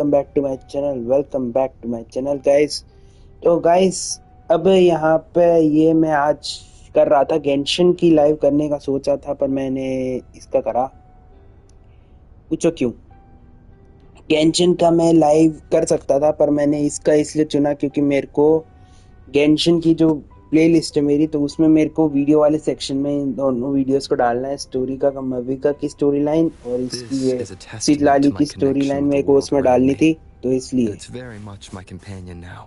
Welcome back to my channel guys. तो guys, अब यहाँ पे ये मैं आज कर रहा था, गेंशिन की लाइव करने का सोचा था, पर मैंने इसका करा। पूछो क्यों? गेंशिन का मैं लाइव कर सकता था, पर मैंने इसका इसलिए चुना क्योंकि मेरे को गेंशिन की जो प्लेलिस्ट है मेरी, तो उसमें मेरे को वीडियो वाले सेक्शन में इन दोनों वीडियोस को डालना है। स्टोरी का मविका की स्टोरी लाइन और इसकी This ये is a testament सिजलाली to my की story connection line with the मेरे को world उसमें around डालनी me, थी, तो and इसलिए। it's very much my companion now,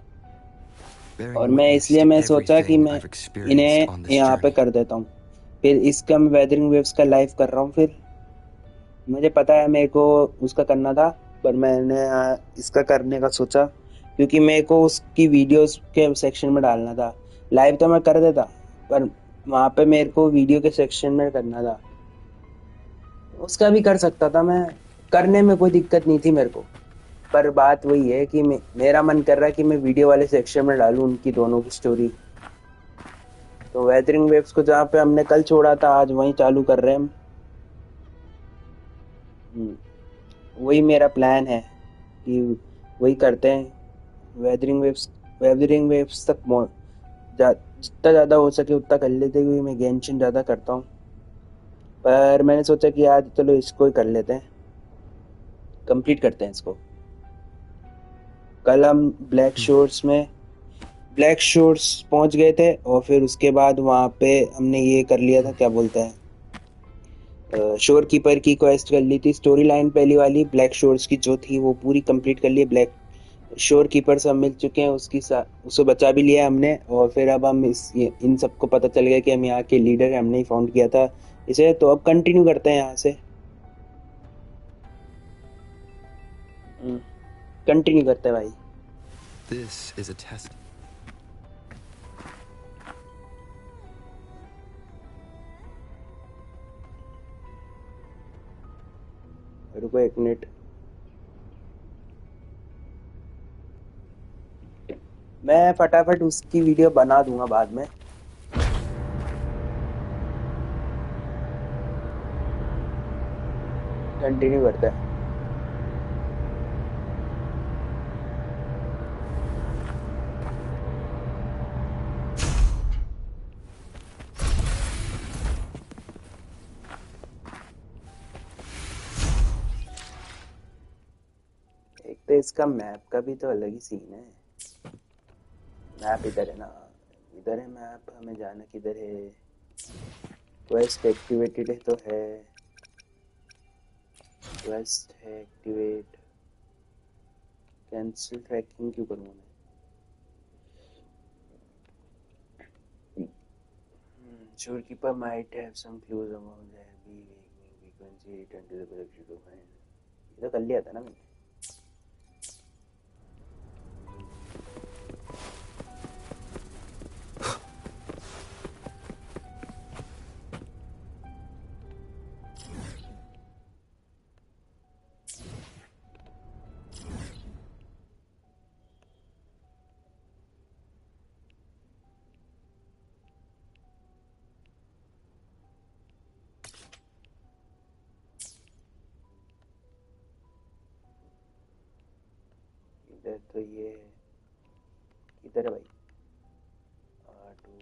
और bearing मैं witness इसलिए to मैं सोचा कि everything मैं I've experienced इन्हें on this यहाँ पे journey. कर देता हूँ। फिर इसका मैं वेदरिंग वेव्स का लाइव कर रहा हूँ। फिर मुझे पता है मेरे को उसका करना था, पर मैंने इसका करने का सोचा क्योंकि मेरे को उसकी वीडियोस के सेक्शन में डालना था। लाइव तो मैं कर देता, पर वहाँ पे मेरे को वीडियो के सेक्शन में करना था। उसका भी कर सकता था मैं, करने में कोई दिक्कत नहीं थी मेरे को। पर बात वही है कि मेरा मन कर रहा है कि मैं वीडियो वाले सेक्शन में डालूं उनकी दोनों की स्टोरी। तो वेदरिंग वेव्स को जहाँ पे हमने कल छोड़ा था, आज वहीं चालू कर रहे हैं हम। वही मेरा प्लान है कि वही करते हैं। वेदरिंग वेव्स वेदरिंग वेव्स तक जितना ज़्यादा हो सके उतना कर लेते हुए मैं गेंशिन ज़्यादा करता हूँ। पर मैंने सोचा कि आज चलो इसको ही कर लेते हैं, कंप्लीट करते हैं इसको। कल हम ब्लैक शोर्स पहुंच गए थे, और फिर उसके बाद वहाँ पे हमने ये कर लिया था, क्या बोलते हैं, शोर कीपर की क्वेस्ट कर ली थी। स्टोरी लाइन पहली वाली ब्लैक शोर्स की जो थी वो पूरी कंप्लीट कर ली। ब्लैक शोर कीपर सब मिल चुके हैं, उसको बचा भी लिया हमने। और फिर अब हम इन सबको पता चल गया कि हम यहाँ के लीडर हैं, हमने ही फाउंड किया था इसे। तो अब कंटिन्यू करते हैं यहाँ से, कंटिन्यू करते हैं भाई। This is a test. रुको एक मिनट, मैं फटाफट उसकी वीडियो बना दूंगा बाद में। कंटिन्यू करते हैं। एक तो इसका मैप का भी तो अलग ही सीन है। मैप इधर है ना, इधर है मैप। हमें जाना किधर है? क्वेस्ट एक्टिवेटेड है तो है, क्वेस्ट है एक्टिवेट। कैंसिल ट्रैकिंग क्यों करूँ मैं? Shopkeeper might have some clues about the heavy waking frequency return to the production domain. ये तो कर लिया था ना मैंने। इधर तो ये है, इधर है भाई। R2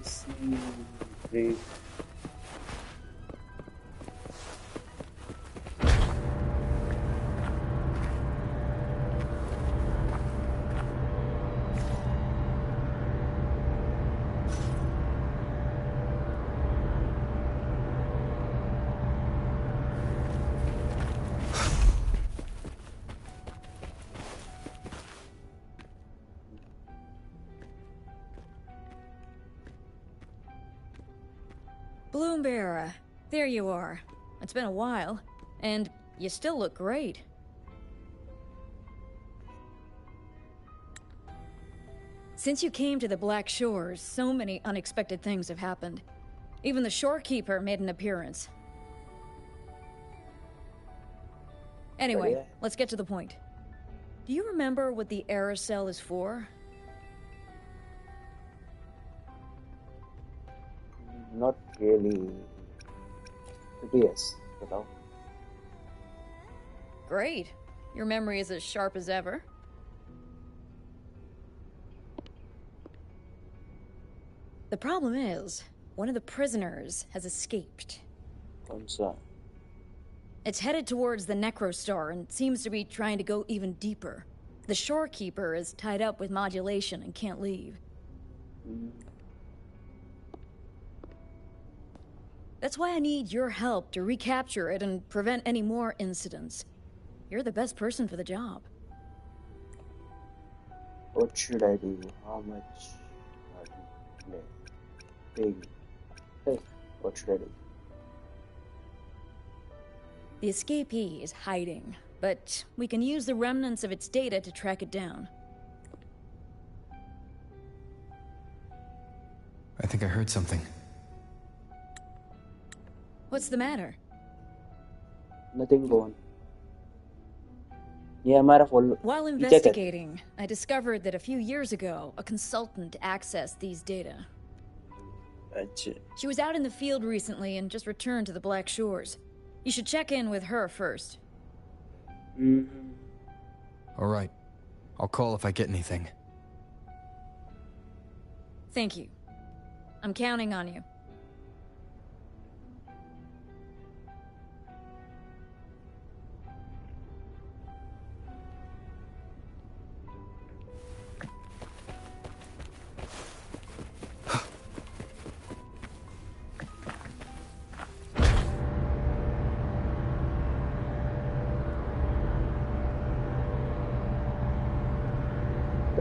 see great. Bloombearer, there you are. It's been a while. And You still look great. Since you came to the Black Shores, so many unexpected things have happened. Even the shorekeeper made an appearance. Anyway, बढ़िया है. let's get to the point. Do you remember what the aerosol is for? Not really. Yes, बताओ. Great. Your memory is as sharp as ever. The problem is, one of the prisoners has escaped. कौन सा? It's headed towards the Necrostar and seems to be trying to go even deeper. The shorekeeper is tied up with modulation and can't leave. That's why I need your help to recapture it and prevent any more incidents. You're the best person for the job. What should I do? How much are you paying? Hey, what should I do? The escapee is hiding, but we can use the remnants of its data to track it down. I think I heard something. What's the matter? Nothing, go on. ये हमारा follow. While ये क्या कर? investigating, I discovered that a few years ago, a consultant accessed these data. अच्छा. She was out in the field recently and just returned to the Black Shores. You should check in with her first. All right. I'll call if I get anything. Thank you. I'm counting on you.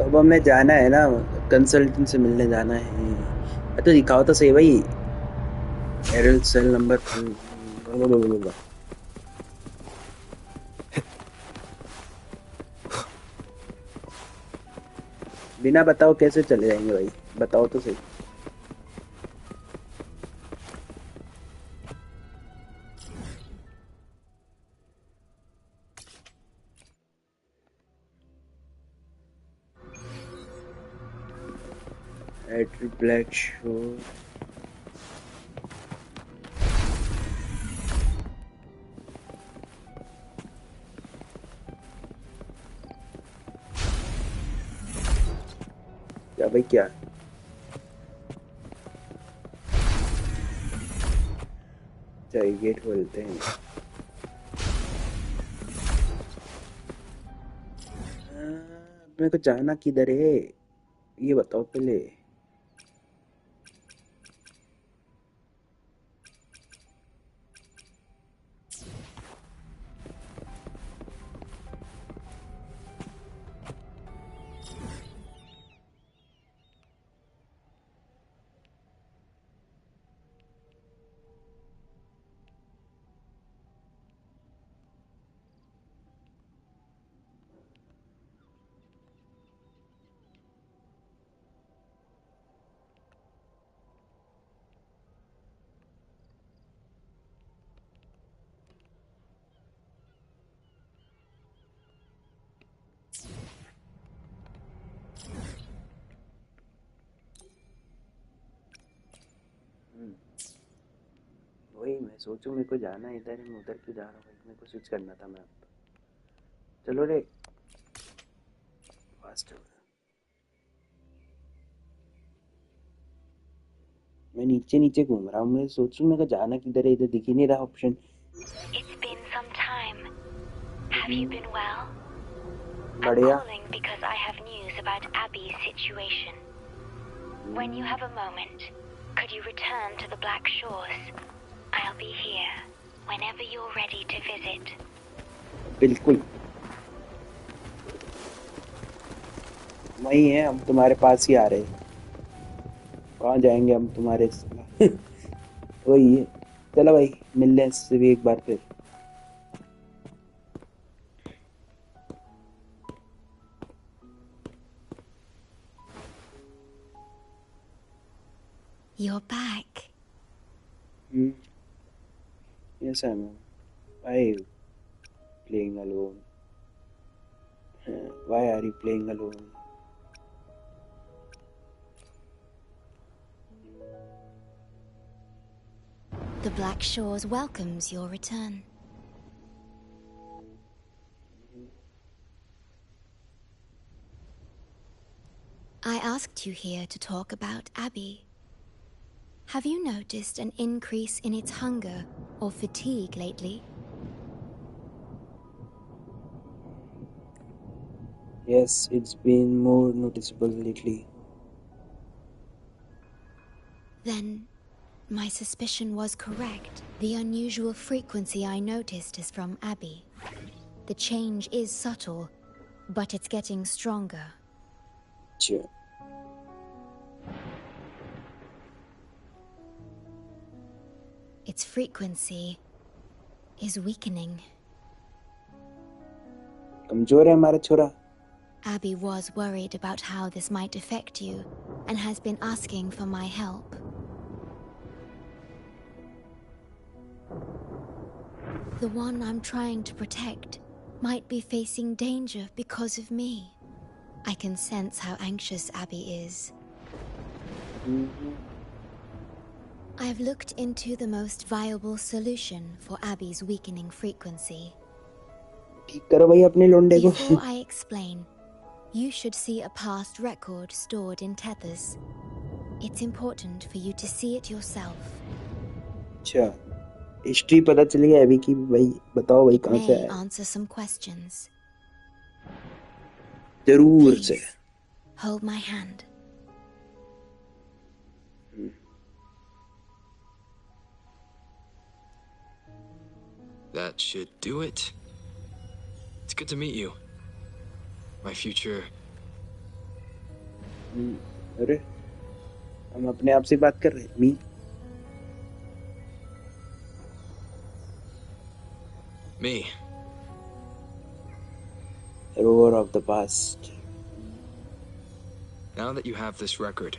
अब हमें जाना है ना, consultant से मिलने जाना है. तो दिखाओ तो सही भाई. एरल सेल नंबर. बिना बताओ कैसे चले जाएंगे भाई, बताओ तो सही. At Black Shore. क्या भाई क्या? चलिए गेट खोलते हैं. मेरे को जाना किधर है ये बताओ पहले. वही मैं सोचूं मेरे को जाना है इधर, मैं उधर क्यों जा रहा हूँ भाई. मेरे को स्विच करना था. मैं चलो रे फास्ट. मैं नीचे नीचे घूम रहा हूँ. मैं सोचूं मेरे को जाना किधर है, इधर दिख ही नहीं रहा option. It's been some time. Have you been well? I'm बढ़िया. calling because I have news about Abby's situation. When you have a moment, could you return to the Black Shores? I'll be here whenever you're ready to visit. बिल्कुल वही है, हम तुम्हारे पास ही आ रहे हैं. कहाँ जाएंगे हम तुम्हारे वही है. चलो भाई मिल लें इससे भी एक बार फिर. you're back. Yes, I'm. Why are you playing alone? Why are you playing alone? The Black Shores welcomes your return. I asked you here to talk about Abby. Have you noticed an increase in its hunger or fatigue lately? Yes, it's been more noticeable lately. Then, my suspicion was correct. The unusual frequency I noticed is from Abby. The change is subtle, but it's getting stronger. Sure. Its frequency is weakening. कमजोर है हमारा छोरा. Abby was worried about how this might affect you and has been asking for my help. The one I'm trying to protect might be facing danger because of me. I can sense how anxious Abby is. I've looked into the most viable solution for Abby's weakening frequency. ठीक करो भाई अपने लोंडे को. Before I explain, you should see a past record stored in tethers. It's important for you to see it yourself. अच्छा. History पता चली है अभी की भाई. बताओ भाई कहाँ से May आया. answer some questions. जरूर से. Please, hold my hand. That should do it. It's good to meet you. My future. अरे हम अपने आप से बात कर रहे हैं. मी. Me. Roar of the past. Now that you have this record,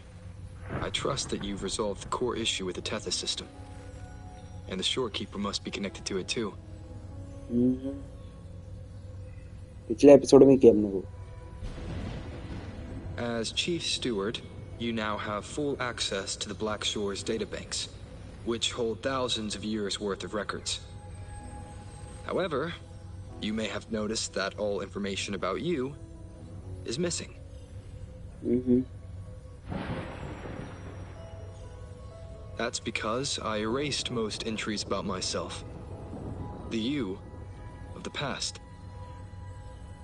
I trust that you've resolved the core issue with the Tethys system. And the shorekeeper must be connected to it too. पिछले episode में किया हमने वो. As Chief Steward, you now have full access to the Black Shore's databanks, which hold thousands of years' worth of records. However, you may have noticed that all information about you is missing. That's because I erased most entries about myself. The you of the past.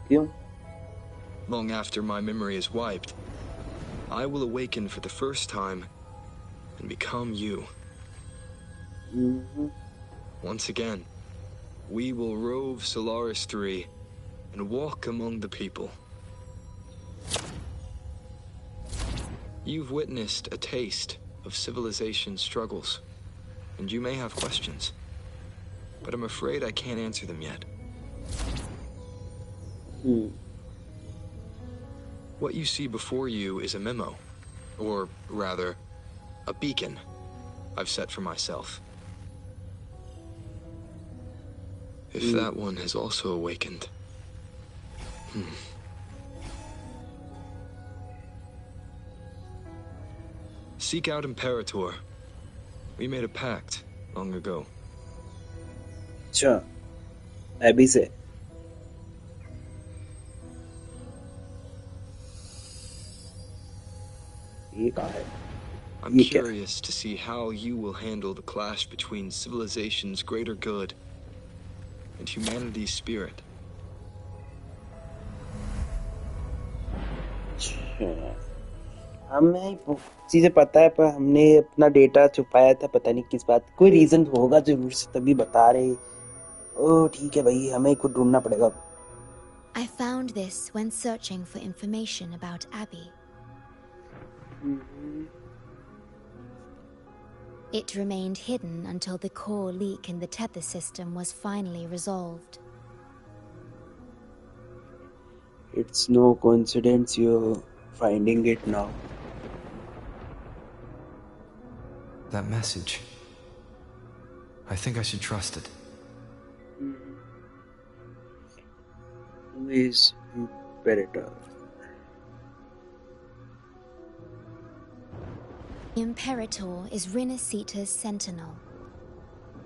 क्यों? Long after my memory is wiped, I will awaken for the first time and become you. Once again, we will rove Solaris 3 and walk among the people. You've witnessed a taste of civilization's struggles, and you may have questions, but I'm afraid I can't answer them yet. What you see before you is a memo, or rather, a beacon I've set for myself. If that one has also awakened. Seek out Imperator. We made a pact long ago. अच्छा. अभी से. ये कहाँ है? I'm curious to see how you will handle the clash between civilization's greater good and humanity's spirit. हमें चीजें पता है पर हमने अपना डेटा छुपाया था. पता नहीं किस बात. कोई रीजन होगा जरूर से तभी बता रहे. ओह ठीक है भाई. हमें खुद ढूंढना पड़ेगा. I found this when searching for information about Abby. It remained hidden until the core leak in the tether system was finally resolved. It's no coincidence you're finding it now. That message. I think I should trust it. Who is Imperator? Imperator is Rinasita's sentinel.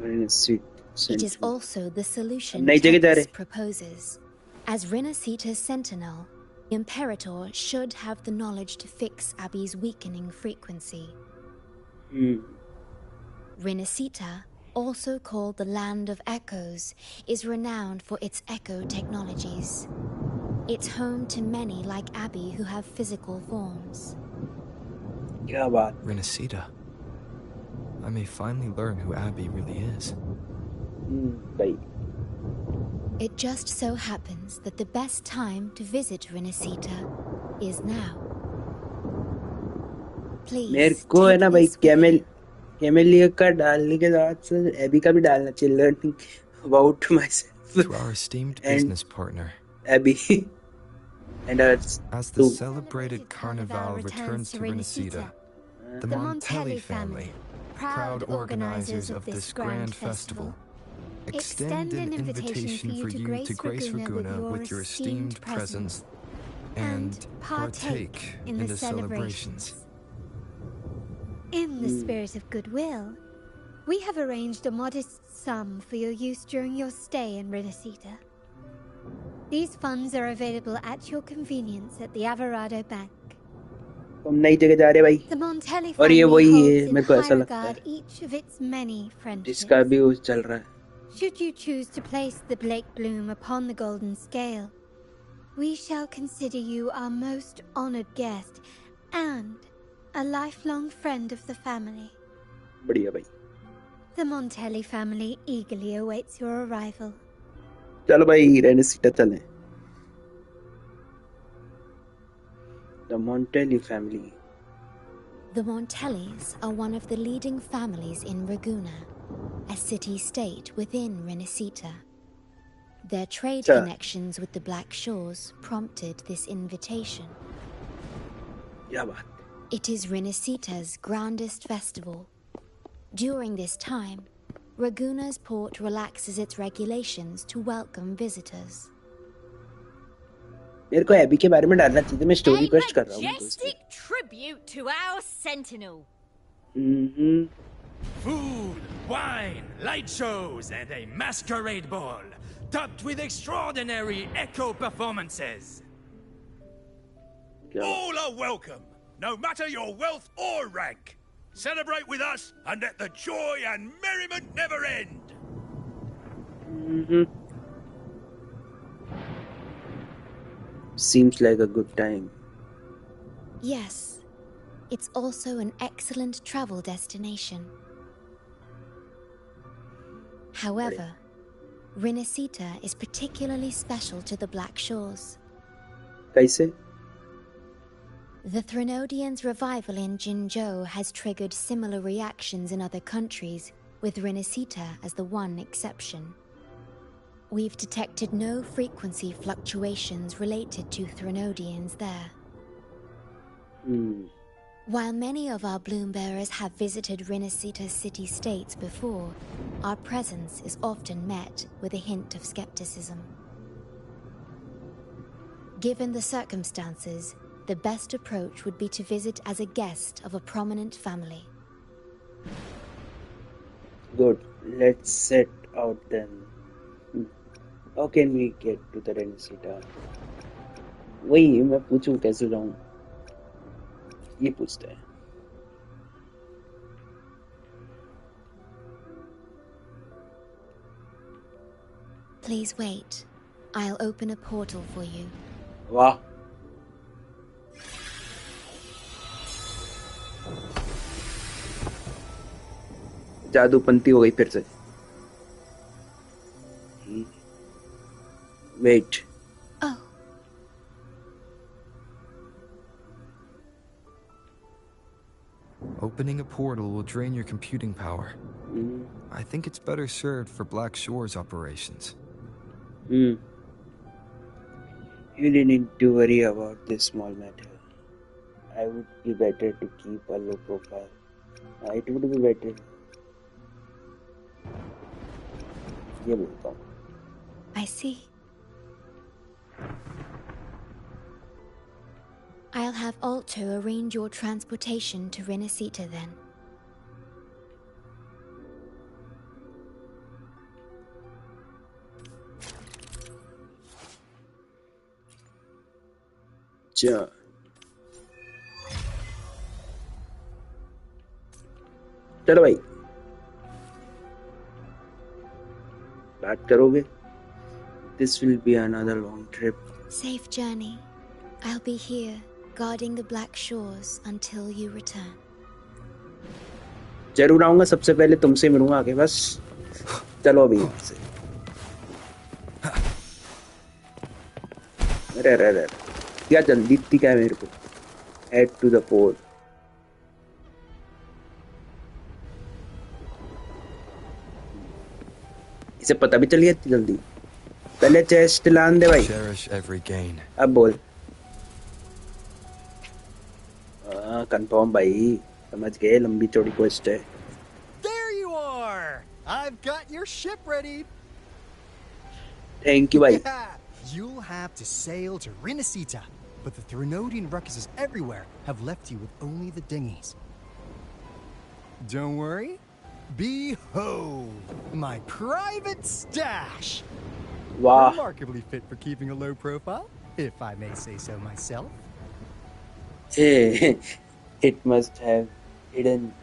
It is also the solution Tex proposes. As Rinasita's sentinel, Imperator should have the knowledge to fix Abby's weakening frequency. Rinasita, also called the Land of Echoes, is renowned for its echo technologies. It's home to many like Abby who have physical forms. Rinasita. I may finally learn who Abby really is. It just so happens that the best time to visit Rinasita is now. Please मेरे को है ना भाई camellia का डालने के बाद से एबी का भी डालना चाहिए learning about myself. To our esteemed business partner, Abby. And as the celebrated Carnival returns to Rinasita, the Montelli family, proud organizers of this grand festival, extend an invitation for you to grace Ragusa with your esteemed presence and partake in the celebrations. In the spirit of goodwill, we have arranged a modest sum for your use during your stay in Rinasita. These funds are available at your convenience at the Alvarado Bank. हम नई जगह जा रहे भाई The Montelli और ये family वही holds है in मेरे को high ऐसा लगता है regard each of its many friendships. जिसका भी वो चल रहा है Should you choose to place the Blake Bloom upon the golden scale, we shall consider you our most honored guest and a lifelong friend of the family. बढ़िया भाई The Montelli family eagerly awaits your arrival. चलो भाई रेनेसिटा चलें The Montelli family. The Montellis are one of the leading families in Ragusa, a city-state within Rinasita. Their trade connections with the Black Shores prompted this invitation. It is Rinasita's grandest festival. During this time, Ragusa's port relaxes its regulations to welcome visitors. मेरे को AB के बारे में डालना चाहिए मैं story post कर रहा हूँ majestic tribute to our sentinel. Food, wine, light shows, and a masquerade ball, topped with extraordinary echo performances. All are welcome, no matter your wealth or rank. Celebrate with us and let the joy and merriment never end. Seems like a good time. Yes, it's also an excellent travel destination. However, Rinasita is particularly special to the Black Shores. कैसे? The Threnodians' revival in Jinzhou has triggered similar reactions in other countries, with Rinasita as the one exception. We've detected no frequency fluctuations related to Threnodians there. While many of our bloom-bearers have visited Rinasita's city-states before, our presence is often met with a hint of skepticism. Given the circumstances, the best approach would be to visit as a guest of a prominent family. Good. Let's set out then. How can we get to the Rinasita? वही मैं पूछूं कैसे जाऊं? ये पूछते हैं. Please wait. I'll open a portal for you. वाह. जादूपंती हो गई फिर से. Wait. Oh. Opening a portal will drain your computing power. I think it's better served for Black Shores operations. You didn't need to worry about this small matter. I would be better to keep a low profile. It would be better. ये बोलता हूँ. I see. I'll have Alto arrange your transportation to Renacita then. अच्छा. चलो भाई. बात करोगे? This will be another long trip. Safe journey. I'll be here, guarding the Black Shores until you return. जरूर आऊंगा. सबसे पहले तुमसे मिलूंगा आगे. बस चलो अभी यहाँ से. अरे क्या जल्दी थी क्या मेरे को. Head to the port. इसे पता भी चल गया इतनी जल्दी. पहले चेस्ट लान दे भाई. Cherish every gain. अब बोल. कंफर्म भाई. समझ गए. लंबी चौड़ी क्वेस्ट है. There you are. I've got your ship ready. Thank you भाई. You'll have to sail to Renacita, but the Threnodian ruckuses everywhere have left you with only the dinghies. Don't worry. Behold, my private stash. Wow. Remarkably fit for keeping a low profile, if I may say so myself. It must have hidden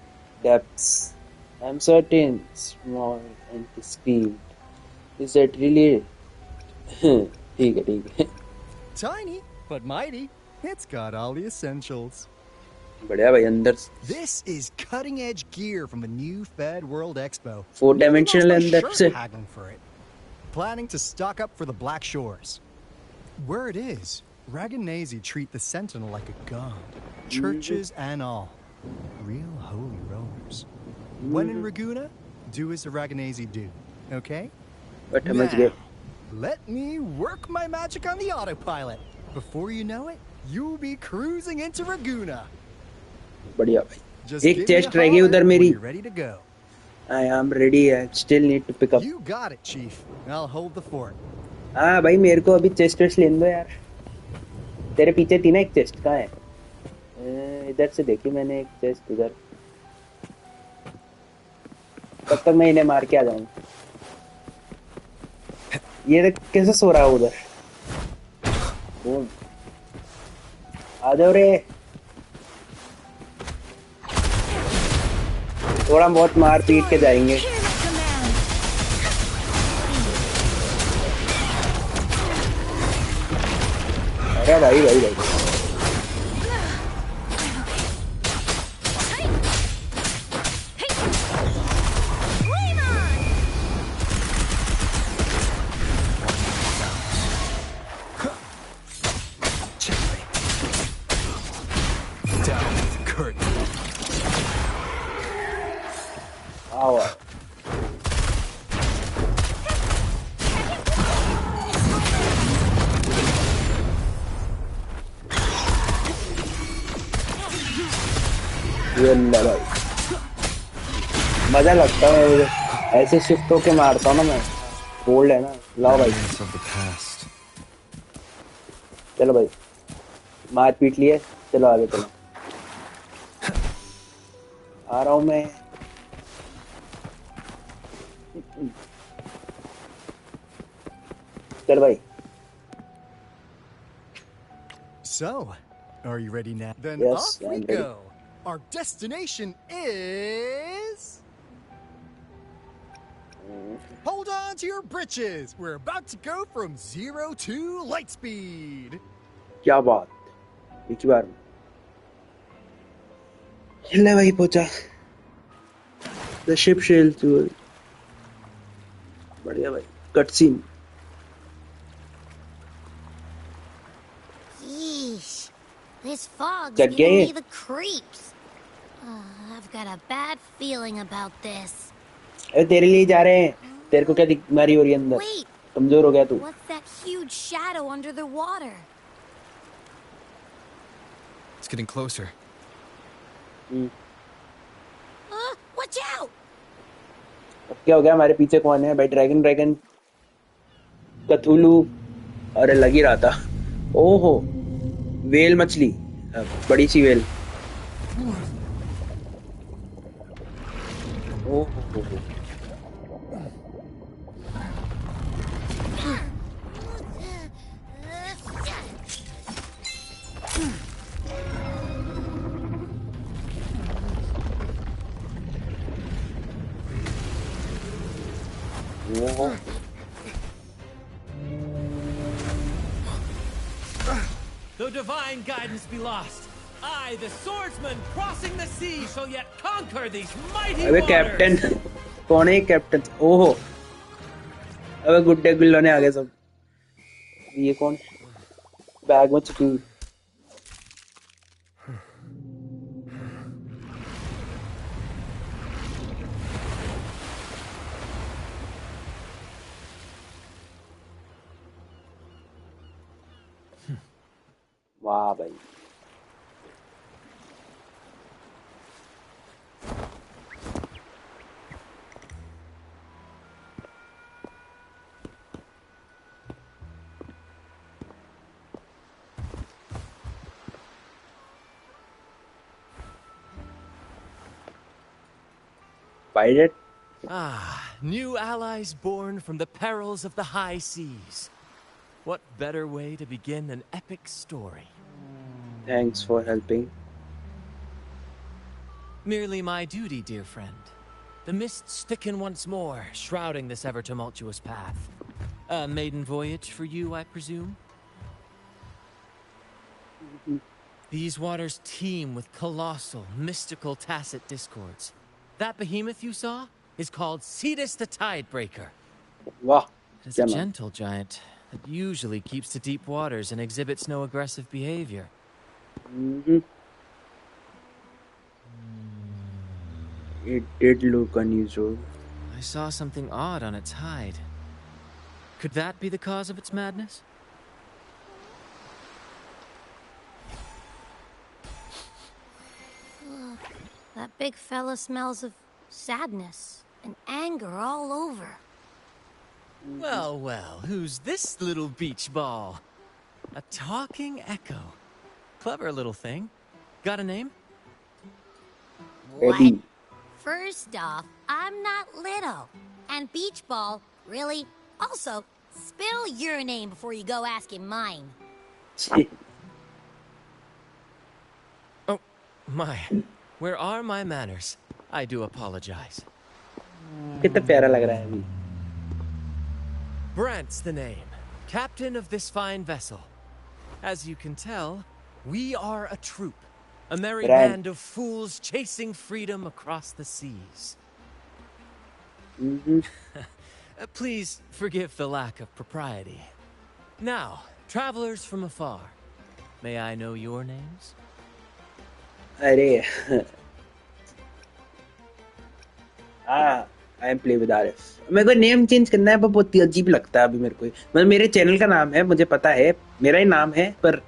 depths. I'm certain, small and discreet. Is that really it? ठीक है. Tiny, but mighty. It's got all the essentials. बढ़िया भाई अंदर. This is cutting-edge gear from the new Fed World Expo. 4-dimensional अंदर से. Haggling for it. Planning to stock up for the Black Shores. Where it is, Raganazi treat the Sentinel like a god. Churches and all. Real holy rollers. When in Raguna, do as the Raganazi do. Okay? But how much get? Let me work my magic on the autopilot. Before you know it, you'll be cruising into Raguna. बढ़िया भाई. Just एक give me chest a रह गई holler उधर when मेरी. you're ready to go. I am ready. I still need to pick up. You got it, Chief. I'll hold the fort. हाँ भाई मेरे को अभी चेस्ट लेने दो यार. तेरे पीछे थी ना एक चेस्ट. कहाँ है? इधर से देखी मैंने एक चेस्ट इधर. तब तक मैं इन्हें मार के आ जाऊँ. ये कैसे सो रहा है उधर. आ जाओ रे. थोड़ा बहुत मार पीट के जाएंगे. अरे भाई. मजा लगता है मुझे. ऐसे शिफ्ट होके मारता हूँ ना मैं. बोल्ड है ना. लाओ भाई. चलो भाई. मार पीट लिए. चलो आगे चलो. आ रहा हूँ मैं. चल भाई. So, are you ready now? Then Yes, off we I'm ready. go. Our destination is... Hold on to your britches. We're about to go from 0 to light speed. क्या बात. एक ही बार. ले भाई पहुंचा. The ship sails to. बढ़िया भाई. Cut scene. Yeesh. This fog's That giving gay. me the creeps. I've got a bad feeling about this. अरे तेरे लिए जा रहे हैं. तेरे को क्या बीमारी हो रही है अंदर. Wait. कमजोर हो गया तू. What's that huge shadow under the water? It's getting closer. Watch out! अब क्या हो गया? हमारे पीछे कौन है भाई? ड्रैगन कथुलू। अरे लग ही रहा था। ओहो, वेल मछली, बड़ी सी वेल। ओहो, ओहो। Though divine guidance be lost, I, the swordsman crossing the sea, shall yet conquer these mighty अबे waters. कैप्टन कौन है? कैप्टन? ओहो, अबे गुड्डे गुल्लों ने आ गए सब। ये कौन? बैग में छुपी हुई। वाह भाई। Pirate? Ah, new allies born from the perils of the high seas. What better way to begin an epic story? Thanks for helping. Merely my duty, dear friend. The mists thicken once more, shrouding this ever-tumultuous path. A maiden voyage for you, I presume? These waters teem with colossal, mystical, tacit discords. That behemoth you saw is called Cetus the Tidebreaker. Wow. It is a gentle giant that usually keeps to deep waters and exhibits no aggressive behavior. It did look unusual. I saw something odd on its hide. Could that be the cause of its madness? That big fella smells of sadness and anger all over. Well, well, who's this little beach ball? A talking echo. Clever little thing. Got a name? What? First off, I'm not little. And beach ball, really? Also, spill your name before you go asking mine. Oh, my. Where are my manners? I do apologize. कितना प्यारा लग रहा है अभी. Brant's the name. Captain of this fine vessel. As you can tell, we are a troop. A merry band of fools chasing freedom across the seas. Please forgive the lack of propriety. Now, travelers from afar, may I know your names? अरे I am play with Arif. मेरे को name change करना है पर बहुत अजीब लगता है अभी मेरे को. मतलब मेरे चैनल का नाम है, मुझे पता है मेरा ही नाम है, पर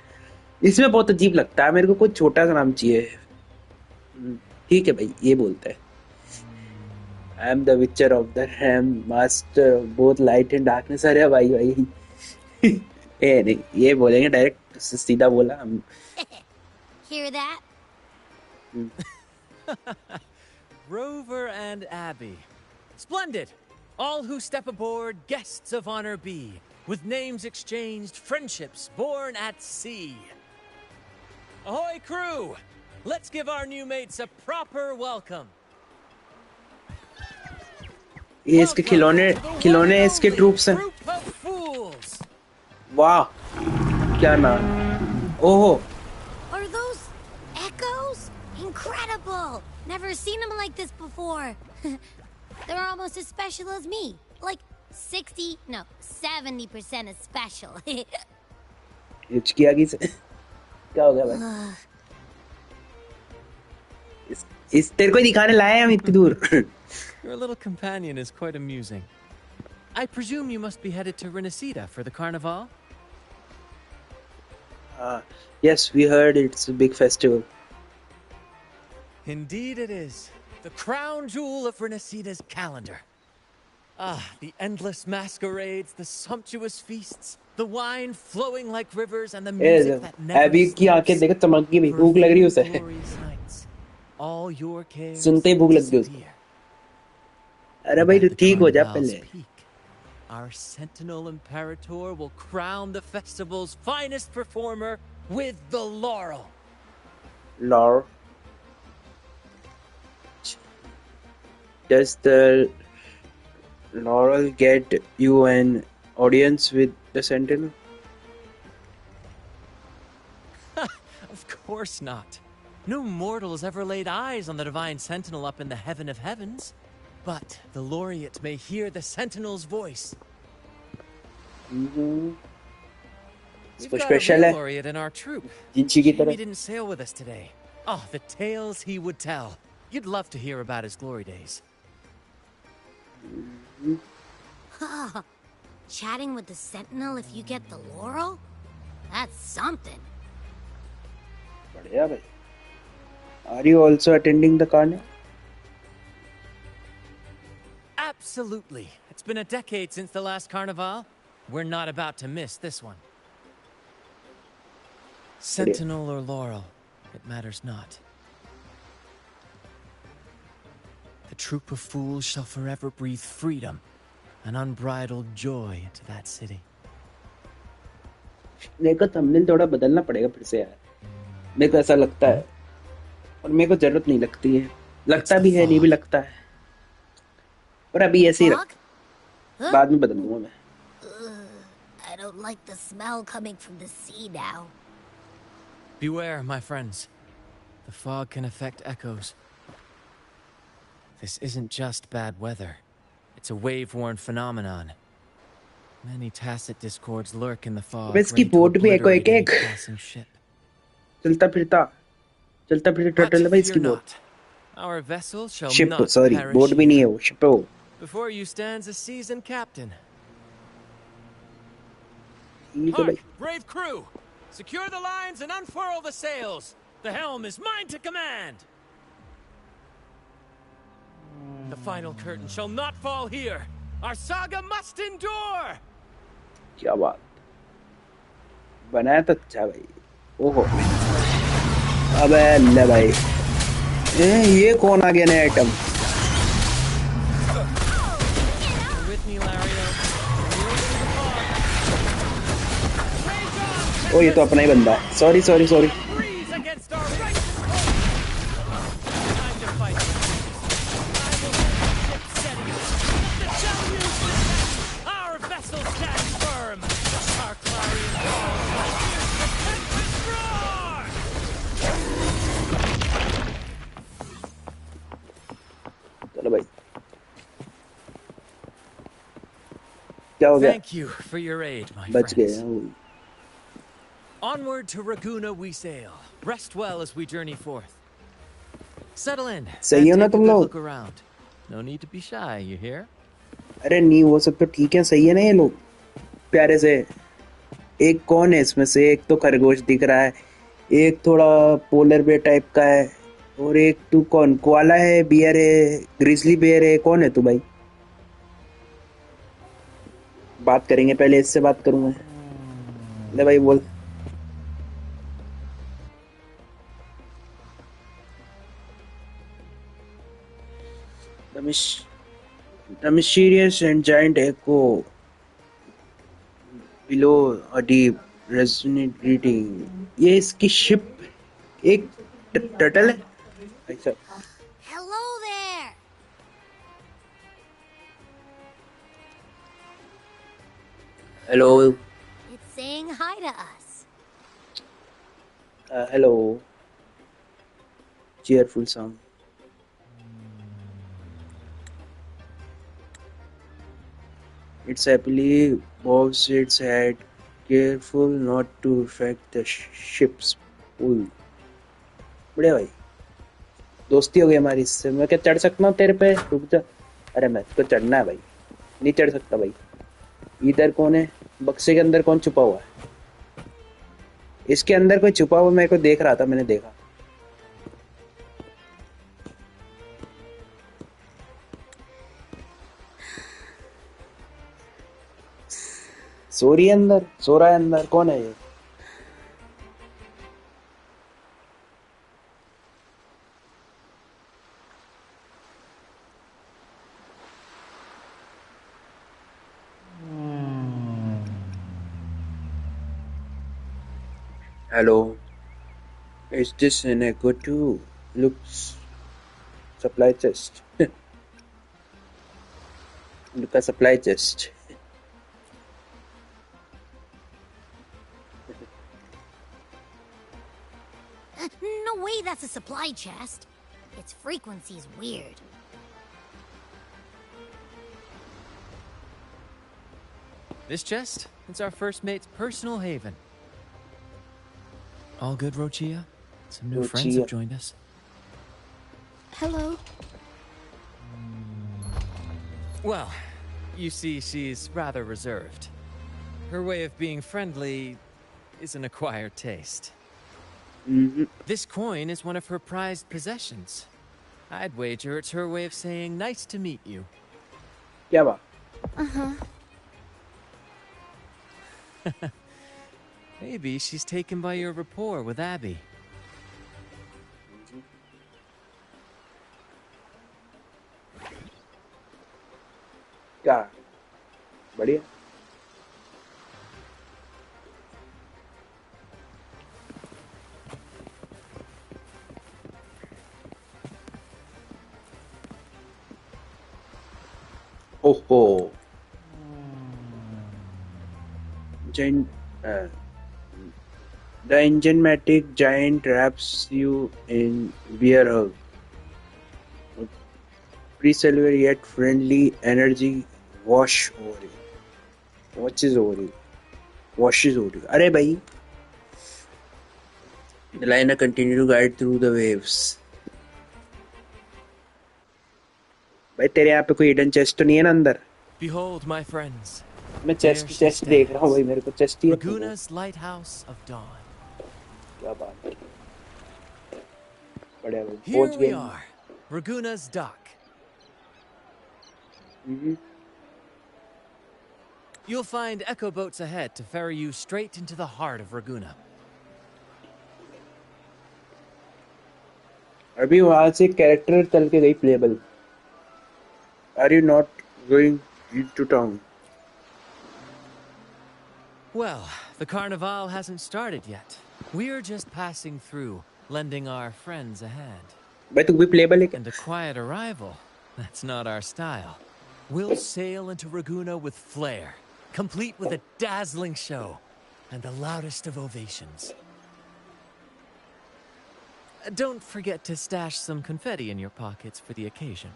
इसमें बहुत अजीब लगता है मेरे को. कोई छोटा सा नाम चाहिए. ठीक है भाई, ये बोलते हैं. आई एम द विचर of the RAM, master of both light and darkness. अरे भाई भाई ए नहीं, ये बोलेंगे डायरेक्ट, सीधा बोला. Hear that? Rover and Abby. Splendid! All who step aboard, guests of honor be. With names exchanged, friendships born at sea. Ahoy, crew! Let's give our new mates a proper welcome. ये इसके खिलौने इसके troops हैं. वाह, क्या नाम. ओहो. Are those echoes? Incredible! Never seen them like this before. They're almost as special as me. Like 70% as special. हिचकी आ गई से. क्या हो गया भाई? इस तेरे को दिखाने लाए हम इतनी दूर. Your little companion is quite amusing. I presume you must be headed to Renacida for the carnival? Yes, we heard it's a big festival. Indeed it is. the crown jewel of Renacita's calendar. Ah, the endless masquerades, the sumptuous feasts, the wine flowing like rivers, and the music that never एबी की आंखें sleeps. देखो चमक गई भाई, भूख लग रही है उसे। Glorious nights. All your cares सुनते ही भूख लग गई उसको। disappear. अरे भाई तू ठीक हो जा पहले। Our Sentinel Imperator will crown the festival's finest performer with the laurel. Laurel. Does the laurel get you an audience with the Sentinel? Of course not. No mortal has ever laid eyes on the Divine Sentinel up in the heaven of heavens. But the laureate may hear the Sentinel's voice. We've got a real laureate in our troop. Shame he didn't sail with us today. Oh, the tales he would tell. You'd love to hear about his glory days. Chatting with the Sentinel if you get the laurel? That's something. बढ़िया भाई। Are you also attending the carnival? Absolutely. It's been a decade since the last carnival. We're not about to miss this one. Sentinel or laurel, it matters not. The troop of fools shall forever breathe freedom and unbridled joy into that city. मेरे को thumbnail थोड़ा बदलना पड़ेगा फिर से यार। मेरे को ऐसा लगता है और मेरे को जरूरत नहीं लगती है, लगता भी है नहीं भी लगता है, और अभी ऐसे ही रख, बाद में बदल दूंगा मैं। I don't like the smell coming from the sea now. Beware, my friends. The fog can affect echoes. This isn't just bad weather. It's a wave-worn phenomenon. Many tacit discords lurk in the fog, ready to obliterate any passing ship. चलता फिरता turtle है भाई इसकी boat. Our vessel shall Ship, not sorry, perish boat भी नहीं है वो, ship है वो। Before you stands a seasoned captain. Hark, brave crew! Secure the lines and unfurl the sails. The helm is mine to command. The final curtain shall not fall here. Our saga must endure. क्या बात, बनाया तो अच्छा भाई। ओहो, अबे ले भाई, ये कौन आ गया नया आइटम? ओ ये तो अपना ही बंदा है। Sorry sorry sorry. चलो भाई, क्या हो गया? Thank you for your aid, my बच गए। friends. Onward to Raguna we sail. Rest well as we journey forth. Settle in. सही हो ना तुम लोग? Look around. No need to be shy, you hear? अरे नहीं, वो सब तो ठीक है, सही है ना ये लोग प्यारे से। एक कौन है इसमें से? एक तो खरगोश दिख रहा है, एक थोड़ा पोलर बेयर टाइप का है, और एक तू कौन, कोआला है, बियर है, ग्रिजली बेयर है, कौन है तू भाई? बात करेंगे, पहले इससे बात करूंगा। ले भाई बोल। The mysterious and giant echo below a deep resonant greeting. ये इसकी शिप एक टर्टल है। अच्छा। Hello there. Hello. It's saying hi to us. Hello. Cheerful sound. It's happily bobs its head, careful not to affect the ship's pull. बढ़िया भाई, दोस्ती हो गई हमारी इससे। मैं क्या चढ़ सकता हूँ तेरे पे? रुक जा। अरे मैं तो चढ़ना है भाई, नहीं चढ़ सकता भाई। इधर कौन है? बक्से के अंदर कौन छुपा हुआ है? इसके अंदर कोई छुपा हुआ मेरे को देख रहा था, मैंने देखा। सो रही है अंदर, सो रहा है अंदर, कौन है ये? Hello, is this an echo too? Looks supply chest. Look a supply chest. No way that's a supply chest. Its frequency's weird. This chest? It's our first mate's personal haven. All good, Rochia? Some new friends have joined us. Hello. Well, you see, she's rather reserved. Her way of being friendly is an acquired taste. This coin is one of her prized possessions. I'd wager it's her way of saying nice to meet you. क्या बात? Maybe she's taken by your rapport with Abby. क्या? बढ़िया. Oh. The enigmatic giant wraps you in beer hug. Pre-silver yet friendly energy washes over you. अरे भाई. The liner continue to guide through the waves. भाई तेरे यहाँ पे कोई hidden chest तो नहीं है ना अंदर? Behold, my friends. मैं चेस्ट देख रहा हूँ भाई, मेरे को चेस्ट ही है. Raguna's lighthouse of dawn. क्या बात है. बढ़िया भाई. Here we are, Raguna's dock. You'll find echo boats ahead to ferry you straight into the heart of Raguna. अभी वहाँ से कैरेक्टर चल के गई payable. Are you not going into town? Well, the carnival hasn't started yet. We're just passing through, lending our friends a hand. भाई तू भी payable है क्या? And a quiet arrival. That's not our style. We'll sail into Raguna with flair, complete with a dazzling show and the loudest of ovations. Don't forget to stash some confetti in your pockets for the occasion.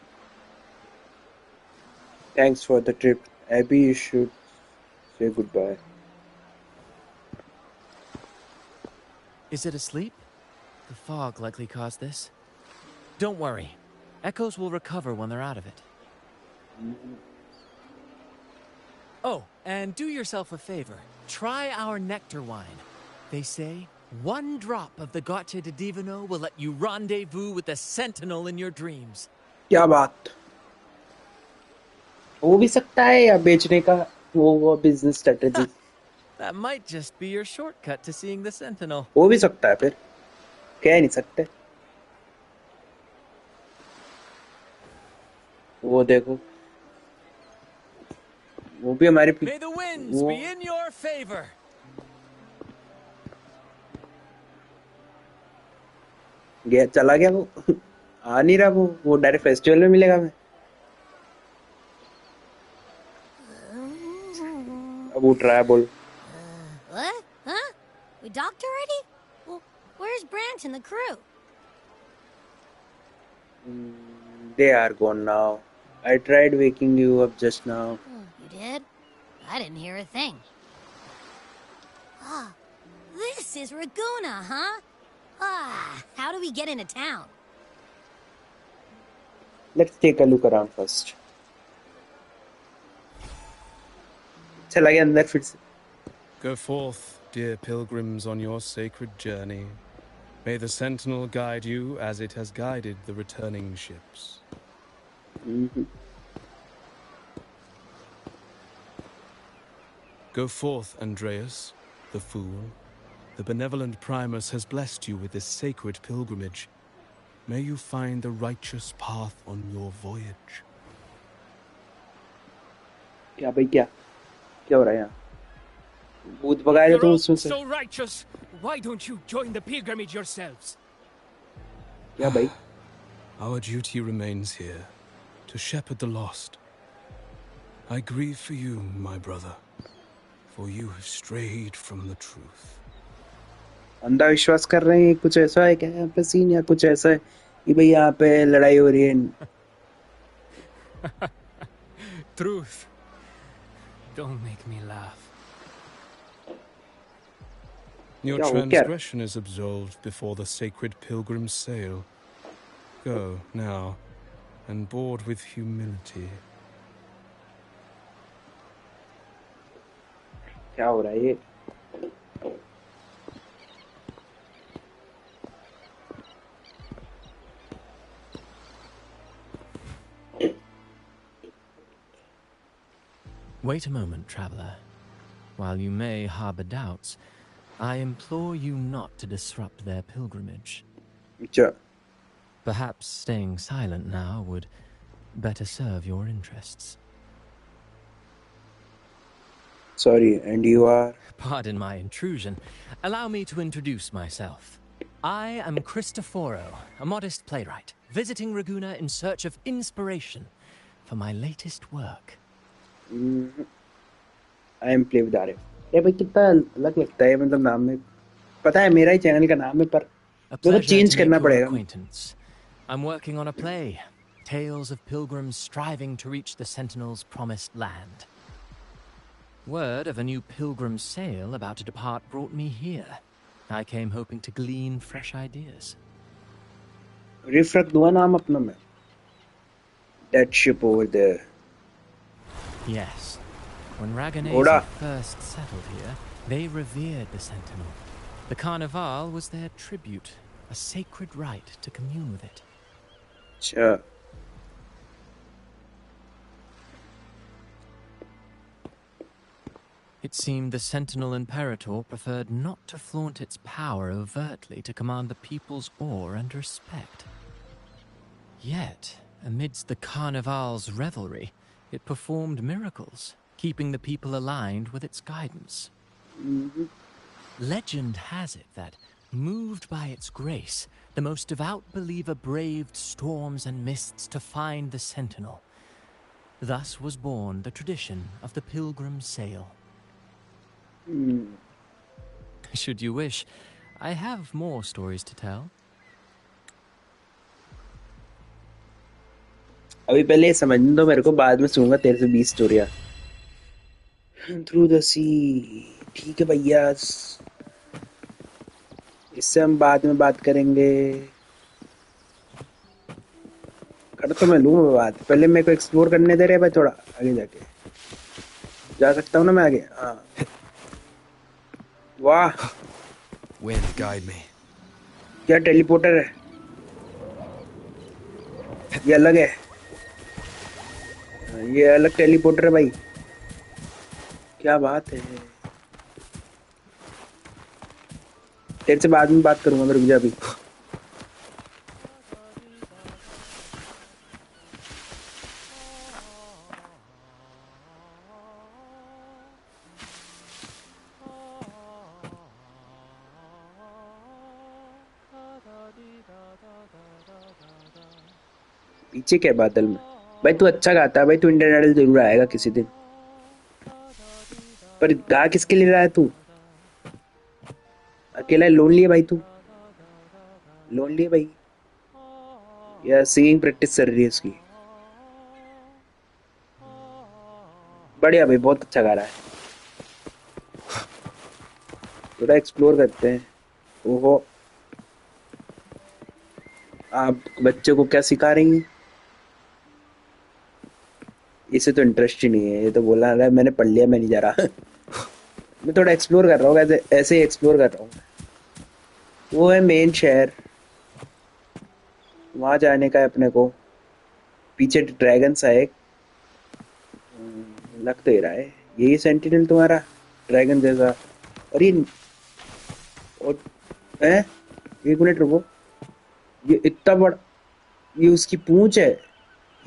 Thanks for the trip. Abby, you should say goodbye. Is it asleep? The fog likely caused this. Don't worry. Echoes will recover when they're out of it. Oh, and do yourself a favor. Try our nectar wine. They say one drop of the Gotcha de Divino will let you rendezvous with the Sentinel in your dreams. क्या बात? हो भी सकता है या बेचने का वो business strategy. That might just be your shortcut to seeing the Sentinel. हो भी सकता है फिर. कह नहीं सकते. वो देखो. वो भी हमारी. May the winds be in your favor. गया चला गया वो. आ नहीं रहा वो डायरेक्ट फेस्टिवल में मिलेगा हमें. अब उठ रहा है बोल. What? Huh? We docked already? Well, where's Branch and the crew? They are gone now. I tried waking you up just now. You did? I didn't hear a thing. Ah, this is Raguna, huh? Ah, how do we get into town? Let's take a look around first. चला गया अंदर फिर से. Go forth, dear pilgrims, on your sacred journey. May the Sentinel guide you as it has guided the returning ships. Go forth, Andreas, the fool. The benevolent Primus has blessed you with this sacred pilgrimage. May you find the righteous path on your voyage. क्या भाई क्या क्या हो रहा है यहाँ? भूत भगाए You're तो all उसमें से so righteous. Why don't you join the pilgrimage yourselves? क्या भाई? Our duty remains here, to shepherd the lost. I grieve for you, my brother, for you have strayed from the truth. अंधविश्वास कर रहे हैं, कुछ ऐसा है क्या यहाँ पे सीन, या कुछ ऐसा है कि भाई यहाँ पे लड़ाई हो रही है? Truth. Don't make me laugh. Your transgression is absolved before the sacred pilgrims sail. Go, now, and board with humility. क्या हो रहा है ये? Wait a moment, traveler. While you may harbor doubts, I implore you not to disrupt their pilgrimage. Sure. Perhaps staying silent now would better serve your interests. Sorry, and you are? Pardon my intrusion. Allow me to introduce myself. I am Cristoforo, a modest playwright, visiting Ragusa in search of inspiration for my latest work. I am play with Arif. अरे भाई कितना अलग लगता है, मतलब नाम में पता है मेरा ही चैनल का नाम है, पर मेरे को चेंज करना पड़ेगा. I'm working on a play, tales of pilgrims striving to reach the Sentinel's promised land. Word of a new pilgrim sail about to depart brought me here. I came hoping to glean fresh ideas. रिफ रख दूंगा नाम अपना मैं. That ship over there. Yes. When Raganese first settled here, they revered the Sentinel. The Carnival was their tribute, a sacred right to commune with it. Sure. It seemed the Sentinel Imperator preferred not to flaunt its power overtly to command the people's awe and respect. Yet, amidst the Carnival's revelry, it performed miracles, keeping the people aligned with its guidance. Legend has it that, moved by its grace, the most devout believer braved storms and mists to find the Sentinel. Thus was born the tradition of the pilgrim sail. Should you wish, I have more stories to tell. अभी पहले समझने दो मेरे को, बाद में सुनूंगा तेरे से 20 स्टोरियां. Through the sea. ठीक है भैया, इससे हम बाद में बात करेंगे. कर तो मैं लूँगा बात, पहले मेरे को एक्सप्लोर करने दे रहे भाई, थोड़ा आगे जाके जा सकता हूँ ना मैं आगे. हाँ वाह, Wind guide me. क्या टेलीपोर्टर है ये? अलग है ये, अलग टेलीपोर्टर है भाई. क्या बात है. तेरे से बाद में बात करूंगा, मेरे को अभी. पीछे क्या बादल में भाई? तू अच्छा गाता है भाई, तू इंडियन आइडल जरूर आएगा किसी दिन. पर गा किसके लिए रहा है तू? अकेला लोनली है भाई तू, लोनली है भाई. या सिंगिंग प्रैक्टिस चल रही है उसकी. बढ़िया भाई, बहुत अच्छा गा रहा है. थोड़ा एक्सप्लोर करते हैं. ओहो, आप बच्चों को क्या सिखा रही हैं? इसे तो इंटरेस्ट ही नहीं है, ये तो बोला रहा है मैंने पढ़ लिया, मैं नहीं जा रहा. मैं थोड़ा एक्सप्लोर कर रहा हूँ, ऐसे ही एक्सप्लोर कर रहा हूँ. वो है मेन शहर, वहां जाने का है अपने को. पीछे ड्रैगन सा एक लग तो ही रहा है. यही सेंटिनल तुम्हारा? ड्रैगन जैसा। अरे और एक मिनट रुको, ये इतना बड़ा, ये उसकी पूंछ है,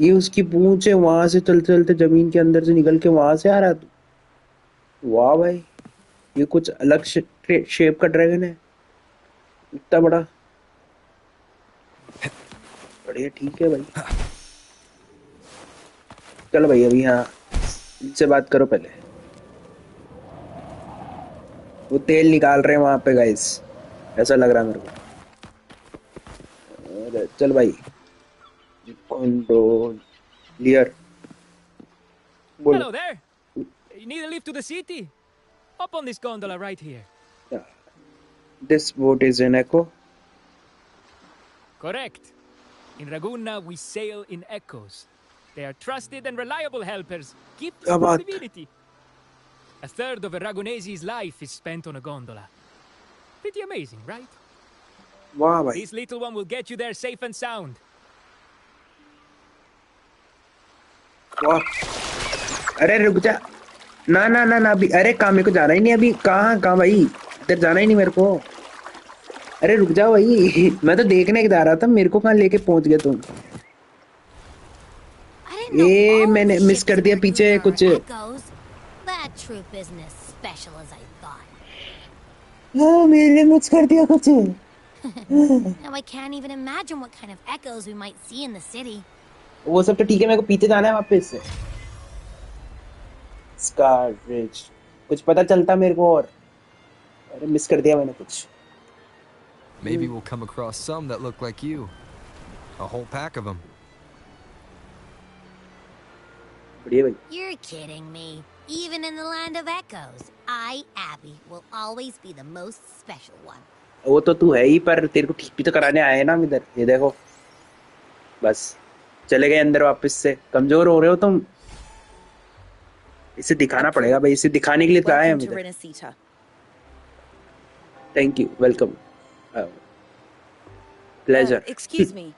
ये उसकी पूंछ है, वहां से चलते चलते जमीन के अंदर से निकल के वहां से आ रहा है। वाह भाई, ये कुछ अलग शेप का ड्रैगन है, इतना बड़ा। बढ़िया, ठीक है भाई। चलो भाई, अभी यहाँ इनसे बात करो पहले। वो तेल निकाल रहे हैं वहां पे गाइस, ऐसा लग रहा है मेरे को। अरे चल भाई, कंट्रोलियर बोल। Hello there. You need a lift to the city? Hop on this gondola right here. This boat is in Echo. Correct. In Ragunna, we sail in echoes. They are trusted and reliable helpers, gifts from the divinity. A third of a Ragunese's life is spent on a gondola. Pretty amazing, right? Wow, bhai. This little one will get you there safe and sound. Wow. अरे रुक जा, ना ना ना ना अभी, अरे कहाँ, मेरे को जाना ही नहीं अभी। कहाँ कहाँ भाई, इधर जाना ही नहीं मेरे को। अरे रुक जाओ भाई, मैं तो देखने जा रहा था, मेरे को कहाँ लेके पहुंच गए तुम। ये मैंने मिस कर दिया पीछे कुछ। हाँ, मैंने मिस कर दिया कुछ। Now I can't even imagine what kind of echoes we might see in the city. वो सब तो ठीक है, मेरे को पीछे जाना है वापस से। स्कार रिज कुछ पता चलता मेरे को, और अरे मिस कर दिया मैंने कुछ। Maybe we'll come across some that look like you. A whole pack of them. बढ़िया भाई। You're kidding me. Even in the land of echoes, I, Abby, will always be the most special one. वो तो तू है ही, पर तेरे को ठीक भी तो कराने आए हैं ना हम इधर। ये देखो, बस चले गए अंदर वापस से। कमजोर हो रहे हो तुम, इसे दिखाना पड़ेगा भाई, इसे दिखाने के लिए तो आए हम इधर। Thank you, welcome, pleasure. Excuse me.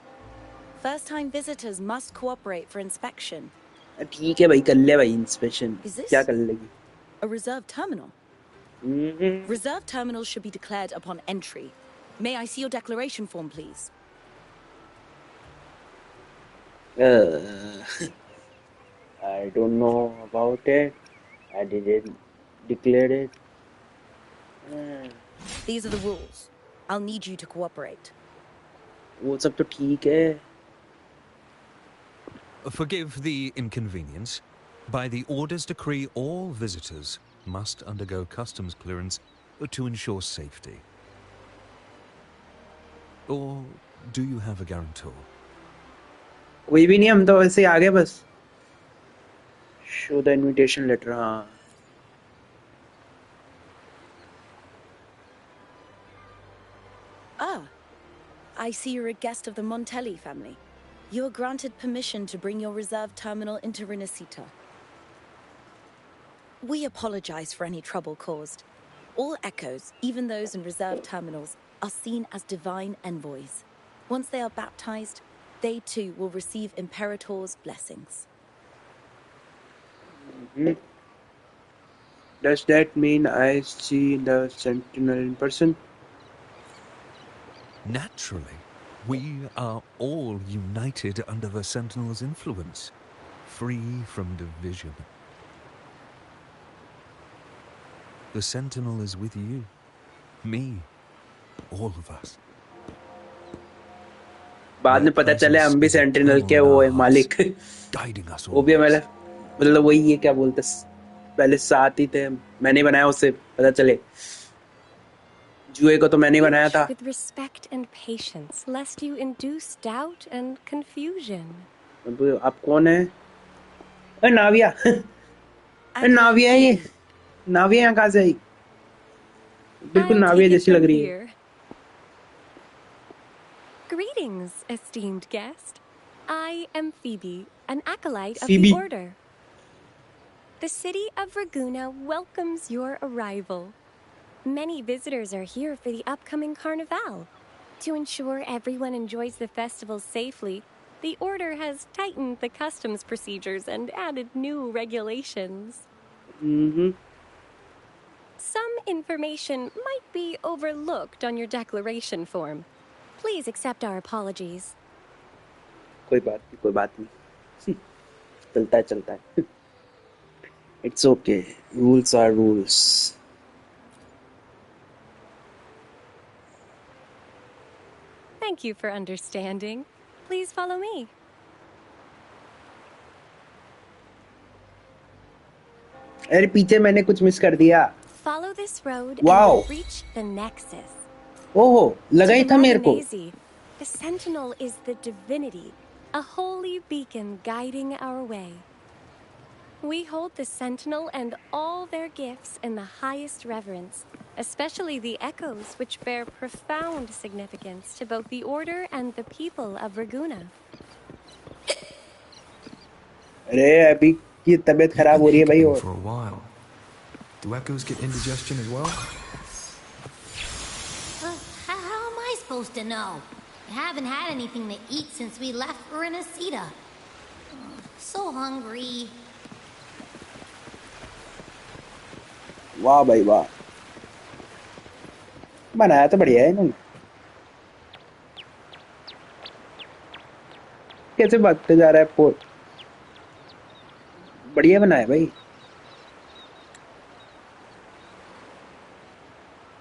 First-time visitors must cooperate for inspection. ठीक है भाई, कर ले भाई इंस्पेक्शन। क्या कर लेगी? A reserve terminal. Reserve terminals should be declared upon entry. May I see your declaration form, please? I don't know about it. I didn't declare it. These are the rules. I'll need you to cooperate. वो सब तो ठीक है। Forgive the inconvenience. By the Order's decree, all visitors must undergo customs clearance to ensure safety. Or do you have a guarantor? कोई भी नहीं, हम तो वैसे ही आ गए बस। Show the invitation letter. हाँ। Ah, I see you're a guest of the Montelli family. You are granted permission to bring your reserve terminal into Renacita. We apologize for any trouble caused. All echoes, even those in reserve terminals, are seen as divine envoys. Once they are baptized, they too will receive Imperator's blessings. Does that mean I see the Sentinel in person? Naturally. We are all united under the Sentinel's influence, free from division. The Sentinel is with you, me, all of us. बाद में पता चले हम भी sentinel के वो है मालिक। वो भी हमारे मतलब वही है, क्या बोलते, पहले साथ ही थे, मैंने बनाया उसे, पता चले जुए को तो मैंने बनाया था। With respect and patience, lest you induce doubt and confusion. अब आप कौन है? अरे नाविया, अरे नाविया है ये, नाविया यहाँ कहाँ से आई? बिल्कुल नाविया जैसी लग रही है। Greetings, esteemed guest. I am Phoebe, an acolyte of Phoebe. the Order. The city of Ragunna welcomes your arrival. Many visitors are here for the upcoming Carnival. To ensure everyone enjoys the festival safely, the Order has tightened the customs procedures and added new regulations. Some information might be overlooked on your declaration form. Please accept our apologies. कोई बात नहीं चलता है It's okay. Rules are rules. Thank you for understanding. Please follow me. अरे पीछे मैंने कुछ miss कर दिया. Follow this road Wow. and you'll reach the Nexus. ओहो लगा ही To था the मेरे को. Ragnesi, the Sentinel is the divinity, a holy beacon guiding our way. We hold the Sentinel and all their gifts in the highest reverence, especially the echoes, which bear profound significance to both the Order and the people of Raguna. अरे अभी की तबीयत खराब हो रही है भाई. और For a while. Do echoes get indigestion as well? How am I supposed to know? I haven't had anything to eat since we left Renesita. So hungry. वाह भाई वाह. बनाया तो बढ़िया है इन्होंने. कैसे भागते जा रहा है पोल. बढ़िया बनाया भाई.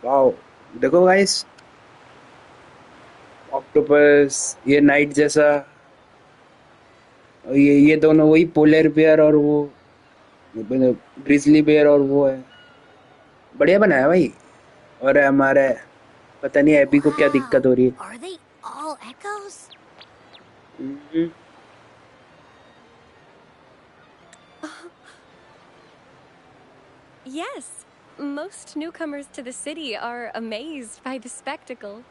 वाओ देखो गाइस. ऑक्टोपस ये नाइट जैसा. ये दोनों वही पोलर बेयर और वो ग्रिजली बेयर और वो है. बढ़िया बनाया भाई. और हमारे पता नहीं एबी को क्या दिक्कत हो रही है. Are they all echoes? Yes, most newcomers to the city are amazed by the spectacle.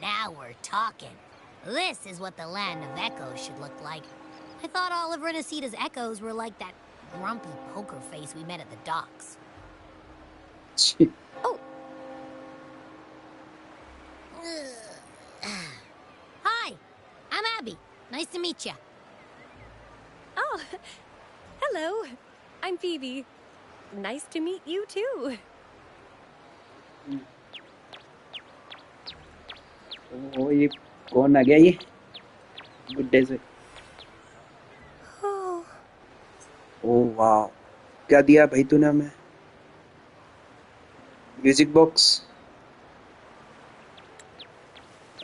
Now we're talking. This is what the land of echoes should look like. I thought all of Renesita's echoes were like that grumpy poker face we met at the docks. Oh. Hi, I'm Abby. Nice to meet you. Oh, hello. I'm Phoebe. Nice to meet you too. ओ ये कौन आ गया ये गुड्डे से. ओ वाह क्या दिया भाई तूने हमें. Music box.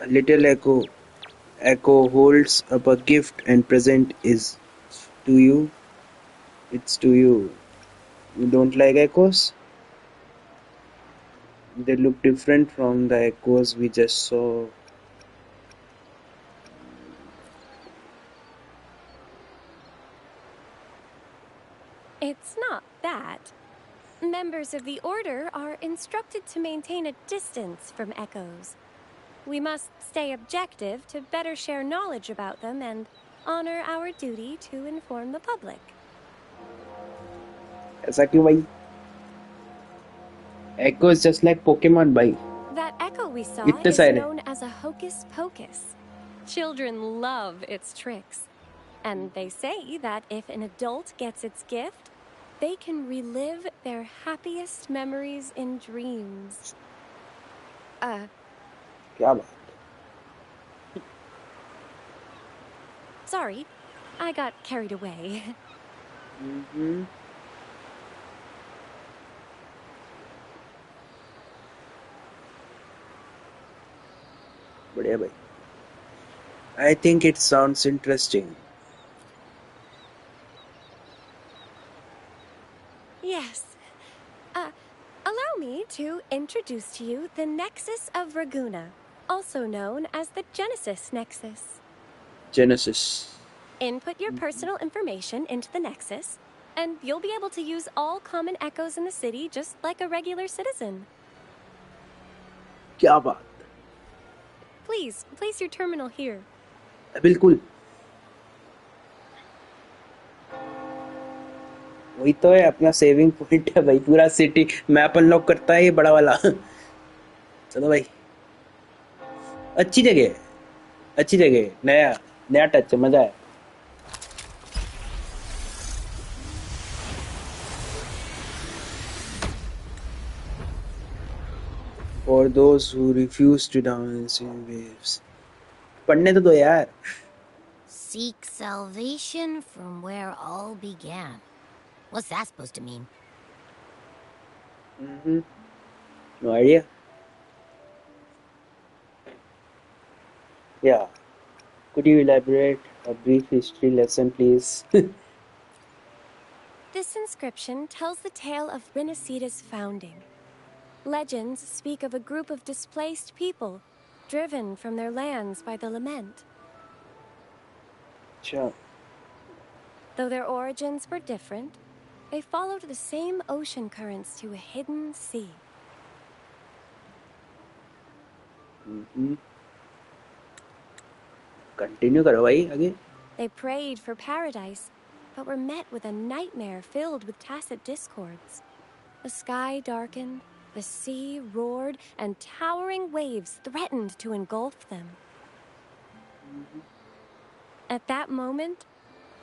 A little echo holds up a gift and present is to you. It's to you. You don't like echoes? They look different from the echoes we just saw. It's not that. Members of the Order are instructed to maintain a distance from echoes. We must stay objective to better share knowledge about them and honor our duty to inform the public. ऐसा क्यों भाई? Echo is just like Pokemon भाई. That echo we saw इतने is सारे. known as a hocus pocus. Children love its tricks. And they say that if an adult gets its gift, they can relive their happiest memories in dreams. क्या बात. Sorry, I got carried away. बढ़िया भाई. I think it sounds interesting. Yes. Allow me to introduce to you the Nexus of Raguna, also known as the Genesis Nexus. Genesis. Input your personal information into the Nexus, and you'll be able to use all common echoes in the city just like a regular citizen. क्या बात. Please, place your terminal here. बिल्कुल. वही तो है अपना saving point है भाई. पूरा सिटी मैप अनलॉक करता है ये बड़ा वाला. चलो भाई. अच्छी जगह नया टच है. मजा है. For those who refuse to dance in waves. पढ़ने तो दो यार. Seek salvation from where all began. What's that supposed to mean? No idea. Yeah. Could you elaborate a brief history lesson, please? This inscription tells the tale of Rinascida's founding. Legends speak of a group of displaced people, driven from their lands by the lament. Sure. Though their origins were different, they followed the same ocean currents to a hidden sea. Continue करो भाई आगे. They prayed for paradise, but were met with a nightmare filled with tacit discords. The sky darkened, the sea roared, and towering waves threatened to engulf them. At that moment,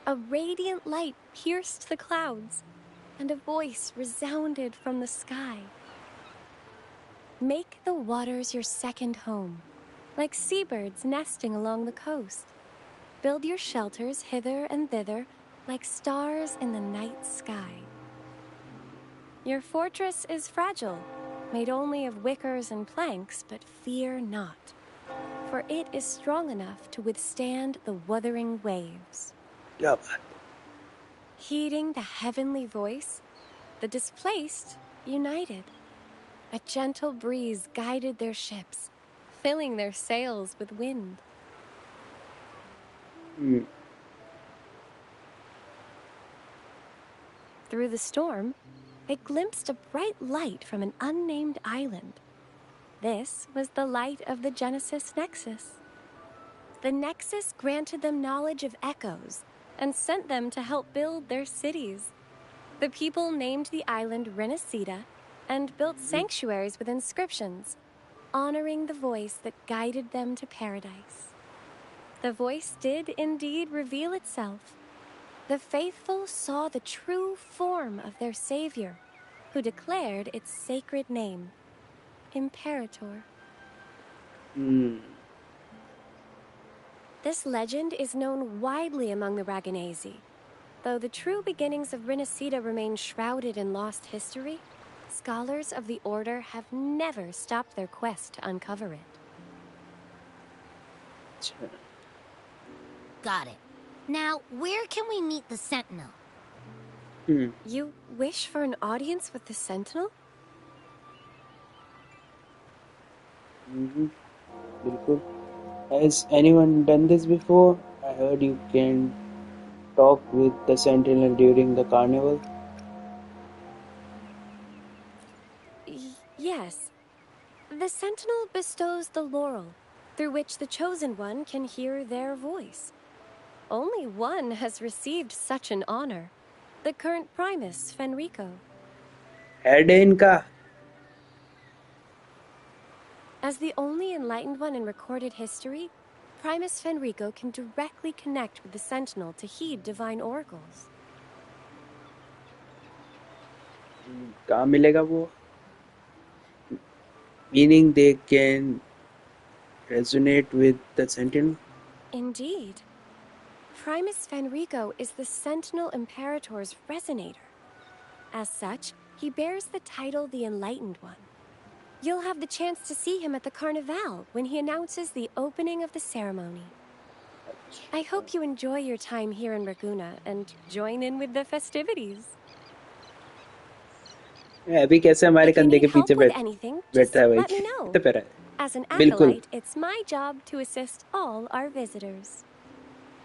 a radiant light pierced the clouds, and a voice resounded from the sky. Make the waters your second home, like seabirds nesting along the coast. Build your shelters hither and thither, like stars in the night sky. Your fortress is fragile, made only of wickers and planks, but fear not, for it is strong enough to withstand the wuthering waves. Yep. Heeding the heavenly voice, the displaced united. A gentle breeze guided their ships, filling their sails with wind. Through the storm, they glimpsed a bright light from an unnamed island. This was the light of the Genesis Nexus. The Nexus granted them knowledge of echoes and sent them to help build their cities. The people named the island Rinascida and built sanctuaries with inscriptions, honoring the voice that guided them to paradise. The voice did indeed reveal itself. The faithful saw the true form of their savior, who declared its sacred name, Imperator. This legend is known widely among the Ragonesi. Though the true beginnings of Rinascida remain shrouded in lost history, scholars of the Order have never stopped their quest to uncover it. Got it. Now, where can we meet the Sentinel? You wish for an audience with the Sentinel? बिल्कुल. Has anyone done this before? I heard you can talk with the Sentinel during the carnival. Yes. The Sentinel bestows the laurel, through which the Chosen One can hear their voice. Only one has received such an honor, the current Primus, Fenrico. Head इनका. As the only enlightened one in recorded history, Primus Fenrico can directly connect with the Sentinel to heed divine oracles. कहाँ मिलेगा वो? Meaning they can resonate with the Sentinel? Indeed. Primus Fenrico is the Sentinel Imperator's resonator. As such, he bears the title the Enlightened One. You'll have the chance to see him at the Carnival when he announces the opening of the ceremony. I hope you enjoy your time here in Raguna and join in with the festivities. अभी कैसे हमारे कंधे के पीछे बैठता है भाई. Let me know. कितना प्यारा है. As an बिल्कुल. acolyte, it's my job to assist all our visitors.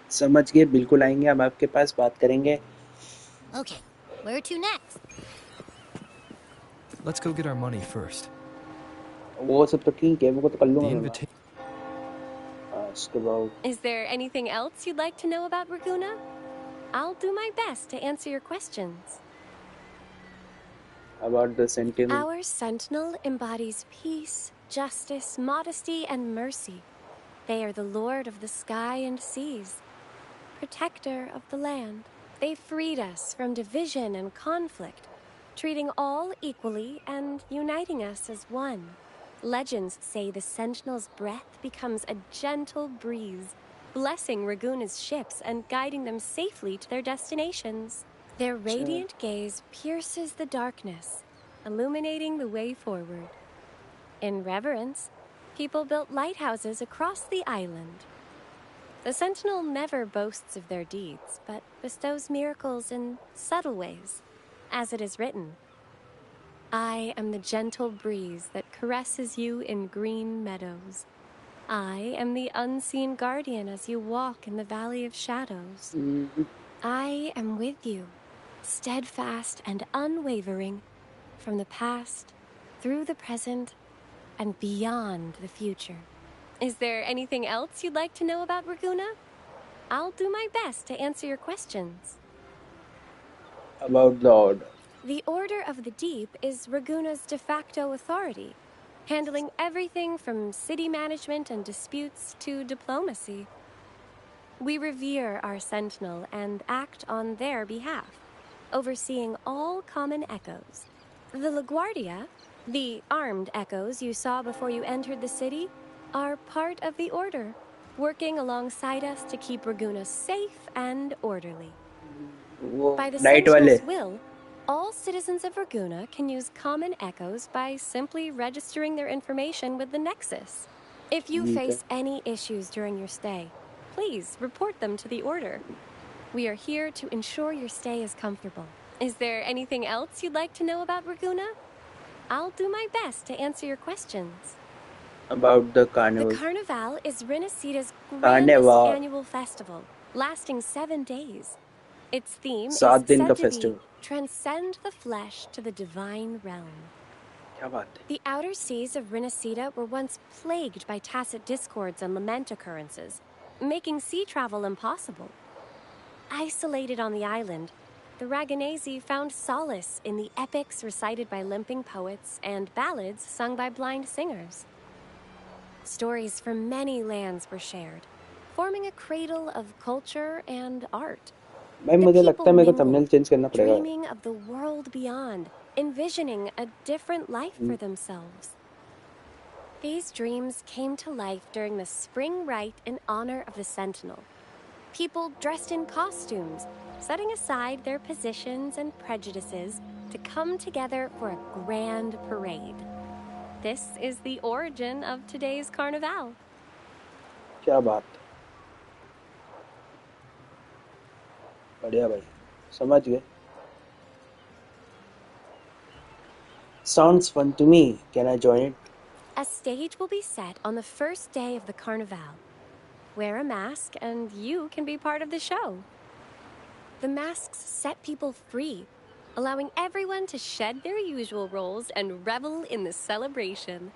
समझ गए. बिल्कुल आएंगे हम आपके पास बात करेंगे. Okay, where to next? Let's go get our money first. वो सब तो ठीक है. वो तो कर लूँगा मैं. Ask about. Is there anything else you'd like to know about Raguna? I'll do my best to answer your questions. About the Sentinel. Our Sentinel embodies peace, justice, modesty, and mercy. They are the Lord of the sky and seas, protector of the land. They freed us from division and conflict, treating all equally and uniting us as one. Legends say the Sentinel's breath becomes a gentle breeze, blessing Raguna's ships and guiding them safely to their destinations. Their radiant gaze pierces the darkness, illuminating the way forward. In reverence, people built lighthouses across the island. The Sentinel never boasts of their deeds, but bestows miracles in subtle ways, as it is written. I am the gentle breeze that caresses you in green meadows. I am the unseen guardian as you walk in the valley of shadows. I am with you, steadfast and unwavering, from the past, through the present, and beyond the future. Is there anything else you'd like to know about Raguna? I'll do my best to answer your questions. About the order. The Order of the Deep is Raguna's de facto authority, handling everything from city management and disputes to diplomacy. We revere our Sentinel and act on their behalf, overseeing all common echoes. The LaGuardia, the armed echoes you saw before you entered the city, are part of the Order, working alongside us to keep Raguna safe and orderly. By the Sentinel's will, all citizens of Raguna can use common echoes by simply registering their information with the Nexus. If you face any issues during your stay, please report them to the Order. We are here to ensure your stay is comfortable. Is there anything else you'd like to know about Raguna? I'll do my best to answer your questions. About the carnival. The Carnival is Renacita's grandest annual festival, lasting 7 days. Its theme is said to be transcend the flesh to the divine realm. The outer seas of Renacita were once plagued by tacit discords and lament occurrences, making sea travel impossible. Isolated on the island, the Raganesi found solace in the epics recited by limping poets and ballads sung by blind singers. Stories from many lands were shared, forming a cradle of culture and art. भाई मुझे लगता है मेरे को thumbnail change करना पड़ेगा. Dreaming of the world beyond, envisioning a different life for themselves. These dreams came to life during the spring rite in honor of the Sentinel. People dressed in costumes, setting aside their positions and prejudices to come together for a grand parade. This is the origin of today's Carnival. क्या बात. बढ़िया भाई, समझ गए. Sounds fun to me. Can I join it? A stage will be set on the first day of the Carnival. Wear a mask and you can be part of the show. The masks set people free, allowing everyone to shed their usual roles and revel in the celebration.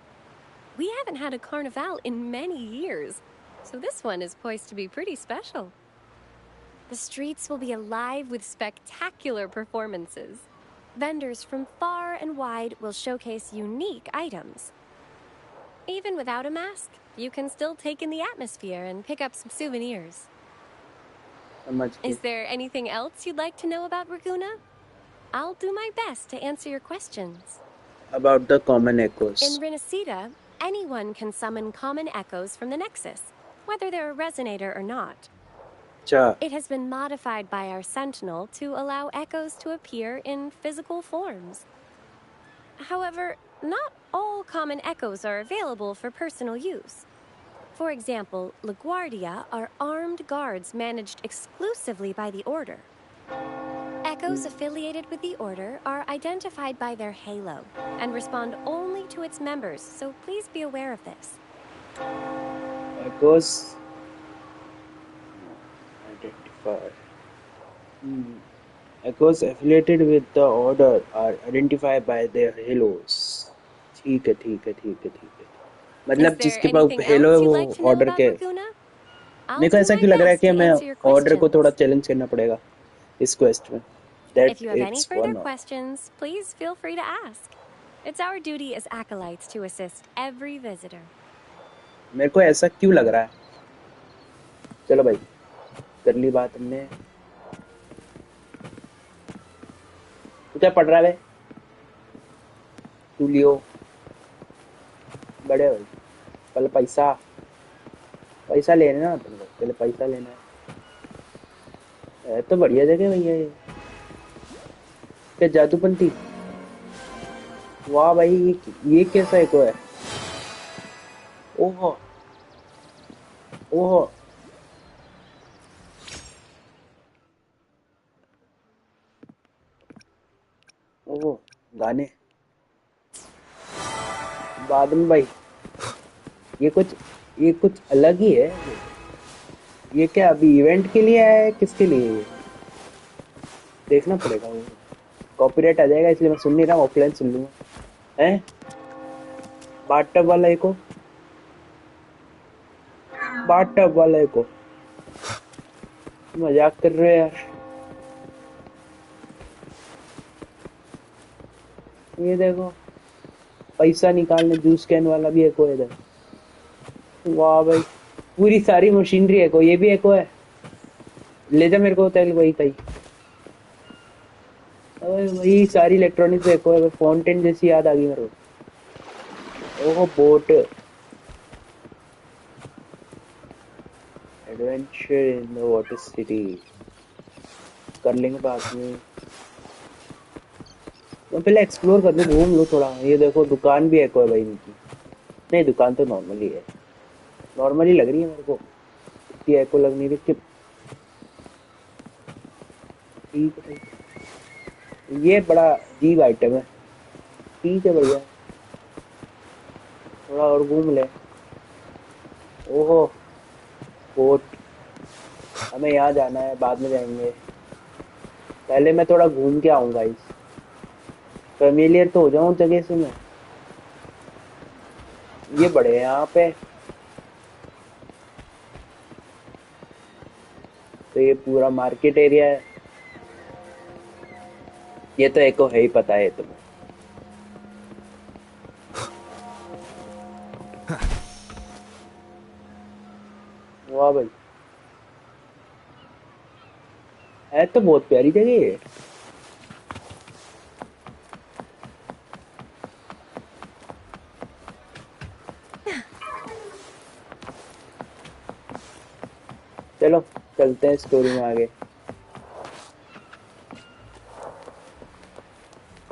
We haven't had a Carnival in many years, so this one is poised to be pretty special. The streets will be alive with spectacular performances. Vendors from far and wide will showcase unique items. Even without a mask, you can still take in the atmosphere and pick up some souvenirs. Is there anything else you'd like to know about Raguna? I'll do my best to answer your questions. About the common echoes. In Renacita, anyone can summon common echoes from the Nexus, whether they're a resonator or not. It has been modified by our Sentinel to allow echoes to appear in physical forms. However, not all common echoes are available for personal use. For example, LaGuardia are armed guards managed exclusively by the Order. Echoes affiliated with the Order are identified by their halo and respond only to its members, so please be aware of this. Echoes identified. Echoes affiliated with the Order are identified by their halos. ठीक है. मतलब जिसके पास hello है वो order के. मेरे को ऐसा क्यों लग रहा है कि मैं ऑर्डर को थोड़ा चैलेंज करना पड़ेगा इस क्वेस्ट में. If you have any further questions, please feel free to ask. It's our duty as acolytes to assist every visitor. मेरे को ऐसा क्यों लग रहा है. चलो भाई, कर ली बात हमने. तू क्या पढ़ रहा है? तू लियो बड़े भाई, पहले पैसा पैसा लेना है ना अपन को, पहले पैसा लेना है। तो बढ़िया जगह भैया ये। क्या जादूपंती? वाह भाई, ये कैसा एको है? ओहो ओहो, ओहो, गाने बाद में भाई। ये कुछ ये कुछ अलग ही है। ये क्या अभी इवेंट के लिए है, किसके लिए है? देखना पड़ेगा, वो कॉपीराइट आ जाएगा इसलिए मैं सुन नहीं रहा, ऑफलाइन सुन लूंगा। हैं बाथटब वाला एको, बाथटब वाला एको, मजाक कर रहे हो यार। ये देखो, पैसा निकालने जूस कैन वाला भी एको है इधर। वाह भाई, पूरी सारी मशीनरी एको, ये भी एको है। ले जा मेरे को तेल वही कहीं। अरे वही सारी इलेक्ट्रॉनिक्स एको है। फाउंटेन जैसी याद आ गई मेरे को। ओहो boat, adventure in the water city कर लेंगे बाद में। तो पहले एक्सप्लोर कर लो, घूम लो थोड़ा। ये देखो दुकान भी एको है भाई इनकी। नहीं, दुकान तो नॉर्मली है, नॉर्मली लग रही है मेरे को, इतनी एको लग नहीं रही। ठीक है, ये बड़ा अजीब आइटम है। ठीक है भैया, थोड़ा और घूम ले। ओहो बोट, हमें यहाँ जाना है, बाद में जाएंगे। पहले मैं थोड़ा घूम के आऊंगा, इस फेमिलियर तो हो जाऊं जगह से मैं। ये बड़े हैं यहाँ पे, तो ये पूरा मार्केट एरिया है। ये तो एको है ही, पता है तुम्हें। वाह भाई, है तो बहुत प्यारी जगह है। चलो चलते हैं स्टोरी में आगे।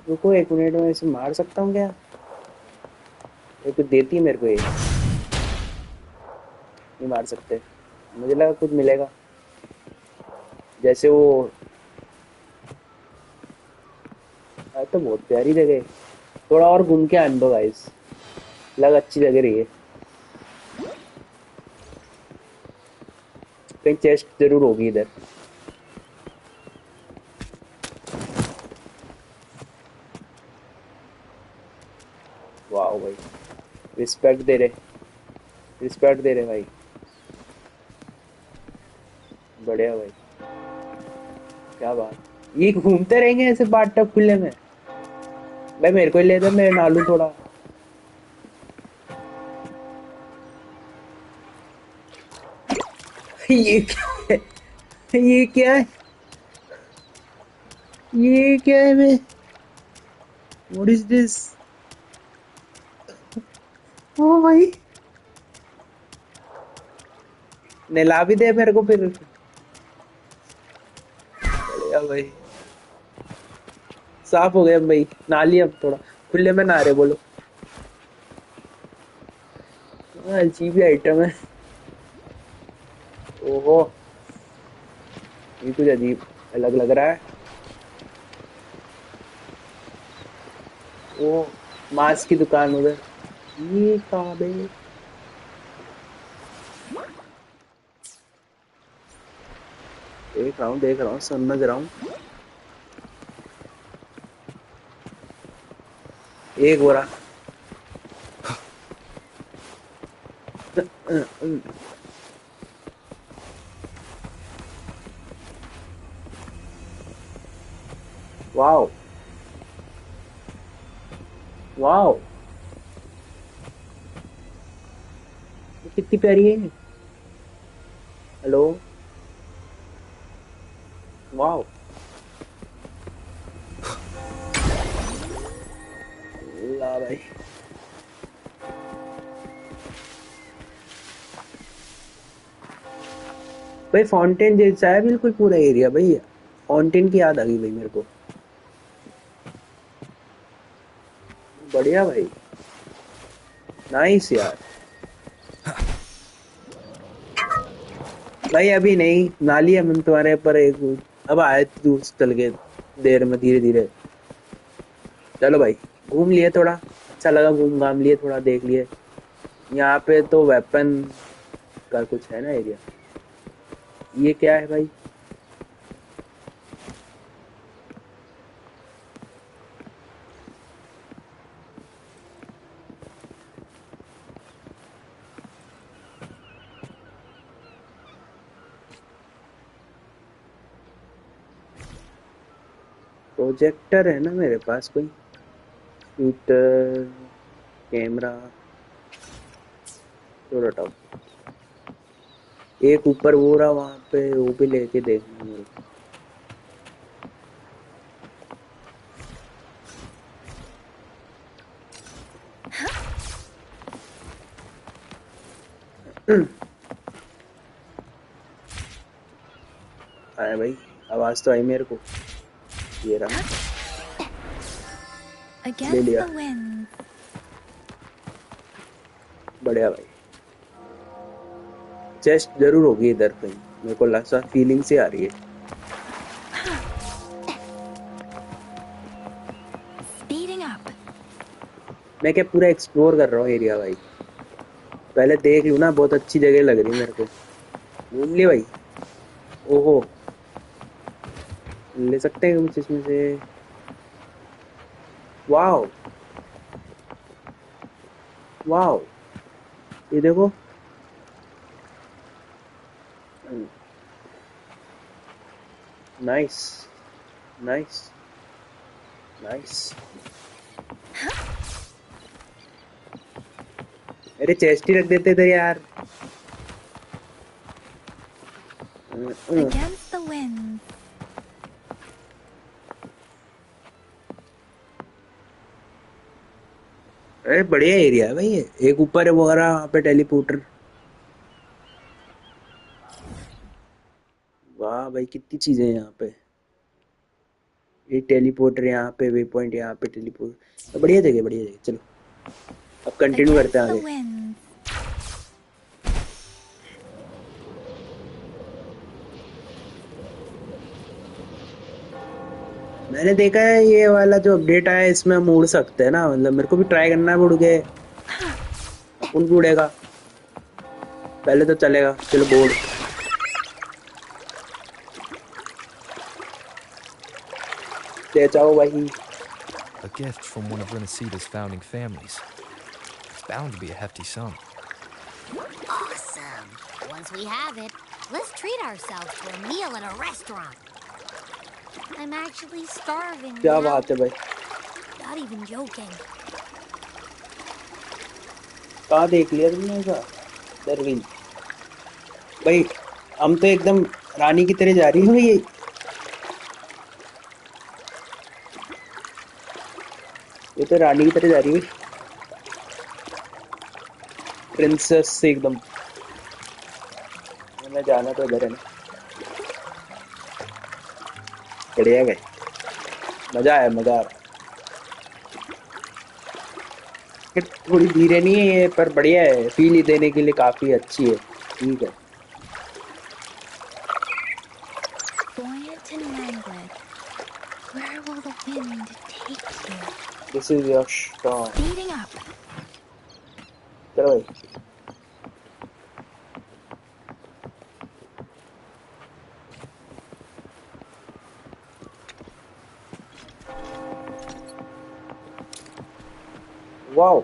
रुको एक मिनट में इसे मार सकता हूँ क्या? ये कुछ देती है मेरे को ये? नहीं मार सकते, मुझे लगा कुछ मिलेगा जैसे वो। तो बहुत प्यारी जगह है, थोड़ा और घूम के आने दो गाइस, लग अच्छी जगह रही है। कहीं चेस्ट जरूर होगी इधर। वाह भाई, रिस्पेक्ट दे रहे, रिस्पेक्ट दे रहे भाई, बढ़िया भाई, क्या बात। ये घूमते रहेंगे ऐसे बाथटब खुले में? भाई मेरे को ही ले दे, मैं नहा लूं थोड़ा। ये क्या है? ये क्या है? ये क्या है? मैं व्हाट इज दिस? ओ भाई, नहला भी दे मेरे को फिर। बढ़िया भाई, साफ हो गया भाई, नहा लिया अब थोड़ा। खुले में नहा रहे बोलो। अजीब ही आइटम है। ओहो, ये कुछ अजीब अलग लग रहा है। ओ मांस की दुकान उधर। ये कहाँ पे? देख रहा हूँ, समझ रहा हूँ। एक हो रहा। वाओ वाओ, कितनी प्यारी है। हेलो, वाओ, ला भाई, भाई फाउंटेन जैसा है बिल्कुल पूरा एरिया भाई। फाउंटेन की याद आ गई भाई मेरे को। बढ़िया भाई, नाइस यार। भाई अभी नहीं, नाली हम तुम्हारे पर एक अब आए दूर से चल के देर में धीरे धीरे। चलो भाई, घूम लिए थोड़ा, अच्छा लगा, घूम घाम लिए थोड़ा, देख लिए। यहाँ पे तो वेपन का कुछ है ना एरिया। ये क्या है भाई? प्रोजेक्टर है ना मेरे पास कोई, शूटर, कैमरा, तो हटाओ। एक ऊपर वो रहा वहां पे, वो भी लेके देखना मेरे को। आया भाई, आवाज तो आई मेरे को। ये रहा, ले लिया। बढ़िया भाई, चेस्ट जरूर होगी इधर कहीं, मेरे को लगा फीलिंग से आ रही है। मैं क्या पूरा एक्सप्लोर कर रहा हूँ एरिया भाई, पहले देख लूँ ना, बहुत अच्छी जगह लग रही है मेरे को। घूम लिए भाई। ओहो, ले सकते हैं कुछ इसमें से? वाओ वाओ, ये देखो। Nice nice nice. अरे चेस्ट ही रख देते थे यार। Against the wind. अरे बढ़िया एरिया है भाई ये। एक ऊपर है वो रहा वहाँ पे टेलीपोर्टर। वाह भाई, कितनी चीजें हैं यहाँ पे। ये टेलीपोर्टर यहाँ पे, वे पॉइंट यहाँ पे, टेलीपोर्ट। बढ़िया जगह, बढ़िया जगह। चलो अब कंटिन्यू करते हैं आगे। मैंने देखा है ये वाला जो अपडेट आया है इसमें हम उड़ सकते हैं ना, मतलब मेरे को भी ट्राई करना है उड़ के। उन भी उड़ेगा पहले तो चलेगा। चलो बोर्ड ले जाओ भाई। A gift from one of Renacita's founding families. It's bound to be a hefty sum. Awesome. Once we have it, let's treat ourselves to a meal at a restaurant. I'm actually starving. क्या now. बात है भाई, Not even joking. कहाँ देख लिया तुमने ऐसा? दरवीन भाई, हम तो एकदम रानी की तरह जा रही है भाई। ये तो रानी की तरह जा रही है, प्रिंसेस से एकदम। मैं जाना तो इधर है ना। बढ़िया भाई, मजा आया, मजा आ रहा। थोड़ी धीरे नहीं है ये, पर बढ़िया है, फील ही देने के लिए काफी अच्छी है। ठीक है। Where will the wind take you? This is your storm. Speeding up. चलो भाई। वाओ,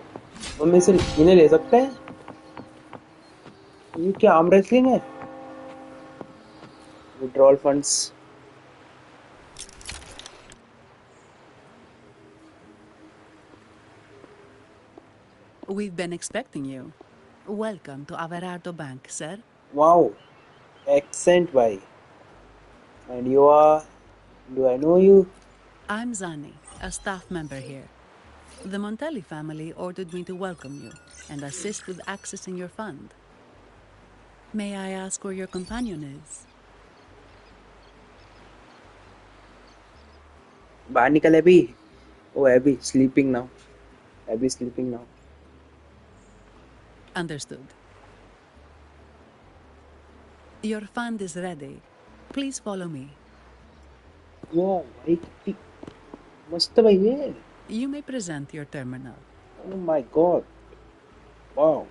हम इसे इन्हें ले सकते हैं? ये क्या आर्म रेसलिंग है? Withdrawal funds. We've been expecting you. Welcome to Averardo Bank, sir. Wow, accent भाई। And you are? Do I know you? I'm Zani, a staff member here. The Montelli family ordered me to welcome you and assist with accessing your fund. May I ask where your companion is? बाहर निकल अभी. Oh, Abby sleeping now. Abby sleeping now. Understood. Your fund is ready. Please follow me. Wow, भाई कितनी मस्त भाई ये. You may present your terminal. Oh my god. Wow.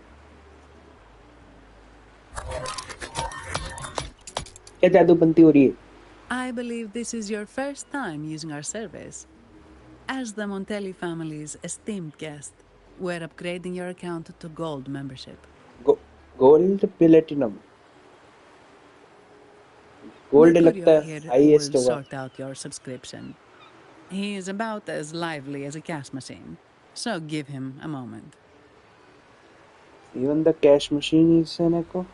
क्या जादू बनती हो रही है? I believe this is your first time using our service. As the Montelli family's esteemed guest, we're upgrading your account to gold membership. Gold platinum. Gold लगता है here highest will होगा. sort out your subscription. He is about as lively as a cash machine, so give him a moment. Even the cash machine is an echo.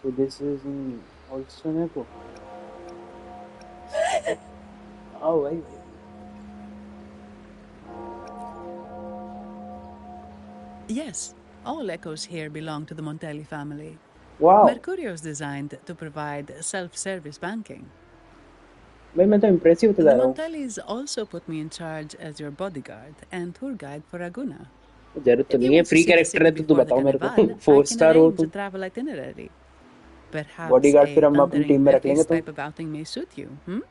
So this is also an echo. Oh, wait. Yes, all echoes here belong to the Montelli family. Wow. Mercurio is designed to provide self-service banking. भाई मैं तो impressive होता The जा रहा हूँ. Montellis also put me in charge as your bodyguard and tour guide for Raguna. जरूरत तो If you नहीं है. want to Free see the character है city तो तू before the बताओ मेरे को. Carnival, I 4 can star हो arrange a तुम. travel itinerary. Perhaps Bodyguard a फिर हम अपनी thundering team में रख लेंगे Memphis तो. type of outing may suit you,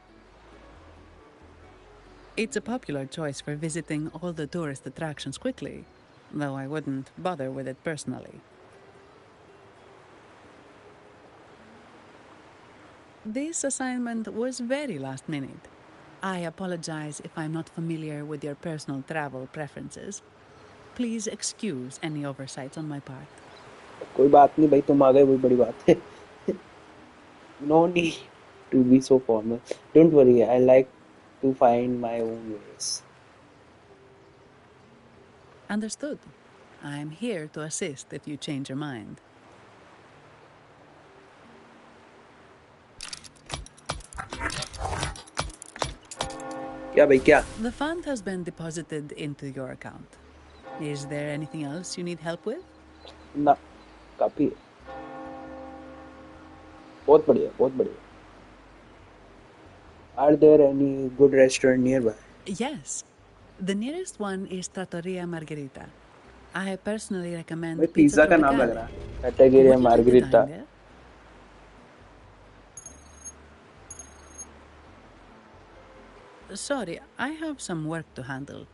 It's a popular choice for visiting all the tourist attractions quickly, though I wouldn't bother with it personally. This assignment was very last minute. I apologize if I'm not familiar with your personal travel preferences. Please excuse any oversights on my part. कोई बात नहीं भाई, तुम आ गए वही बड़ी बात है. No need to be so formal. Don't worry, I like to find my own ways. Understood. I'm here to assist if you change your mind. क्या भाई क्या? The fund has been deposited into your account. Is there anything else you need help with? ना, काफी है. बहुत बढ़िया, बहुत बढ़िया. Are there any good restaurant nearby? Yes. The nearest one is Trattoria Margherita. I personally recommend भाई Pizza pizza का नाम लग Tropicale. रहा है. Category Would you like to margherita. dine there? Sorry, I have some work to handle.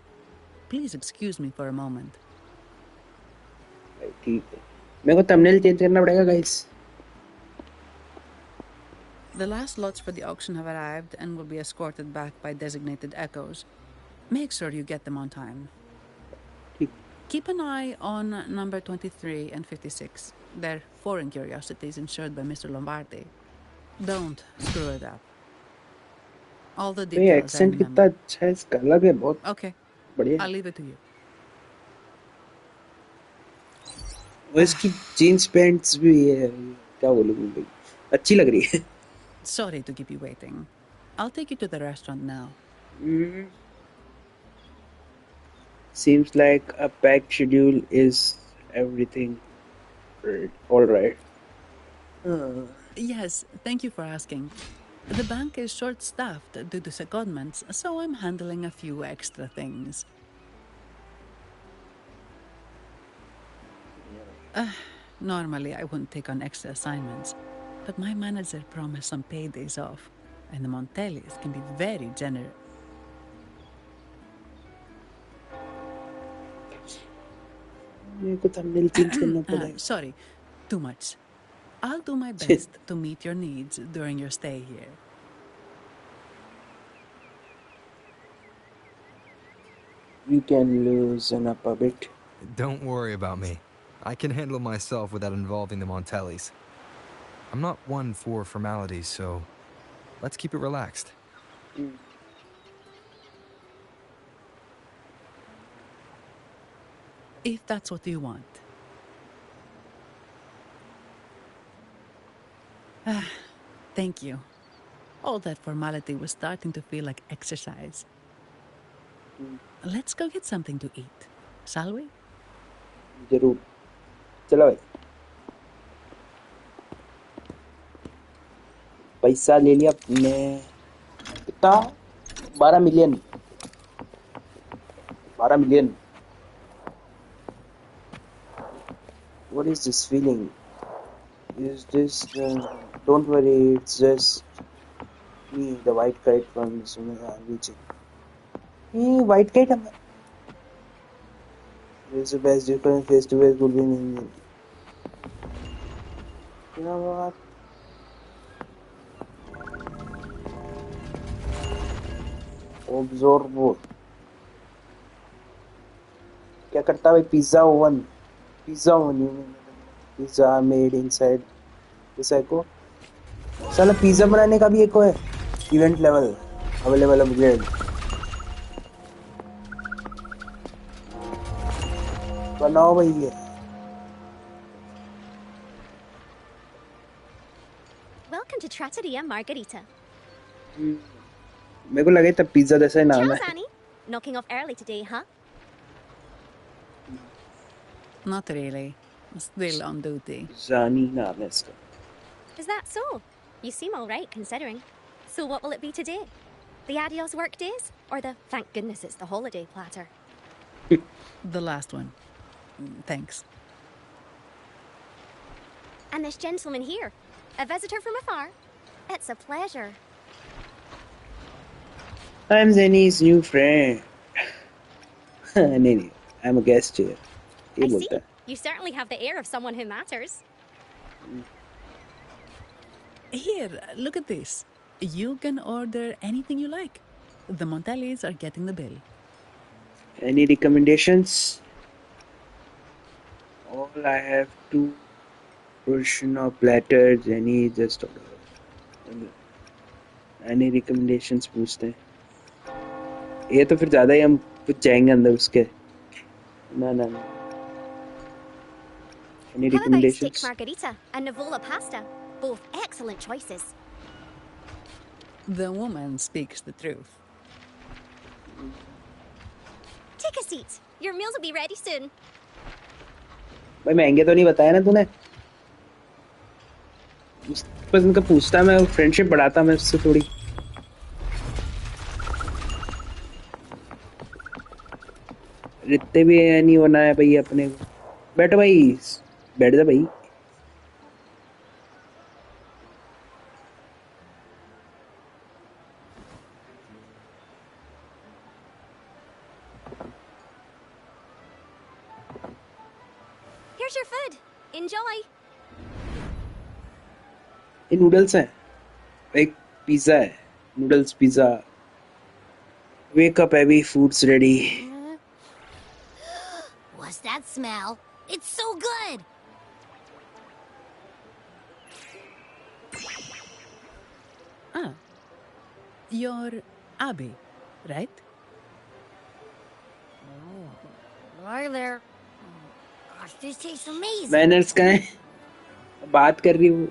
Please excuse me for a moment. ठीक है. मेरे को thumbnail change करना पड़ेगा guys. The last lots for the auction have arrived and will be escorted back by designated echoes. Make sure you get them on time. Keep an eye on number 23 and 56. They're foreign curiosities insured by Mr. Lombardi. Don't screw it up. All the भाई details are accent in the कितना memo. अच्छा है इसका, अलग है बहुत. Okay. बढ़िया. I'll leave it to you. वो इसकी जीन्स पैंट्स भी है. क्या बोलूँ भाई, अच्छी लग रही है. Sorry to keep you waiting. I'll take you to the restaurant now. Seems like a packed schedule is everything. All right. Yes, thank you for asking. The bank is short-staffed due to secondments, so I'm handling a few extra things. Normally, I wouldn't take on extra assignments, but my manager promised some paydays off, and the Montellis can be very generous. मेरे को thumbnail change करना पड़ेगा. Sorry, too much. I'll do my best to meet your needs during your stay here. You can loosen up a bit. Don't worry about me. I can handle myself without involving the Montellis. I'm not one for formalities, so let's keep it relaxed. If that's what you want. Thank you. All that formality was starting to feel like exercise. Let's go get something to eat, shall we? जरूर. चलो भाई. पैसा ले लिया ने कितना 12 million 12 million What is this feeling? Is this don't worry, it's just me, the white kite from reaching. Hey, white kite is the best different face to face would be in क्या बात observer क्या करता है pizza oven pizza made inside this एको साला pizza बनाने का भी एको है इवेंट लेवल अवेलेबल अपग्रेड बनाओ भैया Welcome to Trattoria Margarita. मेरे को लगे तब पिज्जा जैसा ही नाम है Ciao, Zanni. Knocking off early today, huh? Not really. Still on duty. Zani naam है इसका Is that so? You seem all right considering. So what will it be today? The adios work days? Or the thank goodness it's the holiday platter? The last one. Thanks. And this gentleman here, a visitor from afar. It's a pleasure. I'm Zenny's new friend. नहीं, I'm a guest here. I see. You certainly have the air of someone who matters. Here, look at this. You can order anything you like. The Montellis are getting the bill. Any recommendations? All I have 2 portion of platters. Any just order. Any recommendations पूछते हैं ये तो फिर ज़्यादा ही हम कुछ जाएंगे अंदर उसके ना ना ना Any How about steak recommendations? margarita and Nivola pasta? Both excellent choices. The woman speaks the truth. Take a seat. Your meals will be ready soon. भाई महंगे तो नहीं बताया ना तूने बस उनका पूछता मैं फ्रेंडशिप बढ़ाता मैं उससे थोड़ी रित्ते भी नहीं होना है भाई अपने को बैठो भाई बैठ जा भाई Here's your food. Enjoy. ये नूडल्स हैं एक पिज्जा है नूडल्स पिज्जा वेक अप एवी foods ready What's that smell? It's so good! Ah. You're Abby, right? Hi there. Gosh, this tastes amazing. Manners का है बात कर रही हूँ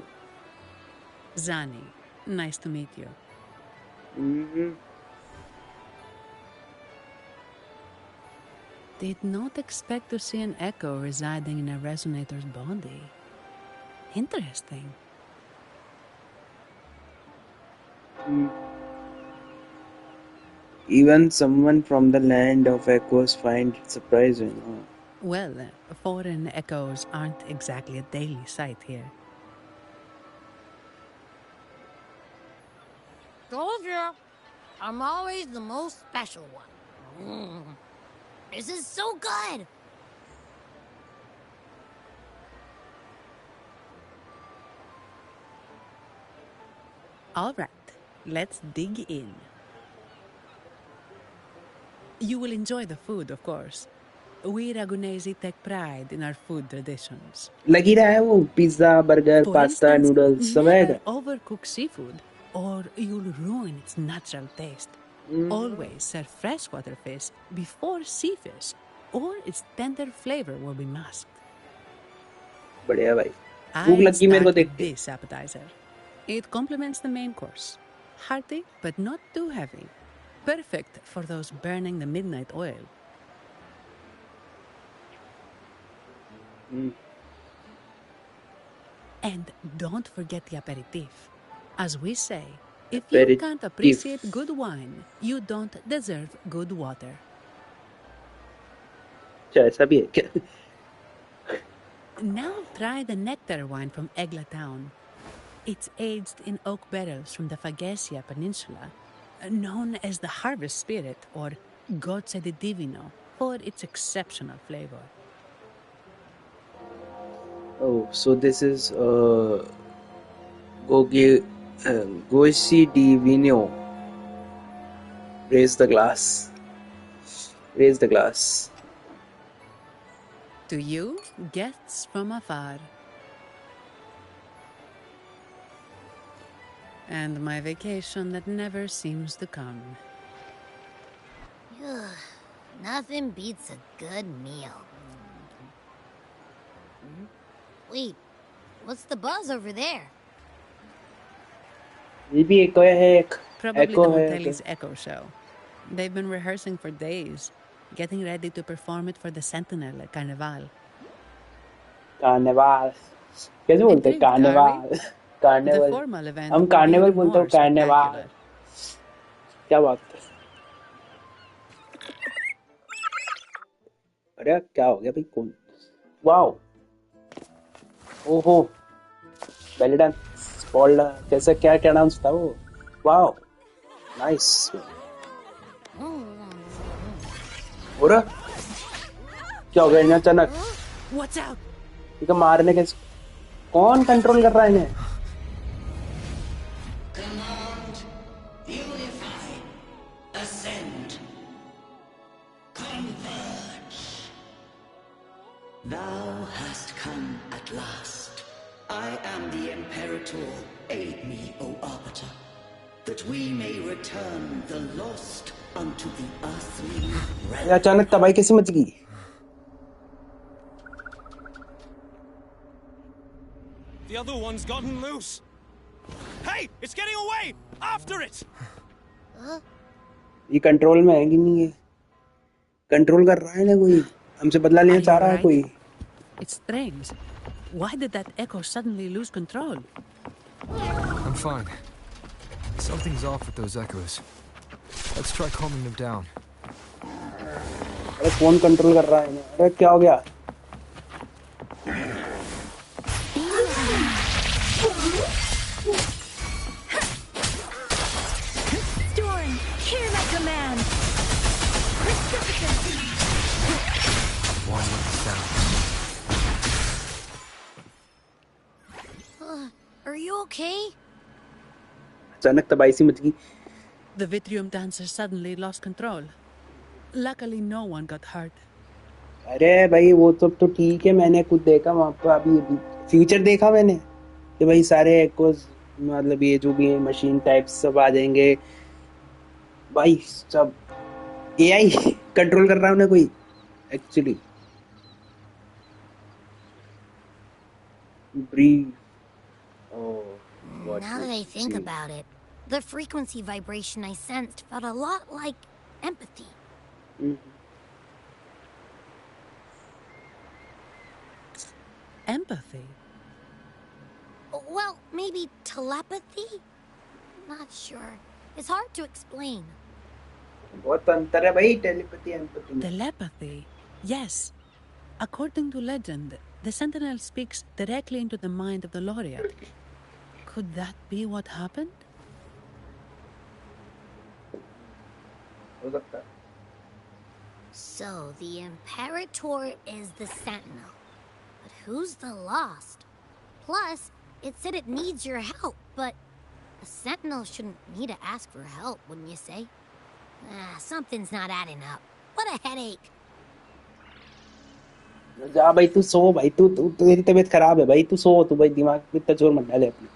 Zani, nice to meet you. Did not expect to see an echo residing in a resonator's body. Interesting. Even someone from the land of echoes find it surprising. Well, foreign echoes aren't exactly a daily sight here. Told you. I'm always the most special one. This is so good! All right, let's dig in. You will enjoy the food, of course. We Ragunesi take pride in our food traditions. लगी रहा है वो pizza burger For pasta instance, noodles सब never आएगा overcook seafood, or you'll ruin its natural taste. Always serve freshwater fish before sea fish, or its tender flavor will be masked. बढ़िया भाई भूख I लगी मेरे को start देख with के this appetizer. It complements the main course. Hearty, but not too heavy. Perfect for those burning the midnight oil. And don't forget the aperitif. As we say, if you Aperitif. can't appreciate good wine, you don't deserve good water. अच्छा ऐसा भी है क्या? Now try the nectar wine from Egla Town. It's aged in oak barrels from the Fagacia Peninsula, known as the Harvest Spirit or Gozze di Divino for its exceptional flavor. Oh, so this is Goici di Vino. Raise the glass. Raise the glass. To you, guests from afar. And my vacation that never seems to come. Ugh, nothing beats a good meal. Wait, what's the buzz over there? ये भी echo है एक. Probably Echo the है. Montelli's Echo Show. They've been rehearsing for days, getting ready to perform it for the Sentinel at Carnival. Carnival. कैसे बोलते हैं? Carnival. The Carnival. formal event हम will be Carnival even बोलते हैं. more Carnival. spectacular. क्या बात है? अरे क्या हो गया भाई? कौन? वाओ. ओहो. Belly dance. Ball. कैसे क्या क्या डांस था वो? वाओ. Nice. और क्या हो गया इन्हें अचानक? What's out? इनको मारने के कौन कंट्रोल कर रहा है इन्हें? Command, unify, ascend, converge. Thou hast come at last. I am the Imperator. Aid me, O Arbiter, that we may return the lost unto the earthly realm. अचानक तबाही कैसे मच गई? The other one's gotten loose. Hey, it's getting away! After it! ये control में है कि नहीं है? कंट्रोल कर रहा है ना कोई? हमसे बदला लेना चाह रहा है कोई? It's strange. Why did that echo suddenly lose control? I'm fine. Something's off with those echoes. Let's try calming them down. अरे कौन कंट्रोल कर रहा है इन्हें? अरे क्या हो गया? Storm, hear my command. Precipitate. One less down. Are you okay? अचानक तबाही सी मच गई. The Vitrium dancer suddenly lost control. Luckily, no one got hurt. अरे भाई वो तो ठीक है. मैंने कुछ देखा वहाँ पर. अभी फ्यूचर देखा मैंने कि भाई सारे एक्कोस मतलब ये जो भी है मशीन टाइप सब आ जाएंगे भाई. सब एआई कंट्रोल कर रहा है उन्हें कोई actually. Brief. Now that I think about it, the frequency vibration I sensed felt a lot like empathy. Empathy? Well, maybe telepathy? Not sure. It's hard to explain. बहुत अंतर है भाई टेलीपैथी एम्पैथी में. Telepathy? Yes. According to legend, the Sentinel speaks directly into the mind of the laureate. Could that be what happened? हो सकता है. So, the Imperator is the Sentinel. But who's the Lost? Plus, it said it needs your help, but a Sentinel shouldn't need to ask for help, wouldn't you say? Something's not adding up. What a headache. जा भाई तू सो भाई. तू तेरी तबीयत खराब है भाई. तू सो. तू भाई दिमाग पे इतना जोर मत डाले अपने.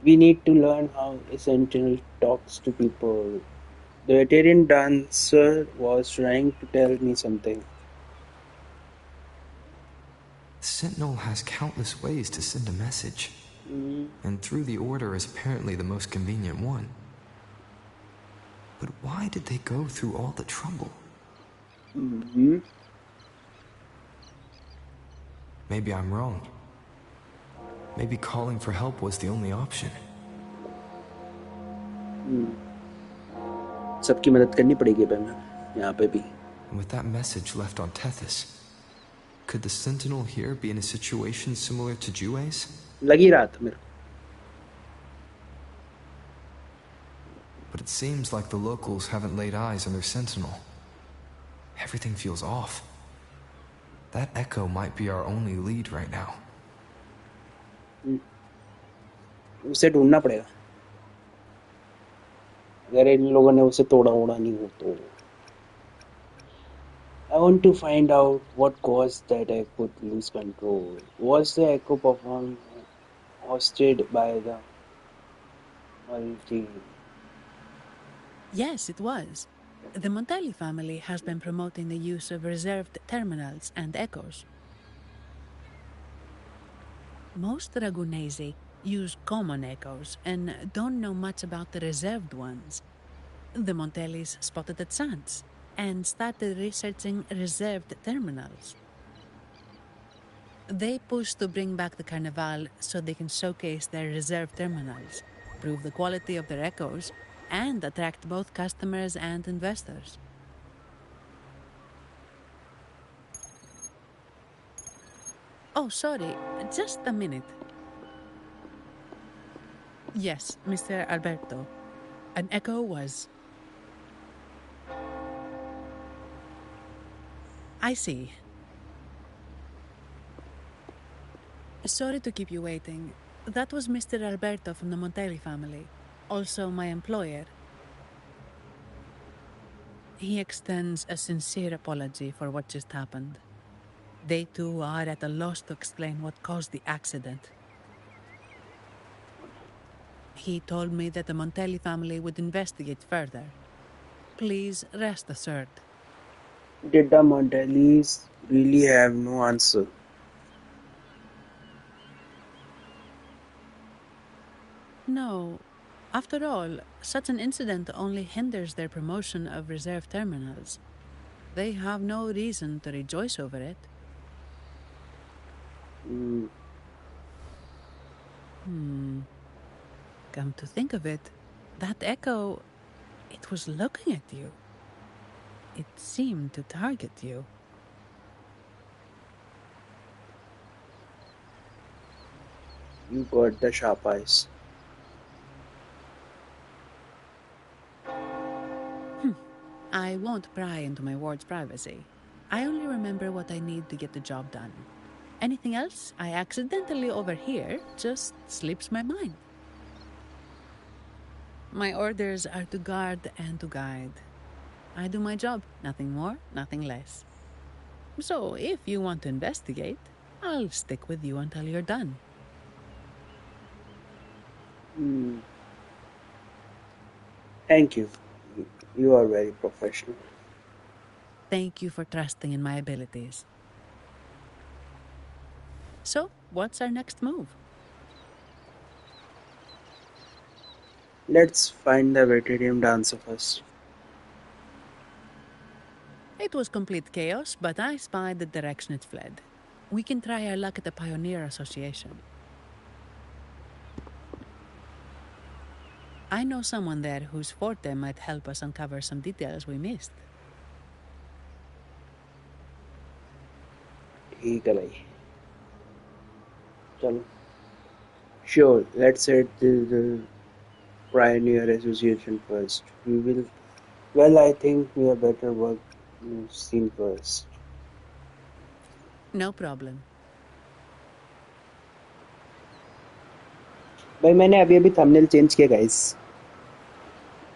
We need to learn how a sentinel talks to people. The veteran dancer was trying to tell me something. The Sentinel has countless ways to send a message. And through the Order is apparently the most convenient one. But why did they go through all the trouble? Maybe I'm wrong. Maybe calling for help was the only option. सबकी मदद करनी पड़ेगी यहाँ पे भी. With that message left on Tethys, could the Sentinel here be in a situation similar to Jue's? लगी रहा था मेरे को. But it seems like the locals haven't laid eyes on their Sentinel. Everything feels off. That echo might be our only lead right now. उसे ढूंढना पड़ेगा. अगर इन लोगों ने उसे तोड़ा नहीं हो तो. I want to find out what caused that echo to lose control. Was the echo performed hosted by the multi? Yes, it was. The Montelli family has been promoting the use of reserved terminals and echoes. Most Ragunesi use common echoes and don't know much about the reserved ones. The Montellis spotted a chance and started researching reserved terminals. They pushed to bring back the Carnival so they can showcase their reserved terminals, prove the quality of their echoes, and attract both customers and investors. Oh, sorry, just a minute. Yes, Mr. Alberto. An echo was... I see. Sorry to keep you waiting. That was Mr. Alberto from the Montelli family, also my employer. He extends a sincere apology for what just happened. They too are at a loss to explain what caused the accident. He told me that the Montelli family would investigate further. Please rest assured. Did the Montellis really have no answer? No. After all, such an incident only hinders their promotion of reserve terminals. They have no reason to rejoice over it. Come to think of it, that echo, it was looking at you. It seemed to target you. You got the sharp eyes. I won't pry into my ward's privacy. I only remember what I need to get the job done. Anything else I accidentally overhear just slips my mind. My orders are to guard and to guide. I do my job, nothing more, nothing less. So if you want to investigate, I'll stick with you until you're done. Thank you. You are very professional. Thank you for trusting in my abilities. So, what's our next move? Let's find the Veterium dancer first. It was complete chaos, but I spied the direction it fled. We can try our luck at the Pioneer Association. I know someone there whose forte might help us uncover some details we missed. ठीक है भाई. चलो. Sure, let's head to the Pioneer Association first. I think we are better work scene first. No problem. भाई मैंने अभी thumbnail change किया guys.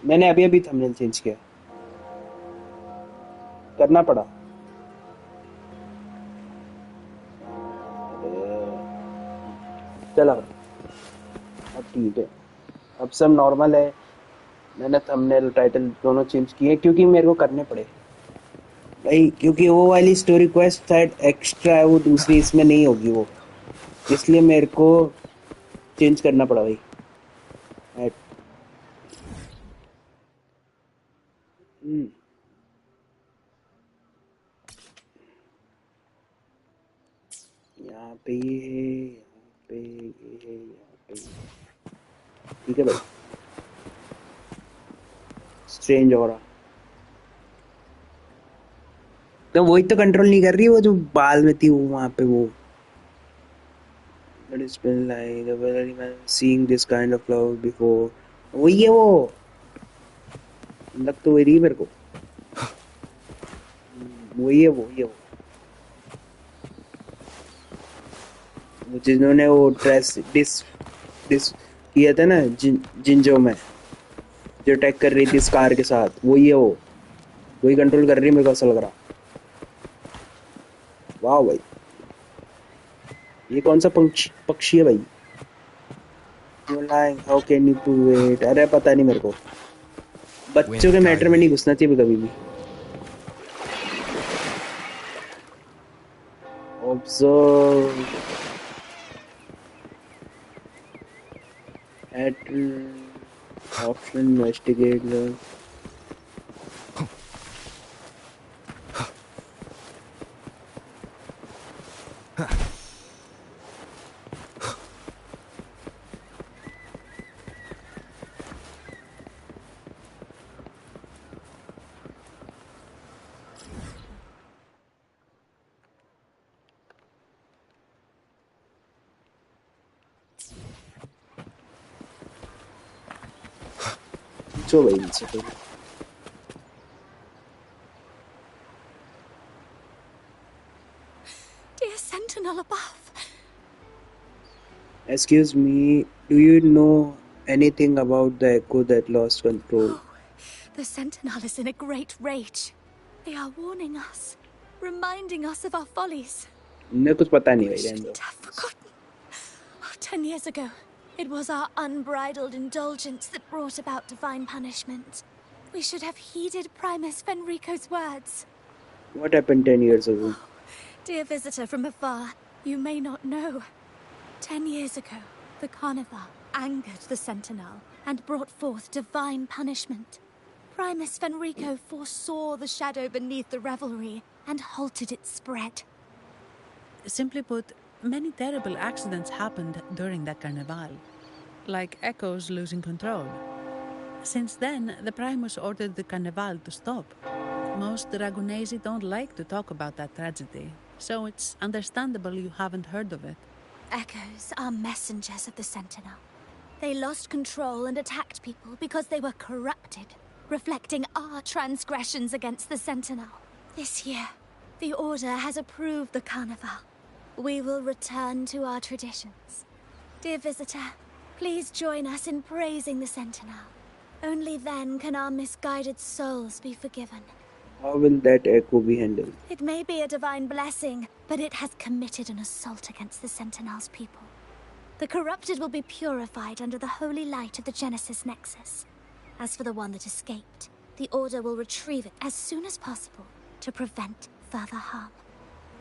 मैंने अभी थंबनेल चेंज किया. करना पड़ा. चला. अब ठीक है. अब सब नॉर्मल है. मैंने थंबनेल टाइटल दोनों चेंज किए क्योंकि मेरे को करने पड़े भाई, क्योंकि वो वाली स्टोरी क्वेस्ट शायद एक्स्ट्रा है, वो दूसरी इसमें नहीं होगी वो, इसलिए मेरे को चेंज करना पड़ा भाई. यहाँ पे पे यहाँ पे ठीक है भाई स्ट्रेंज हो रहा तो वही तो कंट्रोल नहीं कर रही वो जो बाल में थी वो वहां पे वो But it's been like the very man seeing this kind of love before वही है वो लग तो वही रही मेरे को वही है वो जिन्होंने वो ड्रेस डिस डिस किया था ना जिंजो में जो अटैक कर रही थी इस कार के साथ वही है वो वही कंट्रोल कर रही है मेरे को ऐसा लग रहा वाह भाई ये कौन सा पक्षी है भाई how can you to wait अरे पता नहीं मेरे को बच्चों के मैटर में नहीं घुसना चाहिए कभी भी ऑब्जर्व एट ऑप्शन इन्वेस्टिगेट जो भाई इनसे तो Dear Sentinel above. Excuse me, do you know anything about the echo that lost control? The Sentinel is in a great rage. They are warning us, reminding us of our follies. मुझे कुछ पता नहीं भाई रहने दो. 10 years ago, it was our unbridled indulgence that brought about divine punishment. We should have heeded Primus Fenrico's words. What happened 10 years ago? Dear visitor from afar, you may not know. 10 years ago, the Carnival angered the Sentinel and brought forth divine punishment. Primus Fenrico foresaw the shadow beneath the revelry and halted its spread. Simply put, many terrible accidents happened during that Carnival, like Echoes losing control. Since then, the Primus ordered the Carnival to stop. Most Ragunesi don't like to talk about that tragedy, so it's understandable you haven't heard of it. Echoes are messengers of the Sentinel. They lost control and attacked people because they were corrupted, reflecting our transgressions against the Sentinel. This year, the Order has approved the Carnival. We will return to our traditions. Dear visitor, please join us in praising the Sentinel. Only then can our misguided souls be forgiven. How will that echo be handled? It may be a divine blessing, but it has committed an assault against the Sentinel's people. The corrupted will be purified under the holy light of the Genesis Nexus. As for the one that escaped, the Order will retrieve it as soon as possible to prevent further harm.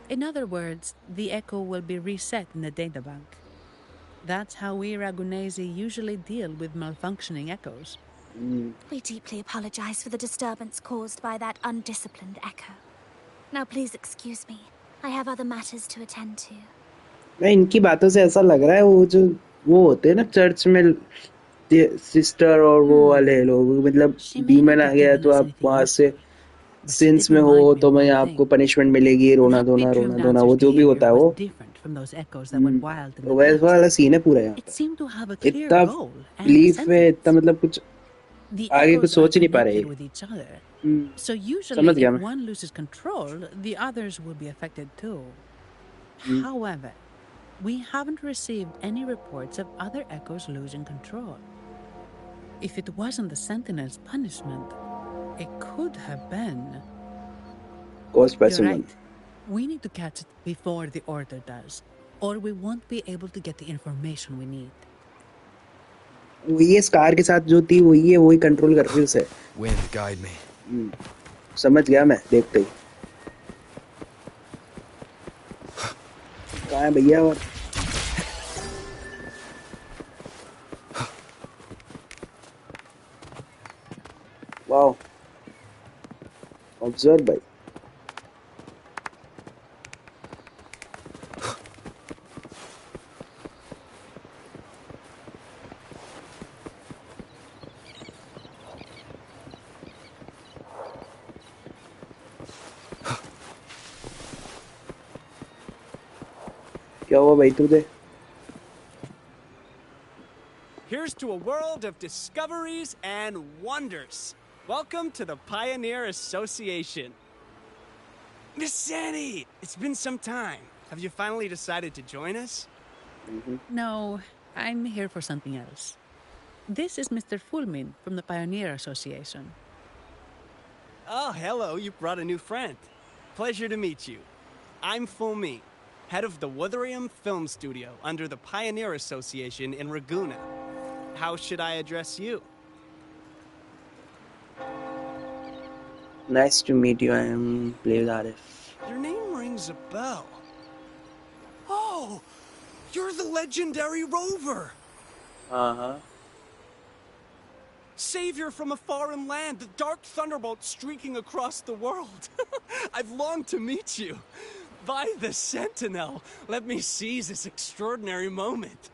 In other words, the echo will be reset in the databank. That's how we Ragunesi usually deal with malfunctioning echoes. We deeply apologize for the disturbance caused by that undisciplined echo. Now please excuse me. I have other matters to attend to. मैं इनकी बातों से ऐसा लग रहा है वो होते हैं ना चर्च में सिस्टर और वो वाले लोग मतलब डीमन आ गया तो आप वहां से सिंस में हो तो मैं आपको पनिशमेंट मिलेगी रोना धोना वो जो भी होता है वो वैसा वाला सीन है पूरा यहाँ पे इतना बिलीफ है इतना मतलब कुछ आगे कुछ सोच ही नहीं पा रहे So usually if one loses control, the others will be affected too. However, we haven't received any reports of other echoes losing control. If it wasn't the Sentinel's punishment, it could have been... Caused by someone. Right. We need to catch it before the Order does, or we won't be able to get the information we need. वही है scar के साथ जो थी वही control कर रही है उसे Wind guide me. समझ गया मैं देखते ही कहाँ है भैया और वाओ ऑब्जर्व भाई क्या हुआ भाई तुझे? Here's to a world of discoveries and wonders. Welcome to the Pioneer Association. Miss Sandy, it's been some time. Have you finally decided to join us? No, I'm here for something else. This is Mr. Fulmin from the Pioneer Association. Oh, hello, you brought a new friend. Pleasure to meet you. I'm Fulmin, head of the Wuthering Film Studio under the Pioneer Association in Raguna. How should I address you? Nice to meet you. I am Played Arif. Your name rings a bell. Oh, you're the legendary Rover! Uh-huh. Savior from a foreign land, the dark thunderbolt streaking across the world. I've longed to meet you. By the Sentinel, let me seize this extraordinary moment.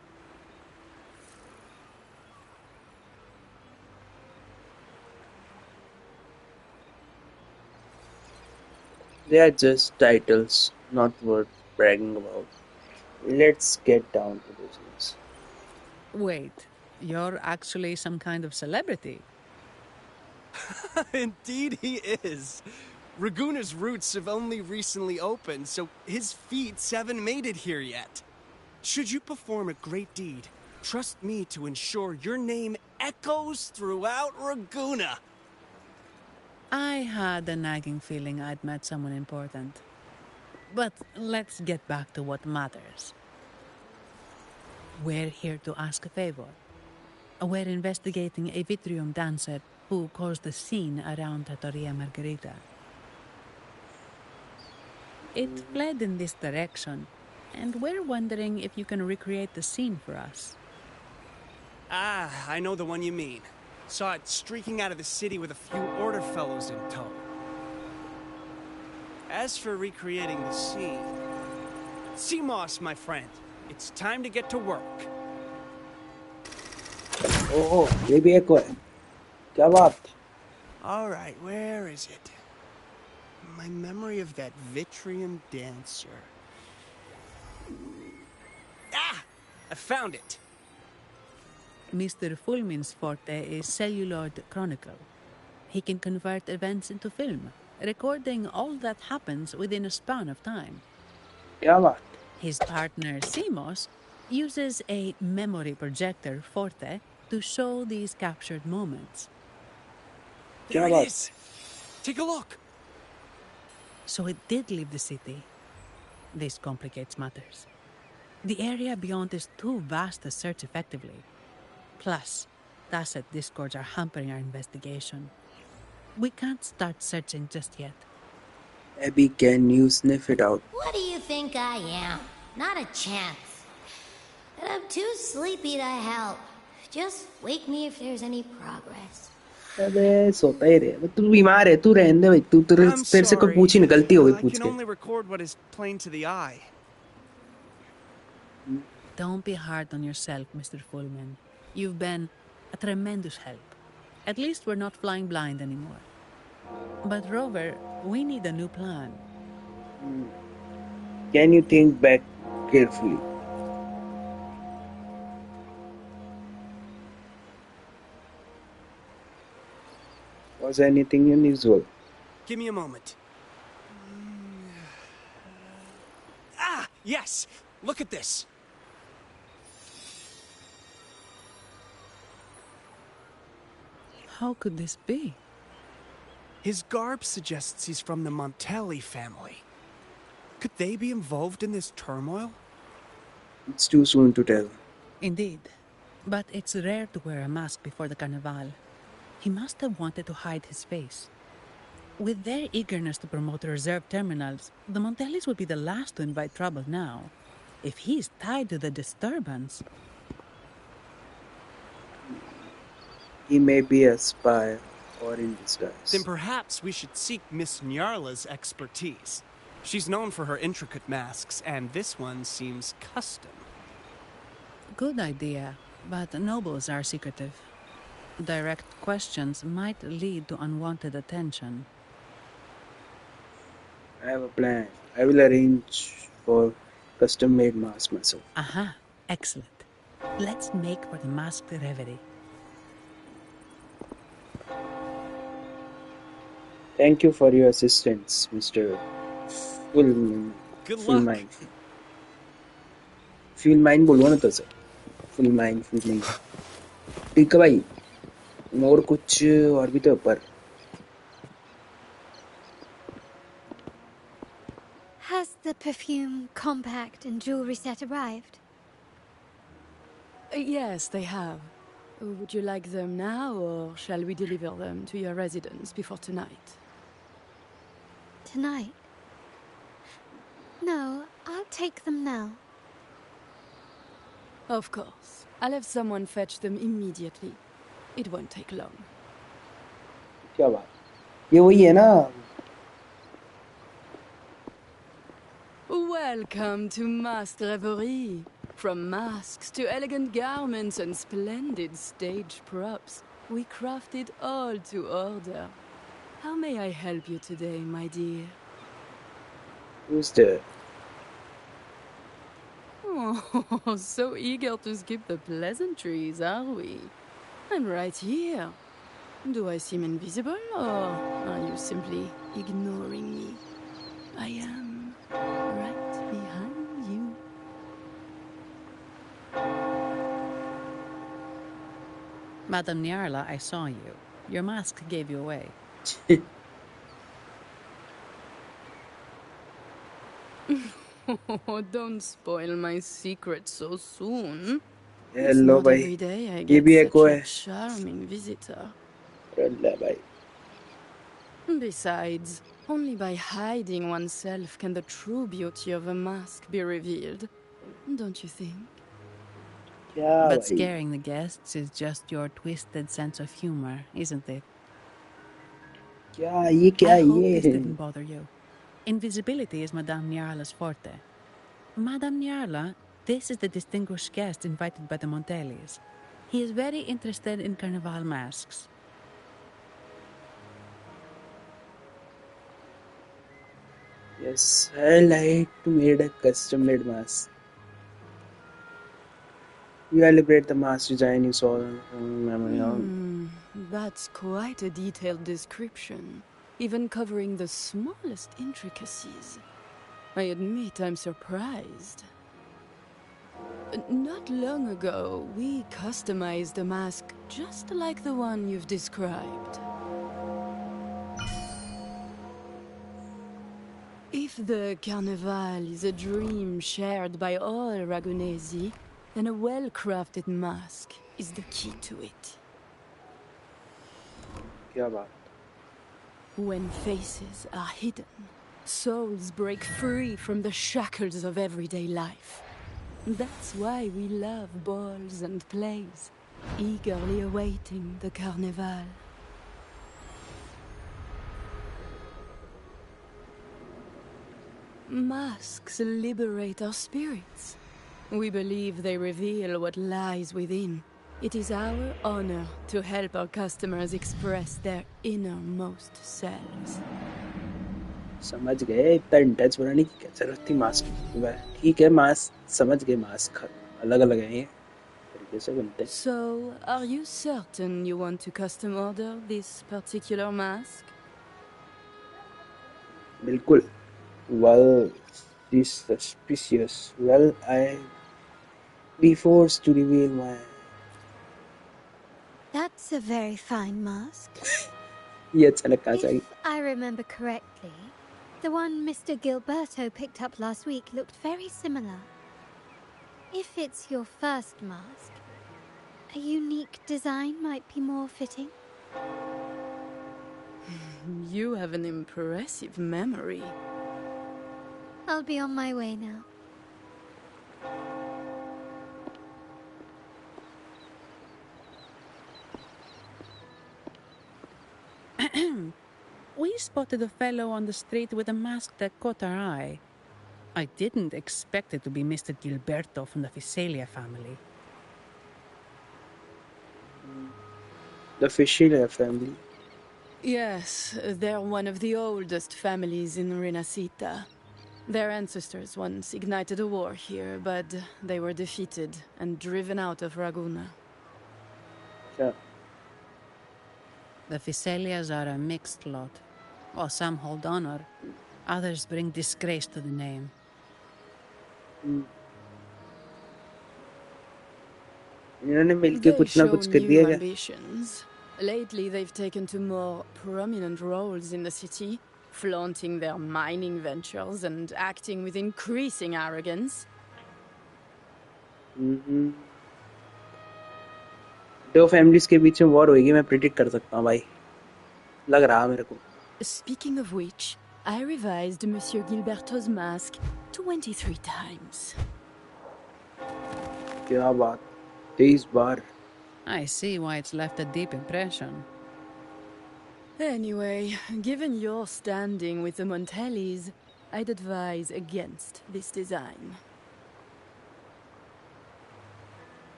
They are just titles, not worth bragging about. Let's get down to business. Wait, you're actually some kind of celebrity? Indeed he is. Raguna's roots have only recently opened, so his feats haven't made it here yet. Should you perform a great deed, trust me to ensure your name echoes throughout Raguna. I had a nagging feeling I'd met someone important. But let's get back to what matters. We're here to ask a favor. We're investigating a Vitrium dancer who caused a scene around Trattoria Margherita. It fled in this direction, and we're wondering if you can recreate the scene for us. Ah, I know the one you mean. Saw it streaking out of the city with a few order fellows in tow. As for recreating the scene... CMOS, my friend, it's time to get to work. Oh, ये भी एक है. क्या बात? Alright, where is it? My memory of that Vitrium dancer. Ah! I found it! Mr. Fulmin's forte is celluloid chronicle. He can convert events into film, recording all that happens within a span of time. क्या बात? His partner, Simos, uses a memory projector forte to show these captured moments. There it is! Take a look! So it did leave the city. This complicates matters. The area beyond is too vast to search effectively. Plus, tacit discords are hampering our investigation. We can't start searching just yet. Abby, can you sniff it out? What do you think I am? Not a chance. And I'm too sleepy to help. Just wake me if there's any progress. अबे सोता ही रहे. तू बीमार है. तू रहने दे भाई. तू तेरे से कोई पूछ ही नहीं. गलती हो गई पूछ I can के. only record what is plain to the eye. Don't be hard on yourself, Mr. Fulman. You've been a tremendous help. At least we're not flying blind anymore. But Rover, we need a new plan. Can you think back carefully? Was anything unusual? Give me a moment. Ah, yes! Look at this! How could this be? His garb suggests he's from the Montelli family. Could they be involved in this turmoil? It's too soon to tell. Indeed. But it's rare to wear a mask before the Carnival. He must have wanted to hide his face. With their eagerness to promote reserve terminals, the Montellis would be the last to invite trouble now. If he's tied to the disturbance... He may be a spy or in disguise. Then perhaps we should seek Miss Nyarla's expertise. She's known for her intricate masks, and this one seems custom. Good idea, but nobles are secretive. Direct questions might lead to unwanted attention. I have a plan. I will arrange for custom-made mask myself. Aha, excellent. Let's make for the masked reverie. Thank you for your assistance, Mr. Good Full luck. Mind. Fuel Mind बोलूँगा ना तो sir. Full Mind. ठीक है भाई. और कुछ और भी तो ऊपर. Has the perfume, compact, and jewelry set arrived? Yes, they have. Would you like them now, or shall we deliver them to your residence before tonight? Tonight? No, I'll take them now. Of course. I'll have someone fetch them immediately. It won't take long. क्या बात? ये वही है ना? Welcome to Masked Reverie. From masks to elegant garments and splendid stage props, we crafted all to order. How may I help you today, my dear? Who's there? Oh, so eager to skip the pleasantries, are we? I'm right here. Do I seem invisible, or are you simply ignoring me? I am right behind you. Madame Nyarla, I saw you. Your mask gave you away. Oh, don't spoil my secret so soon. It's Hello, not bhai. every day I ये get भी एक such वो a है. charming visitor. अल्लाह भाई. Besides, only by hiding oneself can the true beauty of a mask be revealed. Don't you think? क्या But भाई? scaring the guests is just your twisted sense of humor, isn't it? क्या ये I hope this didn't bother you. Invisibility is Madame Nyarla's forte. Madame Nyarla, this is the distinguished guest invited by the Montelis. He is very interested in carnival masks. Yes, I like to make a custom-made mask. You elaborate the mask design you saw in memory on. That's quite a detailed description, even covering the smallest intricacies. I admit I'm surprised. Not long ago, we customized a mask just like the one you've described. If the Carnival is a dream shared by all Ragunesi, then a well-crafted mask is the key to it. क्या बात? When faces are hidden, souls break free from the shackles of everyday life. That's why we love balls and plays, eagerly awaiting the Carnival. Masks liberate our spirits. We believe they reveal what lies within. It is our honor to help our customers express their innermost selves. समझ गए. इतना intense बनाने की क्या जरूरत थी mask की? ठीक है, मास्क समझ गए. मास्क अलग-अलग हैं ये. तरीके से बनते हैं. So, are you certain you want to custom order this particular mask? बिल्कुल. Well, this suspicious. Well, I be forced to reveal my. That's a very fine mask. ये अच्छा लगता है. If I remember correctly, the one Mr. Gilberto picked up last week looked very similar. If it's your first mask, a unique design might be more fitting. You have an impressive memory. I'll be on my way now. We spotted a fellow on the street with a mask that caught our eye. I didn't expect it to be Mr. Gilberto from the Fisalia family. The Fishilia family. Yes, they're one of the oldest families in Renacita. Their ancestors once ignited a war here, but they were defeated and driven out of Raguna. अच्छा The Thessalias are a mixed lot. While some hold honor, others bring disgrace to the name. इन्होंने मिलके They कुछ ना show कुछ कर new दिया क्या? ambitions. Lately, they've taken to more prominent roles in the city, flaunting their mining ventures and acting with increasing arrogance. दो families के बीच में वॉर होगी, मैं प्रिडिक्ट कर सकता हूँ भाई, लग रहा मेरे को. Speaking of which, I revised Monsieur Gilberto's mask 23 times. क्या बात, 23 बार. I see why it's left a deep impression. Anyway, given your standing with the Montellis, I'd advise against this design.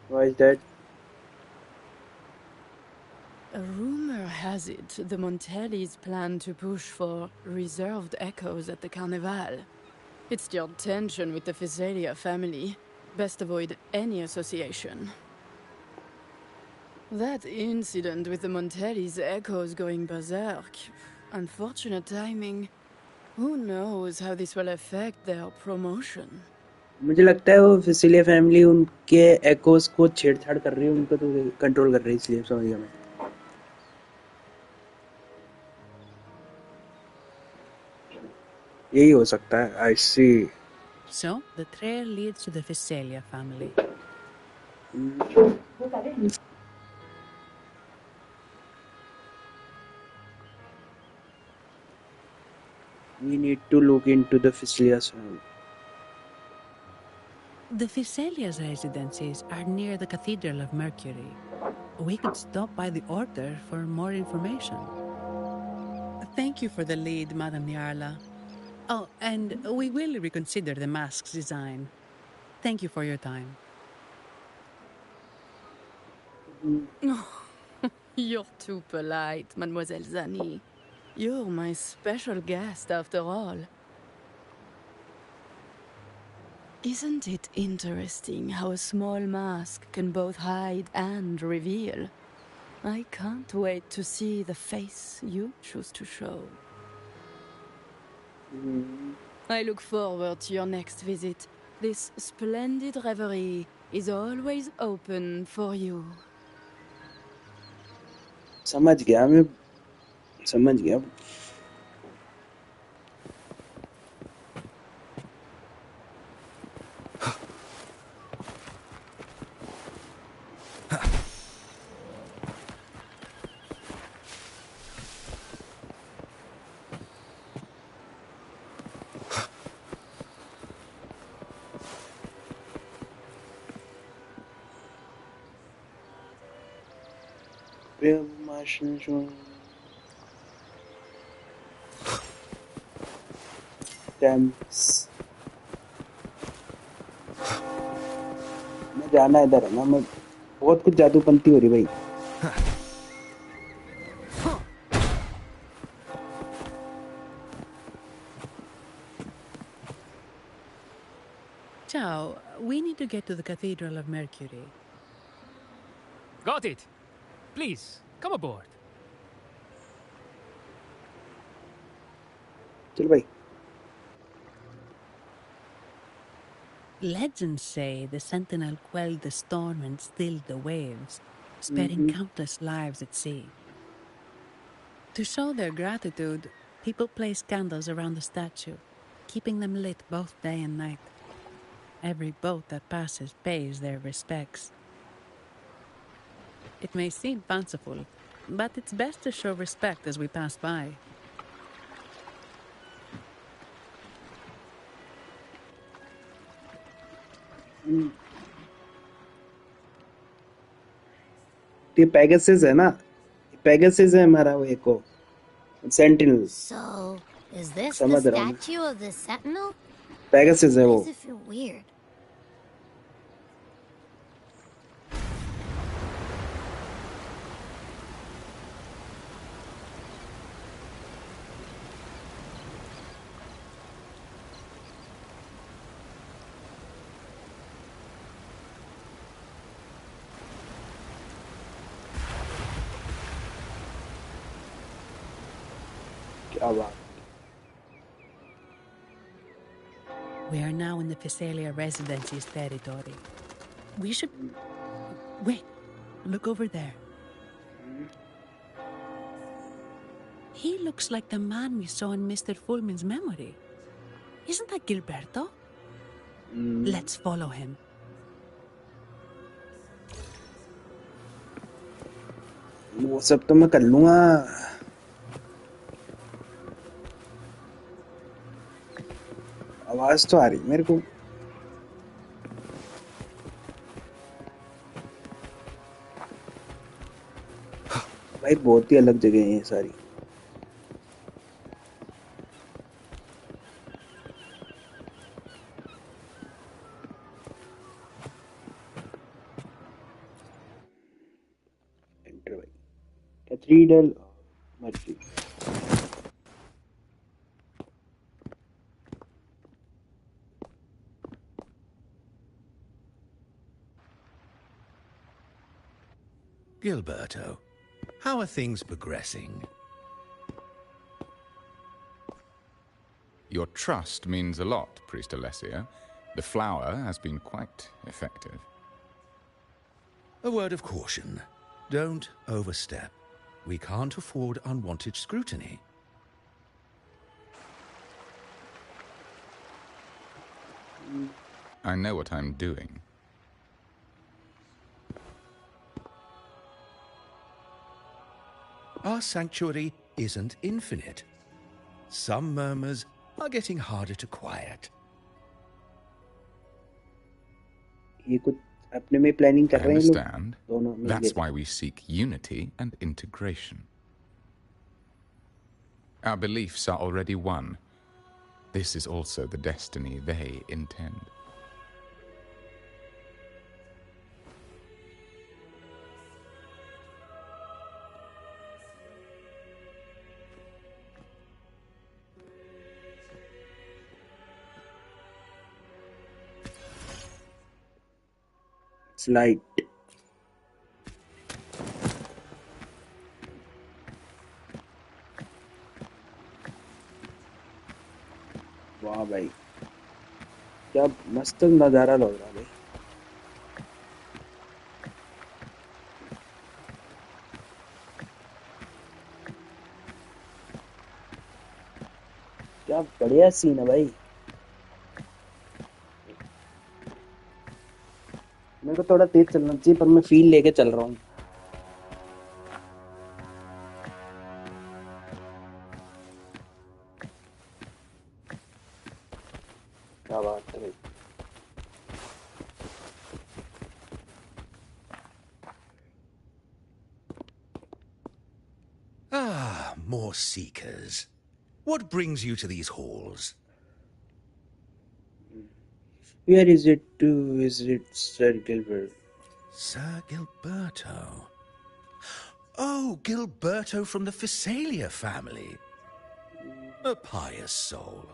Why is that? A rumor has it the Montellis plan to push for reserved echoes at the Carnival. It's stirred tension with the Visalia family. Best avoid any association. That incident with the Montellis echoes going berserk. Unfortunate timing. Who knows how this will affect their promotion? मुझे लगता है वो फिसिलिया family उनके एकोस को छेड़छाड़ कर रही है, उनको तो कंट्रोल कर रही है, इसलिए समझ गया मैं. यही हो सकता है. I see. So, the trail leads to the Visalia family. We need to look into the Fisilia's family. The Visalia's residences are near the Cathedral of Mercury. We could stop by the Order for more information. Thank you for the lead, Madame Niarla. Oh, and we will reconsider the mask's design. Thank you for your time. You're too polite, Mademoiselle Zani. You're my special guest, after all. Isn't it interesting how a small mask can both hide and reveal? I can't wait to see the face you choose to show. I look forward to your next visit. This splendid reverie is always open for you. समझ गया मैं, समझ गया. मैं जाना इधर है ना, मैं बहुत कुछ जादूपंती हो रही भाई. Ciao, we need to get to the Cathedral of Mercury. Got it. Please, come aboard. चल भाई. Legends say the Sentinel quelled the storm and stilled the waves, sparing countless lives at sea. To show their gratitude, people place candles around the statue, keeping them lit both day and night. Every boat that passes pays their respects. It may seem fanciful, but it's best to show respect as we pass by. ये Pegasus है ना, Pegasus है हमारा वो एको sentinel. So, is this the समझ रहा हूँ मैं. statue of the Sentinel? Pegasus है Why वो. does it feel weird? क्या बात. We are now in the Physalia Residency's territory. We should... Wait, look over there. He looks like the man we saw in Mr. Fulman's memory. Isn't that Gilberto? Let's follow him. वो सब तो मैं कर लूँगा. आवाज तो आ रही मेरे को. भाई बहुत ही अलग जगह है ये सारी. एंटर भाई. कैथीड्रल मर्जी. Gilberto, how are things progressing? Your trust means a lot, Priest Alessio. The flower has been quite effective. A word of caution. Don't overstep. We can't afford unwanted scrutiny. I know what I'm doing. Our sanctuary isn't infinite. Some murmurs are getting harder to quiet. ये कुछ अपने में planning कर I रहे हैं लोग. understand. दोनों मिल That's के. why we seek unity and integration. Our beliefs are already one. This is also the destiny they intend. Slide. वाह भाई, क्या मस्त नजारा लग रहा है भाई. क्या बढ़िया सीन है भाई. मेरे को थोड़ा तेज चलना चाहिए पर मैं फील लेके चल रहा हूँ. क्या बात है भाई. Ah, more seekers. What brings you to these halls? Where is it to visit Sir Gilbert? Sir Gilberto. Oh, Gilberto from the Physalia family. A pious soul.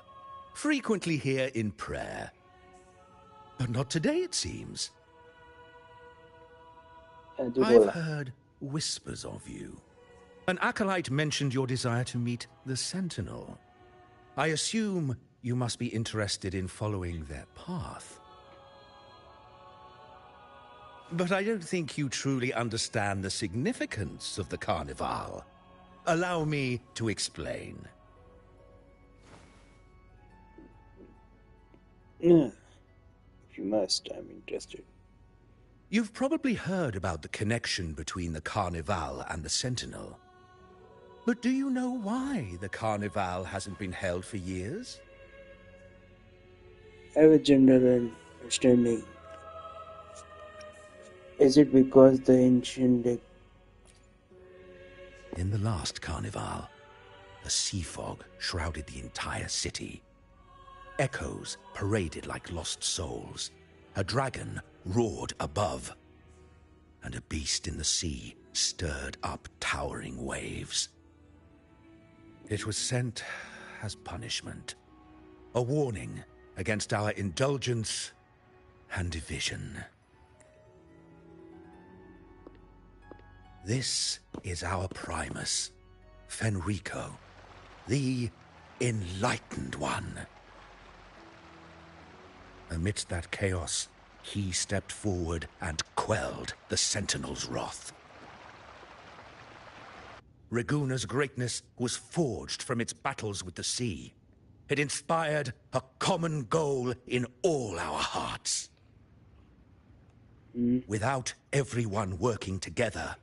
Frequently here in prayer. But not today, it seems. I've heard whispers of you. An acolyte mentioned your desire to meet the Sentinel. I assume you must be interested in following their path. But I don't think you truly understand the significance of the Carnival. Allow me to explain. Yeah, if you must, I'm interested. You've probably heard about the connection between the Carnival and the Sentinel. But do you know why the Carnival hasn't been held for years? I have a general understanding. Is it because the ancient... In the last Carnival, a sea fog shrouded the entire city. Echoes paraded like lost souls. A dragon roared above. And a beast in the sea stirred up towering waves. It was sent as punishment. A warning against our indulgence and division. This is our Primus, Fenrico, the Enlightened One. Amidst that chaos, he stepped forward and quelled the Sentinel's wrath. Raguna's greatness was forged from its battles with the sea. It inspired a common goal in all our hearts. Without everyone working together,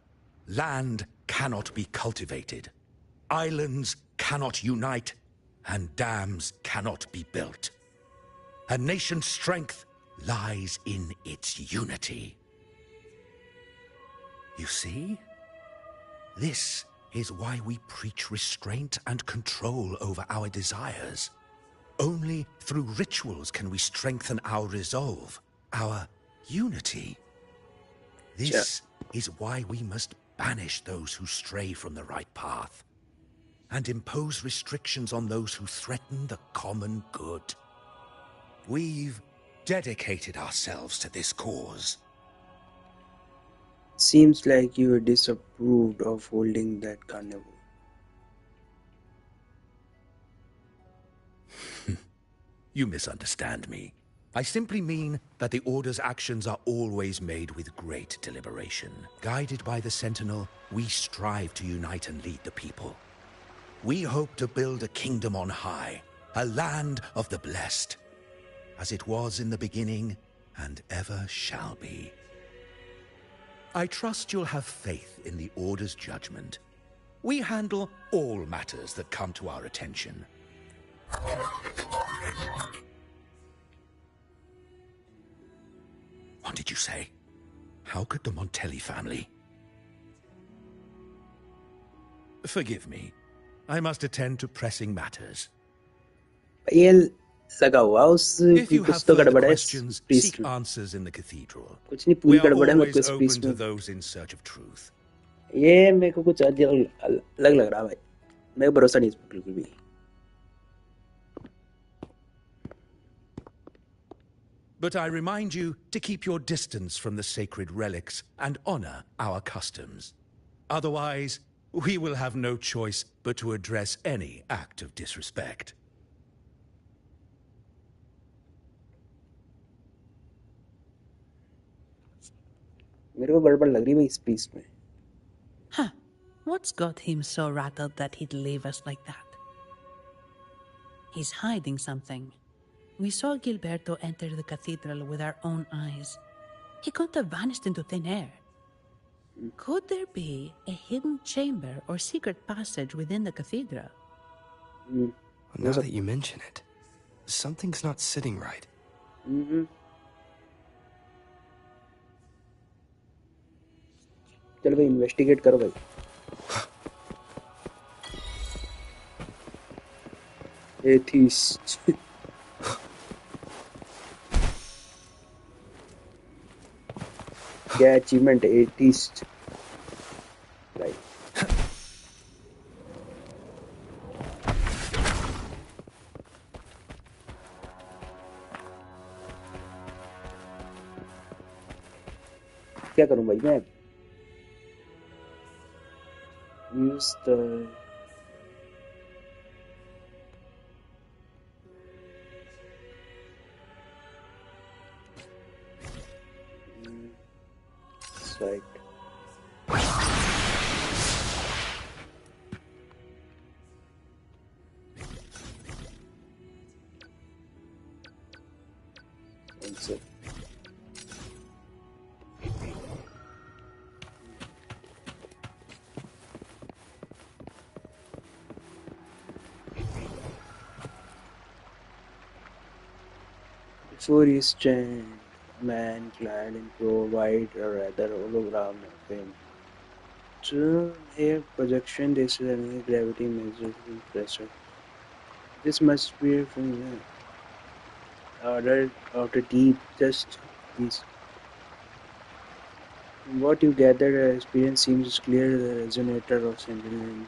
land cannot be cultivated, islands cannot unite, and dams cannot be built. A nation's strength lies in its unity. You see? This is why we preach restraint and control over our desires. Only through rituals can we strengthen our resolve, our unity. This is why we must banish those who stray from the right path, and impose restrictions on those who threaten the common good. We've dedicated ourselves to this cause. Seems like you disapproved of holding that carnival. You misunderstand me. I simply mean that the Order's actions are always made with great deliberation. Guided by the Sentinel, we strive to unite and lead the people. We hope to build a kingdom on high, a land of the blessed, as it was in the beginning and ever shall be. I trust you'll have faith in the Order's judgment. We handle all matters that come to our attention. What did you say? How could the Montelli family? Forgive me. I must attend to pressing matters. ये लगा हुआ उस If you कुछ have तो further गड़बड़ है questions, priest seek में answers in the cathedral. कुछ नहीं We पूरी are गड़बड़ है मेरे को always इस open प्रीस्ट to में those in search of truth. ये मेरे को कुछ अलग लग रहा है भाई मेरे को भरोसा नहीं इस पर बिल्कुल भी But I remind you to keep your distance from the sacred relics and honor our customs. Otherwise, we will have no choice but to address any act of disrespect. मेरे को गड़बड़ लग रही है भाई इस प्रीस्ट में Huh. What's got him so rattled that he'd leave us like that? He's hiding something. We saw Gilberto enter the cathedral with our own eyes. He couldn't have vanished into thin air. Could there be a hidden chamber or secret passage within the cathedral? Now that you mention it, something's not sitting right. चलो भाई investigate करो भाई atheist क्या achievement atheist right क्या करूं भाई मैं use the site that's it. Before he stand, a man clad in pure white or rather hologram of him. So, air projection, this is an gravity measures pressure. This must be from here. Ordered out a deep, just these. From what you gather, your experience seems clear the resonator of Sentinel.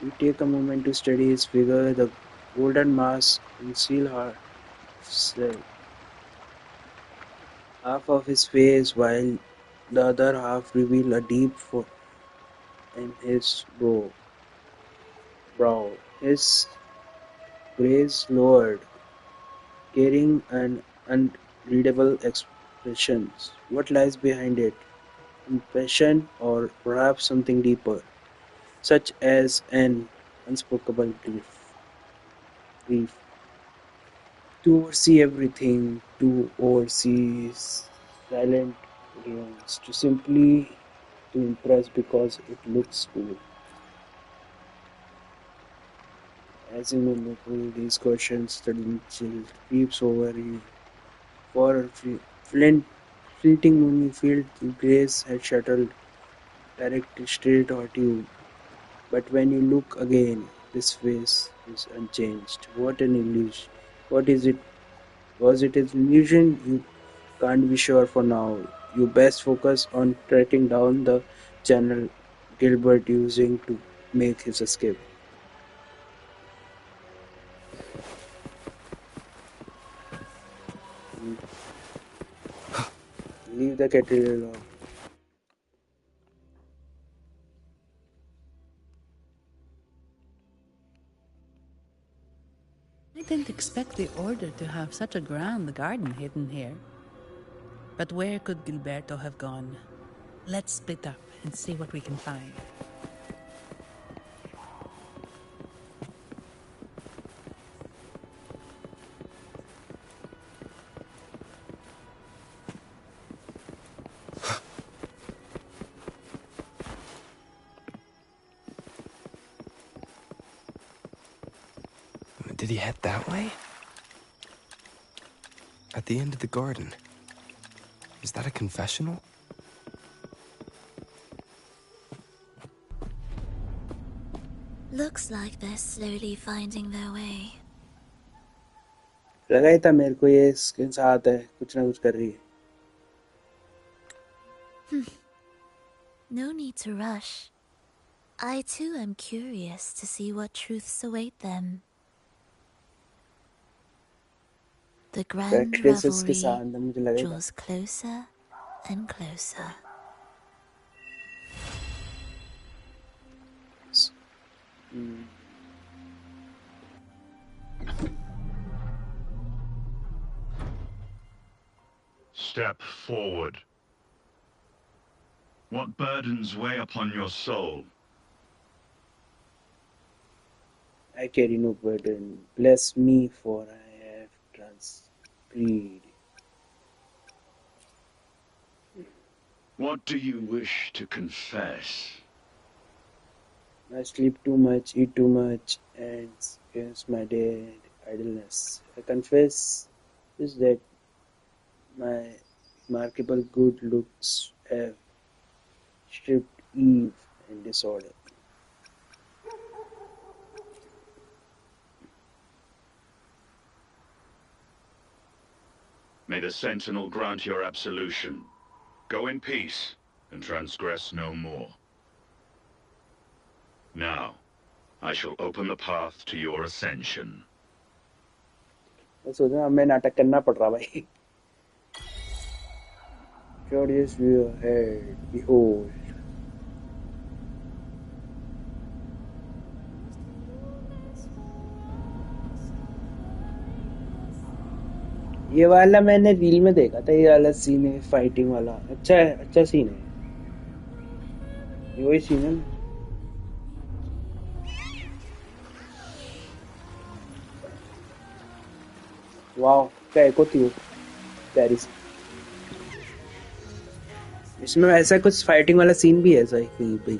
You take a moment to study his figure, the golden mask, conceal half of his face, while the other half reveal a deep in his brow. His gaze lowered, carrying an unreadable expression. What lies behind it? Compassion, or perhaps something deeper, such as an unspeakable grief. To oversee everything, to oversee silent ruins, to simply to impress because it looks cool. As you know, these questions suddenly chill creeps over you. For a fleeting moment, you feel the grace had shuttled directly straight at you. But when you look again, this face is unchanged. What an illusion! What is it? Was it an illusion? You can't be sure for now. You best focus on tracking down the channel Gilbert using to make his escape. Leave the kettle alone. I didn't expect the Order to have such a grand garden hidden here. But where could Gilberto have gone? Let's split up and see what we can find. Did he head that way? At the end of the garden. Is that a confessional? Looks like they're slowly finding their way. लगा ही था मेरे को ये इसके साथ है कुछ ना कुछ कर रही है. No need to rush. I too am curious to see what truths await them. The grand revelry draws closer and closer. Step forward. What burdens weigh upon your soul? I carry no burden. Bless me, for I have transgressed. What do you wish to confess? I sleep too much, eat too much, and experience my dead idleness. I confess is that my remarkable good looks have stripped Eve and disorder. May the Sentinel grant your absolution. Go in peace and transgress no more. Now, I shall open the path to your ascension. मैं सोच रहा हमें नाटक करना पड़ रहा भाई. Curious view ahead. Behold. ये वाला मैंने रील में देखा था. ये वाला सीन है फाइटिंग वाला. अच्छा है, अच्छा सीन है. ये वही सीन है. वाओ, क्या एको थी वो पेरिस. इसमें ऐसा कुछ फाइटिंग वाला सीन भी है ऐसा कहीं पे.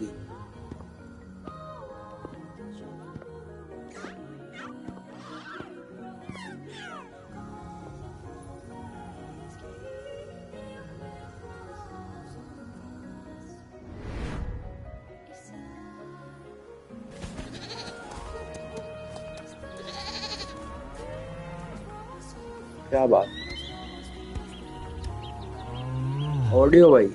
क्या बात. ऑडियो भाई.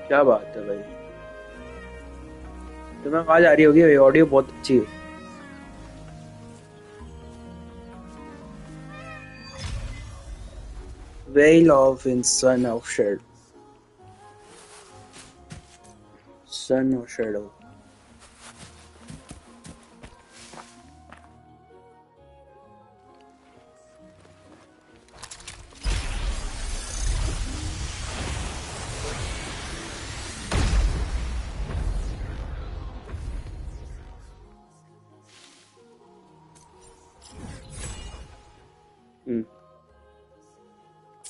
क्या बात है भाई. तुम्हें आवाज आ रही होगी भाई. ऑडियो बहुत अच्छी है. Veil of in Son of Shadow. Son of Shadow.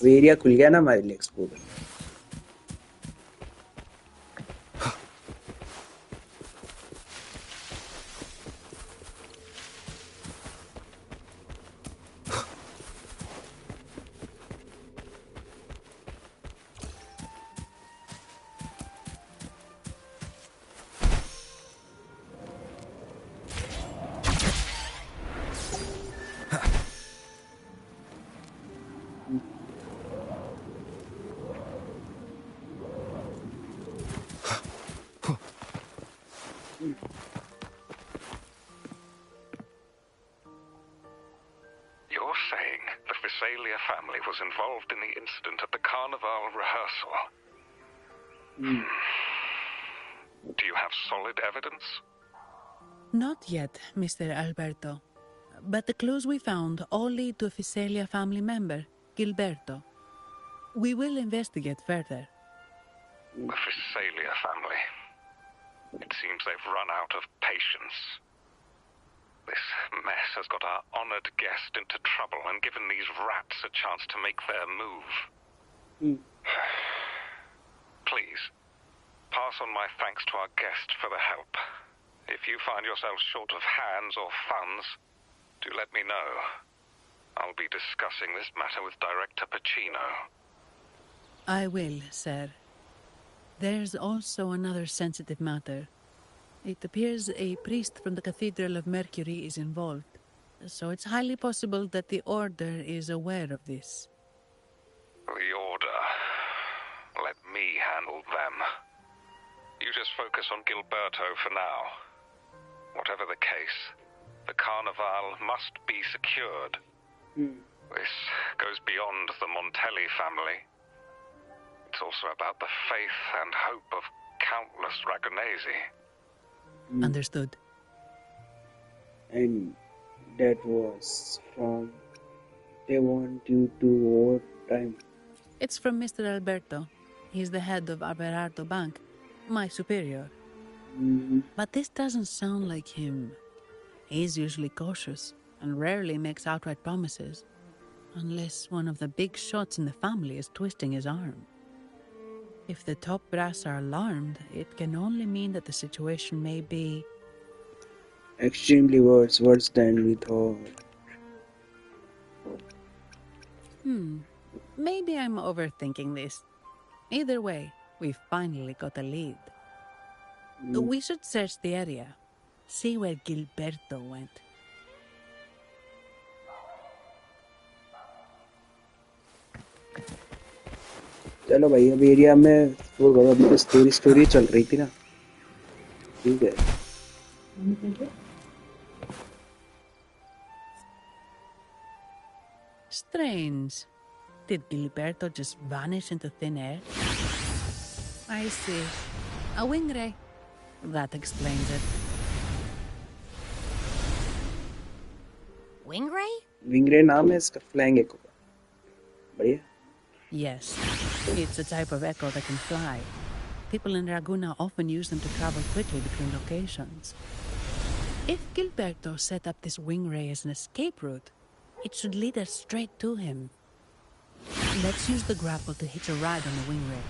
Area खुल गया ना हमारे लिए explore family was involved in the incident at the Carnival rehearsal. Do you have solid evidence? Not yet, Mr. Alberto. But the clues we found all lead to a Visalia family member, Gilberto. We will investigate further. The Visalia family. It seems they've run out of patience. This mess has got our honored guest into trouble and given these rats a chance to make their move. Please, pass on my thanks to our guest for the help. If you find yourselves short of hands or funds, do let me know. I'll be discussing this matter with Director Pacino. I will, sir. There's also another sensitive matter. It appears a priest from the Cathedral of Mercury is involved, so it's highly possible that the Order is aware of this. The Order. Let me handle them. You just focus on Gilberto for now. Whatever the case, the Carnival must be secured. This goes beyond the Montelli family. It's also about the faith and hope of countless Ragonesi. Understood. And that was from They Want You to Overtime. It's from Mr. Alberto. He's the head of Averardo Bank, my superior. But this doesn't sound like him. He's usually cautious and rarely makes outright promises, unless one of the big shots in the family is twisting his arm. If the top brass are alarmed, it can only mean that the situation may be extremely worse than we thought. Maybe I'm overthinking this. Either way, we finally got a lead. We should search the area, see where Gilberto went. चलो भाई अब area में वो करो अभी तो story चल रही थी ना ठीक है Strange. Did Gilberto just vanish into thin air? I see. A wing ray. That explains it. Wing ray? Wing ray नाम है इसका flying echo का बढ़िया Yes, it's a type of echo that can fly. People in Raguna often use them to travel quickly between locations. If Gilberto set up this wing ray as an escape route, it should lead us straight to him. Let's use the grapple to hitch a ride on the wing ray.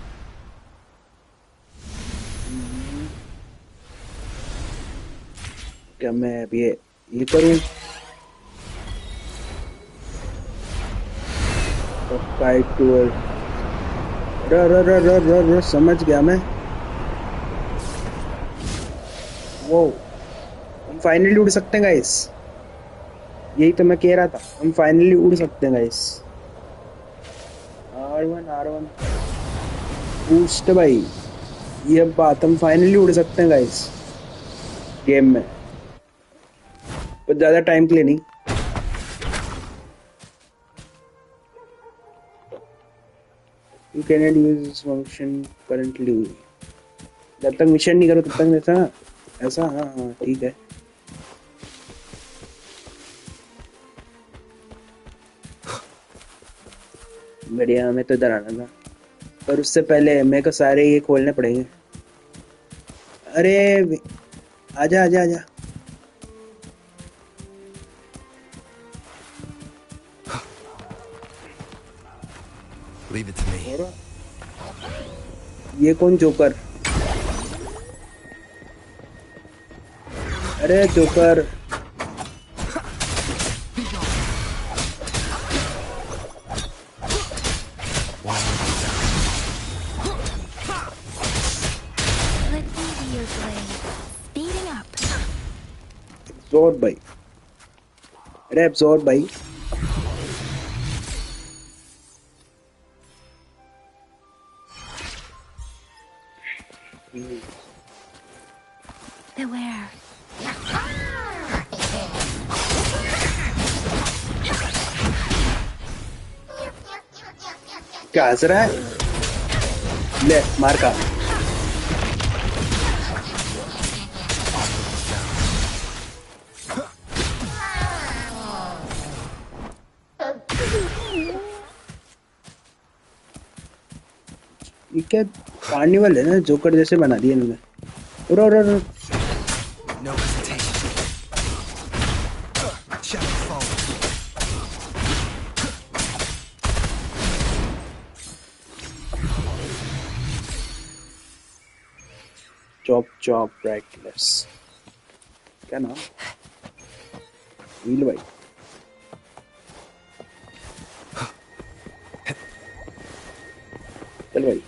क्या मैं अभी ये करूं fight tour र समझ गया मैं वो हम फाइनली उड़ सकते हैं गाइस यही तो मैं कह रहा था हम फाइनली उड़ सकते हैं गाइस R1 बूस्ट भाई ये बात हम फाइनली उड़ सकते हैं गाइस गेम में पर ज्यादा टाइम के लिए नहीं You cannot use this function currently. जब तक मिशन नहीं करो तब तक ऐसा हाँ हाँ ठीक है। बढ़िया, हमें तो इधर आना था, पर उससे पहले मेरे को सारे ये खोलने पड़ेंगे। अरे आजा आजा आजा। Leave it to me. ये कौन जोकर? अरे जोकर एब्जॉर्ब भाई। अरे एब्जॉर्ब भाई। Beware. क्या हंस रहा है? ले मार का। ये क्या कार्निवल है ना, जोकर जैसे बना दिया इन्होंने। उरो उरो उरो। No hesitation. Shadow fall. Chop brightness. क्या नाम? व्हील भाई। चल भाई।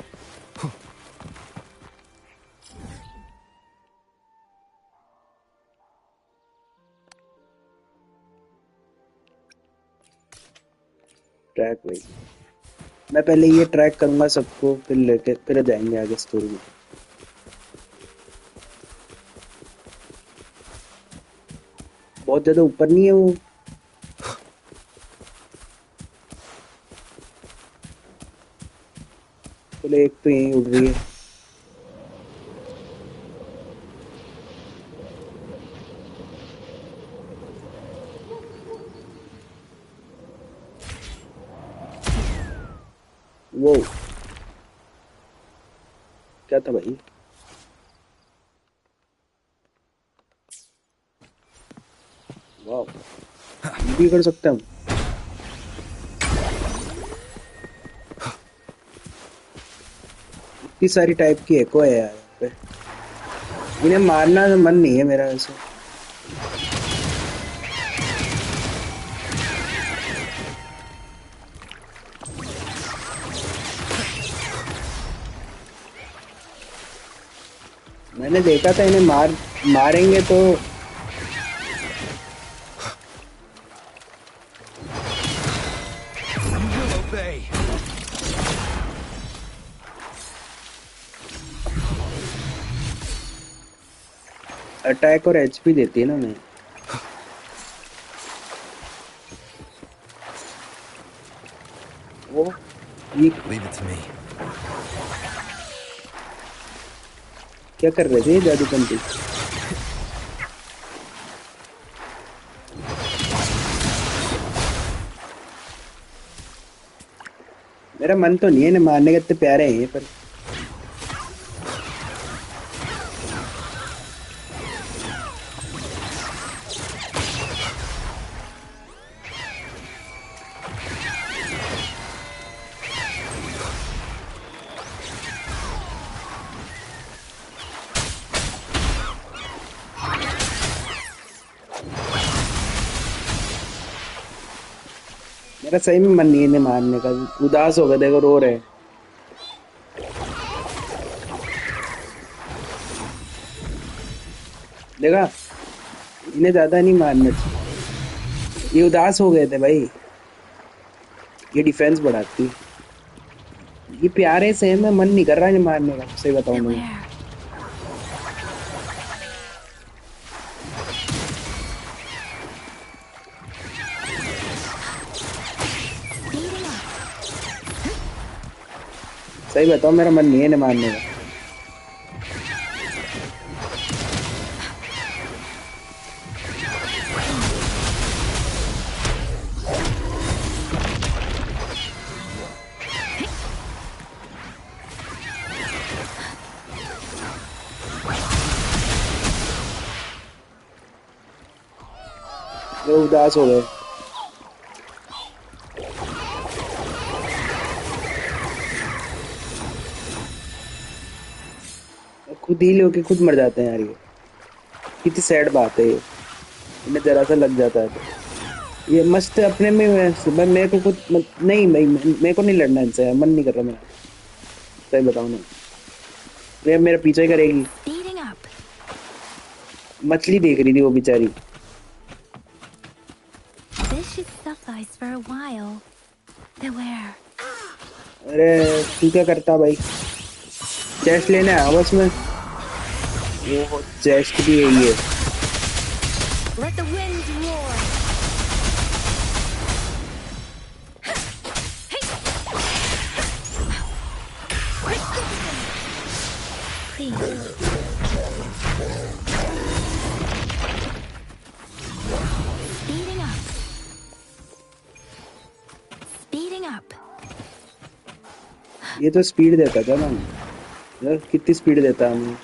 ट्रैक भाई, मैं पहले ये ट्रैक करूंगा सबको, फिर लेके फिर जाएंगे आगे स्टोरी में। बहुत ज्यादा ऊपर नहीं है वो। चलो एक तो यहीं उड़ रही है। वो क्या था भाई? वाह, ये भी कर सकते हैं हम। इतनी सारी टाइप की एको है यार यहाँ पे। इन्हें मारना मन नहीं है मेरा वैसे। मैंने देखा था इन्हें मारेंगे तो अटैक और एचपी देती है ना मैं। वो ये Leave it to me. क्या कर रहे थे जादू कंटी? मेरा मन तो नहीं है इन्हें मारने के, इतने प्यारे हैं ये पर। मेरा सही में मन नहीं है इन्हें मारने का, उदास हो गए, देखो रो रहे हैं। देखा, इन्हें ज्यादा नहीं मारना चाहिए। ये उदास हो गए थे भाई। ये डिफेंस बढ़ाती है। ये प्यारे से मैं मन नहीं कर रहा इन्हें मारने का, सही बताऊं मैं। सही बताओ, मेरा मन नहीं है इन्हें मारने का। वो उदास हो गए। खुद हील होके खुद मर जाते हैं यार, ये कितनी सैड बात है। ये इन्हें जरा सा लग जाता है तो ये मस्त अपने में भाई, मेरे को कुछ नहीं भाई, मेरे को नहीं लड़ना इनसे यार, मन नहीं कर रहा मेरा, सही बताऊं ना। ये मेरा पीछा ही करेगी। मछली देख रही थी वो बेचारी। अरे तू क्या करता भाई? चेस्ट लेने आया बस में। वो चेस्ट भी यही है। Let the winds roar. Speeding up. ये तो स्पीड देता था ना यार, कितनी स्पीड देता है हमें।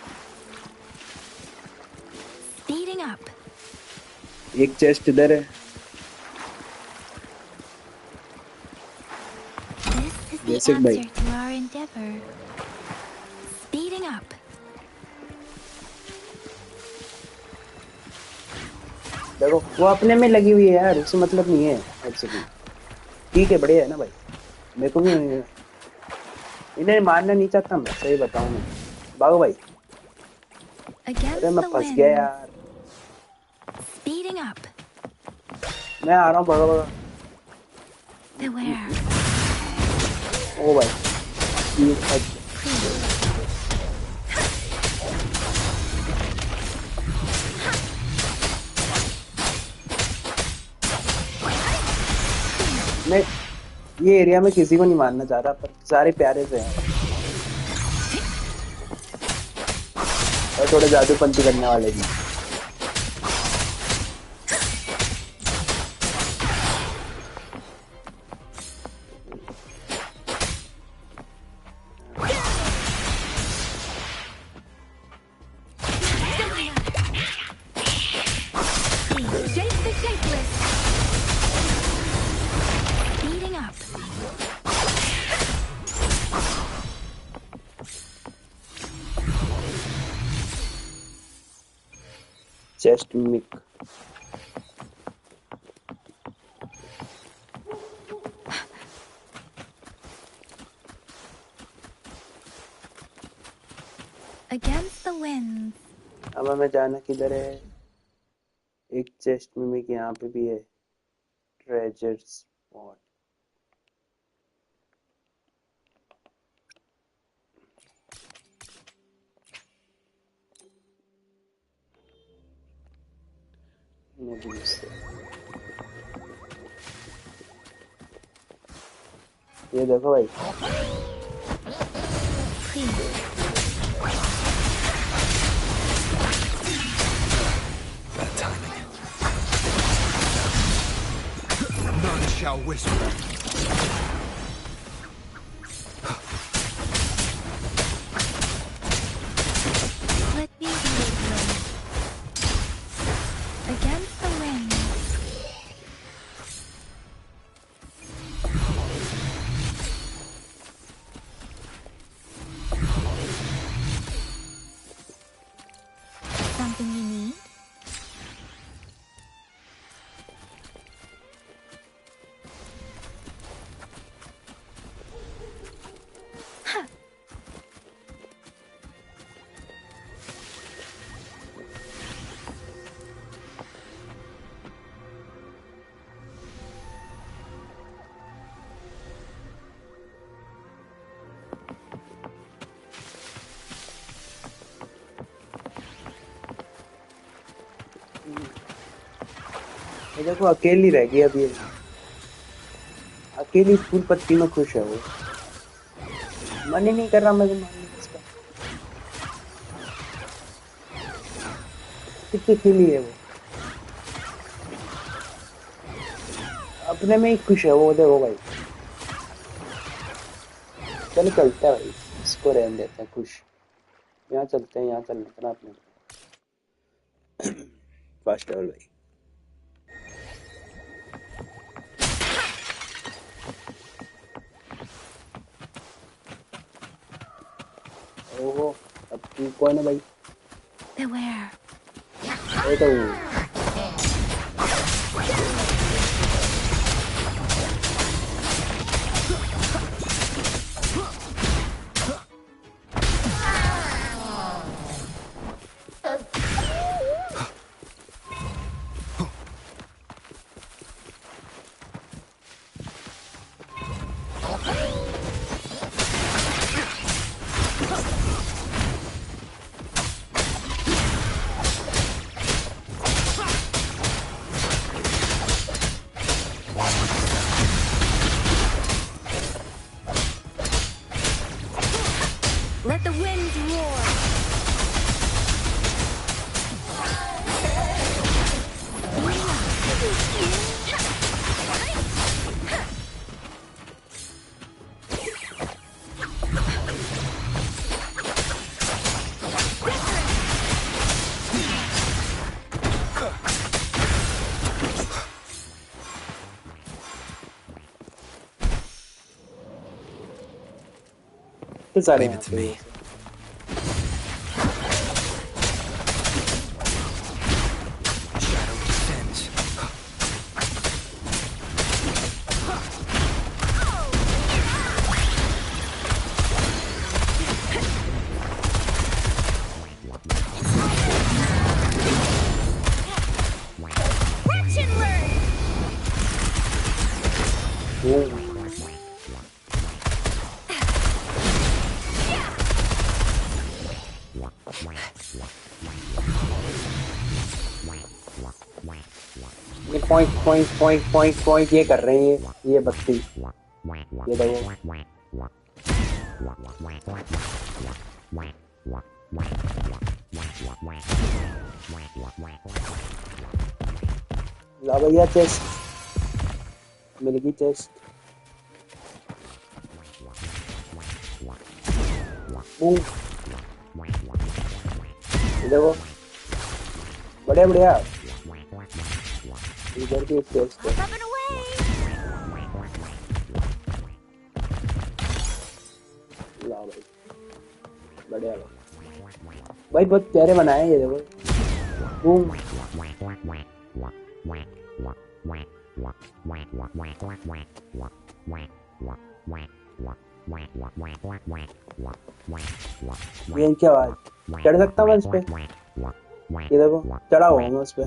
Speeding up. एक चेस्ट इधर है। This is the answer to our endeavor. Speeding up. देखो वो अपने में लगी हुई है यार, उससे मतलब नहीं है आपसे भी। ठीक है, बढ़िया है ना भाई, मेरे को भी इन्हें मारना नहीं चाहता मैं, सही बताऊं मैं। भागो भाई। अरे मैं फंस गया यार। Speeding up. मैं आ रहा हूँ, भागो भागो। Beware. ओ भाई मैं ये एरिया में किसी को नहीं मारना चाह रहा, पर सारे प्यारे से हैं और थोड़े जादूपंती करने वाले भी। Chest mic Against the wind. अब हमें जाना किधर है? एक चेस्ट मिक यहाँ पे भी है, ट्रेजर स्पॉट। ये देखो भाई, Bad timing. None shall whisper. Let me lead them. Against the wind. Something you need? ये देखो अकेली रह गई अभी, अकेली फूल पत्ती में खुश है वो। मन ही नहीं कर रहा मेरे को मारने का इसका। कितनी खिली है वो, अपने में ही खुश है वो, देखो भाई। चलो चलते हैं भाई, इसको रहने देते हैं खुश। यहाँ चलते हैं, यहाँ चलने का ना अपने फास्ट लेवल भाई। ओहो, अब तू कौन है भाई? Beware. तो Let the wind roar. Leave it to me. ये पॉइंट ये कर रहे हैं, ये बत्ती, ये देखो। ला भैया चेस्ट, मिल गई चेस्ट। देखो बढ़िया बढ़िया, इधर भी चेस्ट है। ला भाई बढ़िया भाई, बहुत प्यारे बनाए ये देखो। बूम ये क्या आवाज, चढ़ सकता हूँ मैं इस पे? ये देखो चढ़ा हुआ मैं उस पे।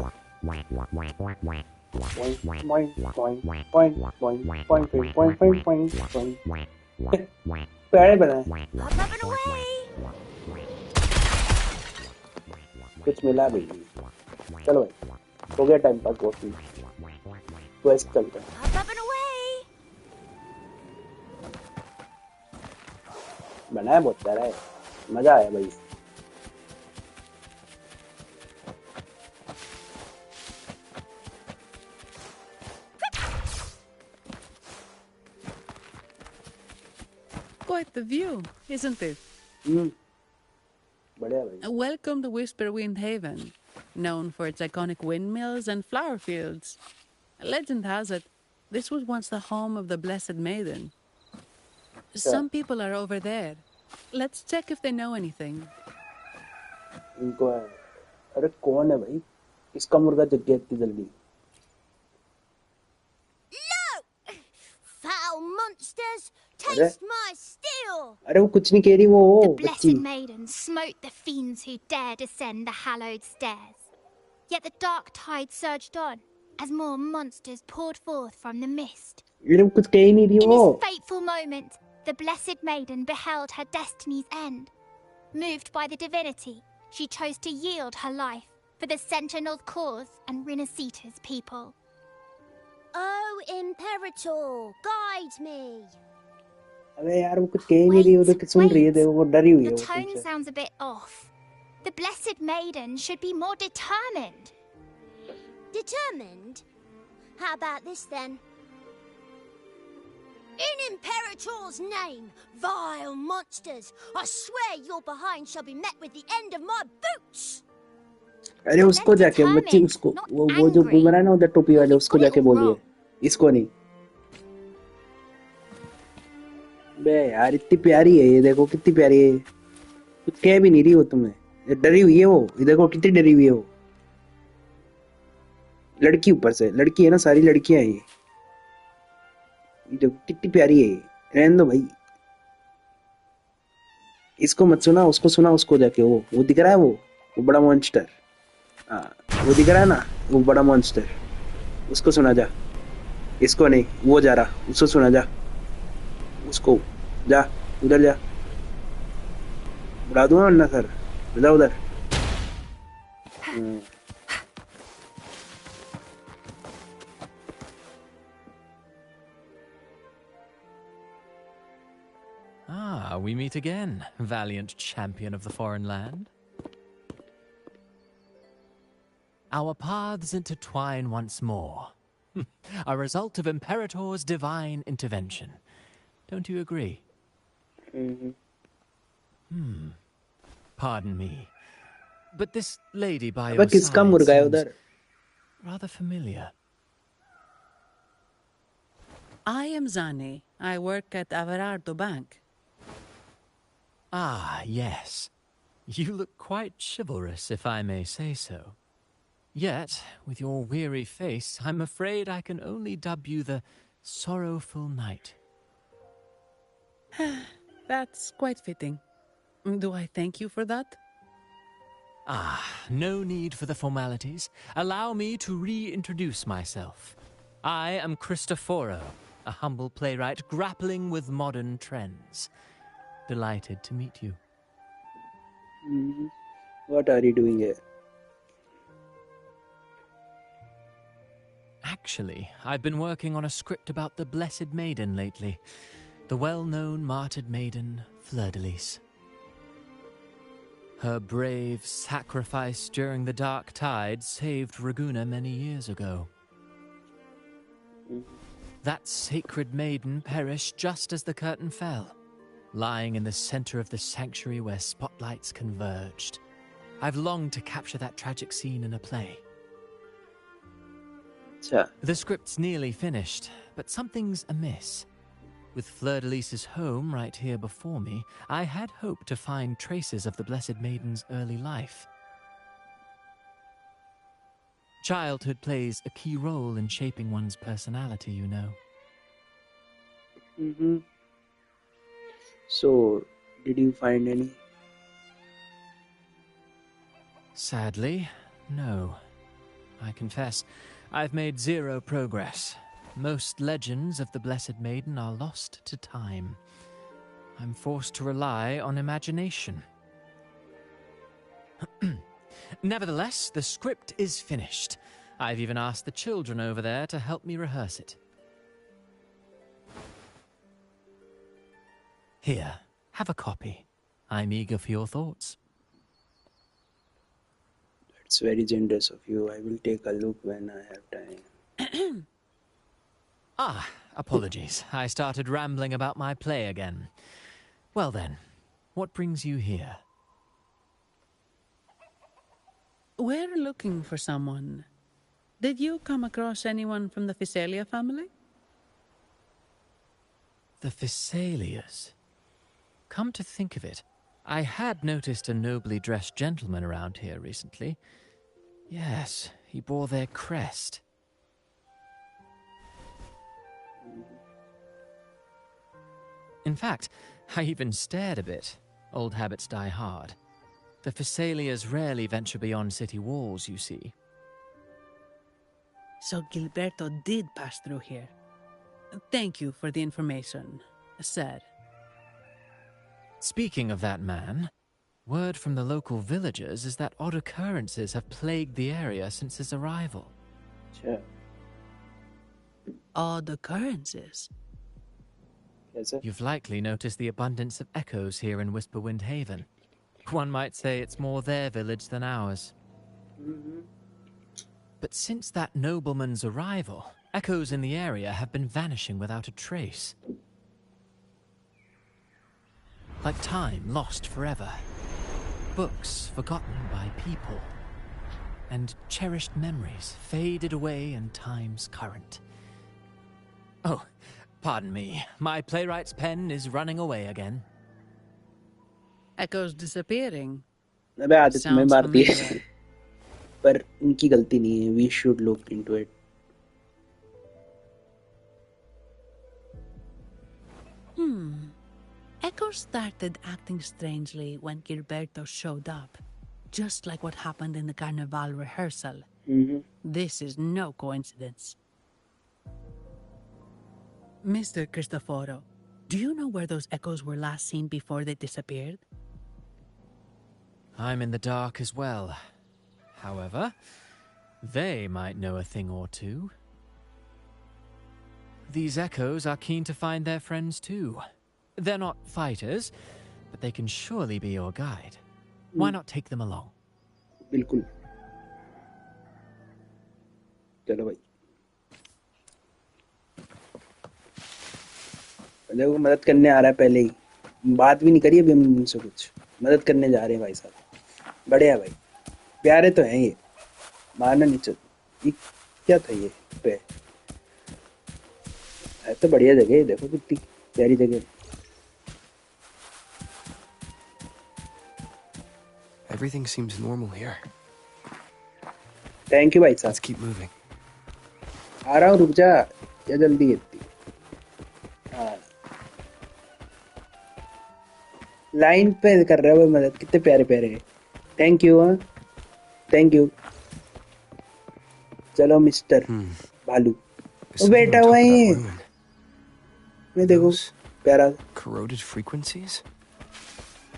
प्यारे बनाए, कुछ मिला भी नहीं। चलो भाई हो गया टाइम पास बहुत ही, क्वेस्ट चलते हैं। बनाया बहुत प्यारा है, मजा आया भाई। Quite the view, isn't it? बढ़िया भाई। Welcome to Whisperwind Haven, known for its iconic windmills and flower fields. Legend has it, this was once the home of the Blessed Maiden. Some people are over there. Let's check if they know anything. इनको है, अरे कौन है भाई? इसका मुर्गा जग गया इतनी जल्दी। No! Foul monsters, taste my steel! अरे वो कुछ नहीं कह रही वो The Blessed Maiden smote the fiends who dared ascend the hallowed stairs. Yet the dark tide surged on as more monsters poured forth from the mist. ये कुछ कह ही नहीं रही वो। In this fateful moment, the Blessed Maiden beheld her destiny's end. Moved by the divinity, she chose to yield her life for the Sentinel's cause and Rinasita's people. Oh, Imperator, guide me! अबे यार वो कुछ कह ही नहीं रही, वो तो सुन रही है, देखो वो डरी हुई है The वो tone तुमसे. sounds a bit off. The Blessed Maiden should be more determined. Determined? How about this then? In Imperator's name, vile monsters, I swear your behind shall be met with the end of my boots! अरे उसको जाके बच्ची उसको वो जो घूम रहा है ना उधर टोपी वाले उसको जाके बोलिए, इसको नहीं. बे यार इतनी प्यारी है ये, देखो कितनी प्यारी है, कुछ कह भी नहीं रही वो तुम्हें, ये डरी हुई है वो, ये देखो कितनी डरी हुई है वो. लड़की ऊपर से, लड़की है ना, सारी लड़कियां हैं ये देखो कितनी प्यारी है ये. रहने दो भाई, इसको मत सुना, उसको सुना, उसको जाके वो दिख रहा है वो बड़ा मॉन्स्टर. हाँ वो दिख रहा है ना, वो बड़ा मॉन्स्टर, उसको सुना जा. इसको नहीं, वो जा रहा, उसको सुना जा, उसको जा, उधर जा, उड़ा दूंगा वरना सर, जा उधर. Ah, we meet again, valiant champion of the foreign land. Our paths intertwine once more. A result of Imperator's divine intervention. Don't you agree? Pardon me, but this lady by your side seems rather familiar. I am Zani. I work at Averardo Bank. Ah, yes. You look quite chivalrous, if I may say so. Yet, with your weary face, I'm afraid I can only dub you the Sorrowful Knight. That's quite fitting. Do I thank you for that? Ah, no need for the formalities. Allow me to reintroduce myself. I am Cristoforo, a humble playwright grappling with modern trends. Delighted to meet you. What are you doing here? Actually, I've been working on a script about the Blessed Maiden lately. The well-known martyred maiden, Fleur-de-Lis. Her brave sacrifice during the Dark Tide saved Raguna many years ago. That sacred maiden perished just as the curtain fell, lying in the center of the sanctuary where spotlights converged. I've longed to capture that tragic scene in a play. The script's nearly finished, but something's amiss. With Fleur-de-Lis's home right here before me, I had hoped to find traces of the Blessed Maiden's early life. Childhood plays a key role in shaping one's personality, you know. So, did you find any? Sadly, no. I confess, I've made zero progress. Most legends of the Blessed Maiden are lost to time. I'm forced to rely on imagination. Nevertheless, the script is finished. I've even asked the children over there to help me rehearse it. Here, have a copy. I'm eager for your thoughts. It's very generous of you. I will take a look when I have time. Apologies. I started rambling about my play again. Well then, what brings you here? We're looking for someone. Did you come across anyone from the Physalia family? The Physalias? Come to think of it, I had noticed a nobly dressed gentleman around here recently. Yes, he bore their crest. In fact, I even stared a bit. Old habits die hard. The Physalias rarely venture beyond city walls, you see. So Gilberto did pass through here. Thank you for the information, sir. Speaking of that man, word from the local villagers is that odd occurrences have plagued the area since his arrival. Sure. Odd occurrences? You've likely noticed the abundance of echoes here in Whisperwind Haven. One might say it's more their village than ours. But since that nobleman's arrival, echoes in the area have been vanishing without a trace. Like time lost forever. Books forgotten by people. And cherished memories faded away in time's current. Oh, pardon me. My playwright's pen is running away again. Echoes disappearing. अबे आदत में Sounds मारती है familiar. पर उनकी गलती नहीं है. We should look into it. Echoes started acting strangely when Gilberto showed up. Just like what happened in the Carnival rehearsal. This is no coincidence. Mr. Cristoforo, do you know where those echoes were last seen before they disappeared? I'm in the dark as well. However, they might know a thing or two. These echoes are keen to find their friends too. They're not fighters, but they can surely be your guide. Why not take them along? बिल्कुल. चलो भाई. देखो मदद करने आ रहा है पहले ही. बात भी नहीं करी अभी हम उनसे कुछ. मदद करने जा रहे हैं भाई साहब. बढ़िया भाई. प्यारे तो हैं ये. मारना नहीं चाहिए. ये क्या था ये पे? है तो बढ़िया जगह है. देखो कितनी प्यारी जगह. Everything seems normal here. Thank you भाई साहब. Let's keep moving. आ रहा हूँ रुक जा. क्या जल्दी है इतनी? हाँ. लाइन पे कर रहा है वो मदद. कितने प्यारे प्यारे हैं. Thank you हाँ. Thank you. चलो मिस्टर भालू. वो बैठा हुआ है. मैं देखो प्यारा. Corroded frequencies?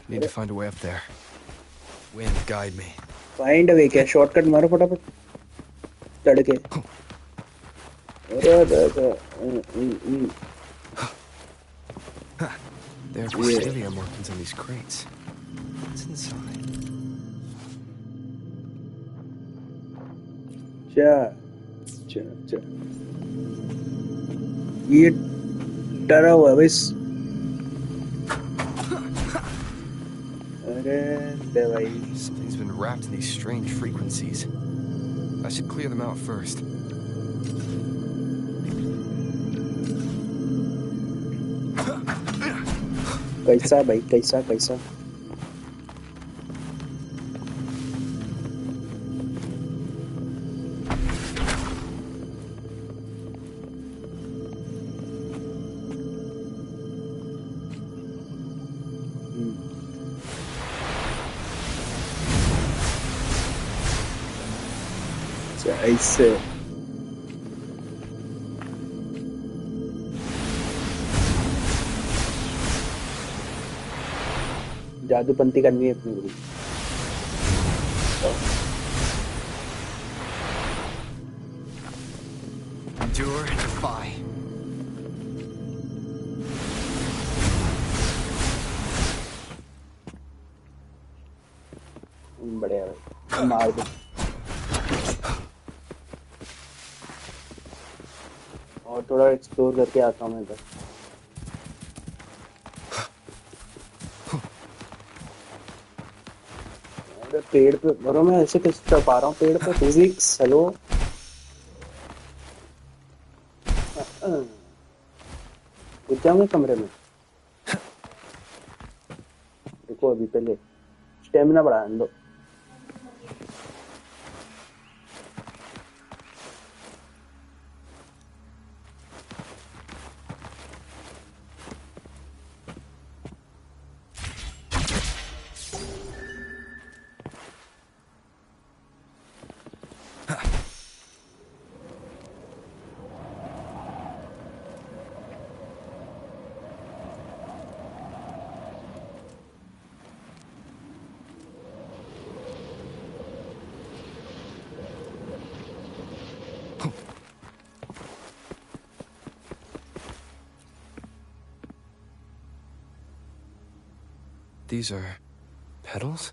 Need to find a way up there. Wind, guide me. Find a way क्या? Shortcut मारो फटाफट. चढ़ के. There are Cecilia markings on these crates. What's inside? अच्छा. ये डरा हुआ है बस. Something's been wrapped in these strange frequencies. I should clear them out first. कैसा भाई कैसा? ऐसे जादूपंती करनी है अपनी. Endure and defy. बढ़िया भाई. मार दो. और थोड़ा एक्सप्लोर करके आता हूँ मैं इधर. अरे पेड़ पे भरो. मैं ऐसे कैसे चढ़ पा रहा हूँ पेड़ पे? Physics hello. घुस जाऊंगे कमरे में. देखो अभी पहले स्टेमिना बढ़ा दो. these are petals?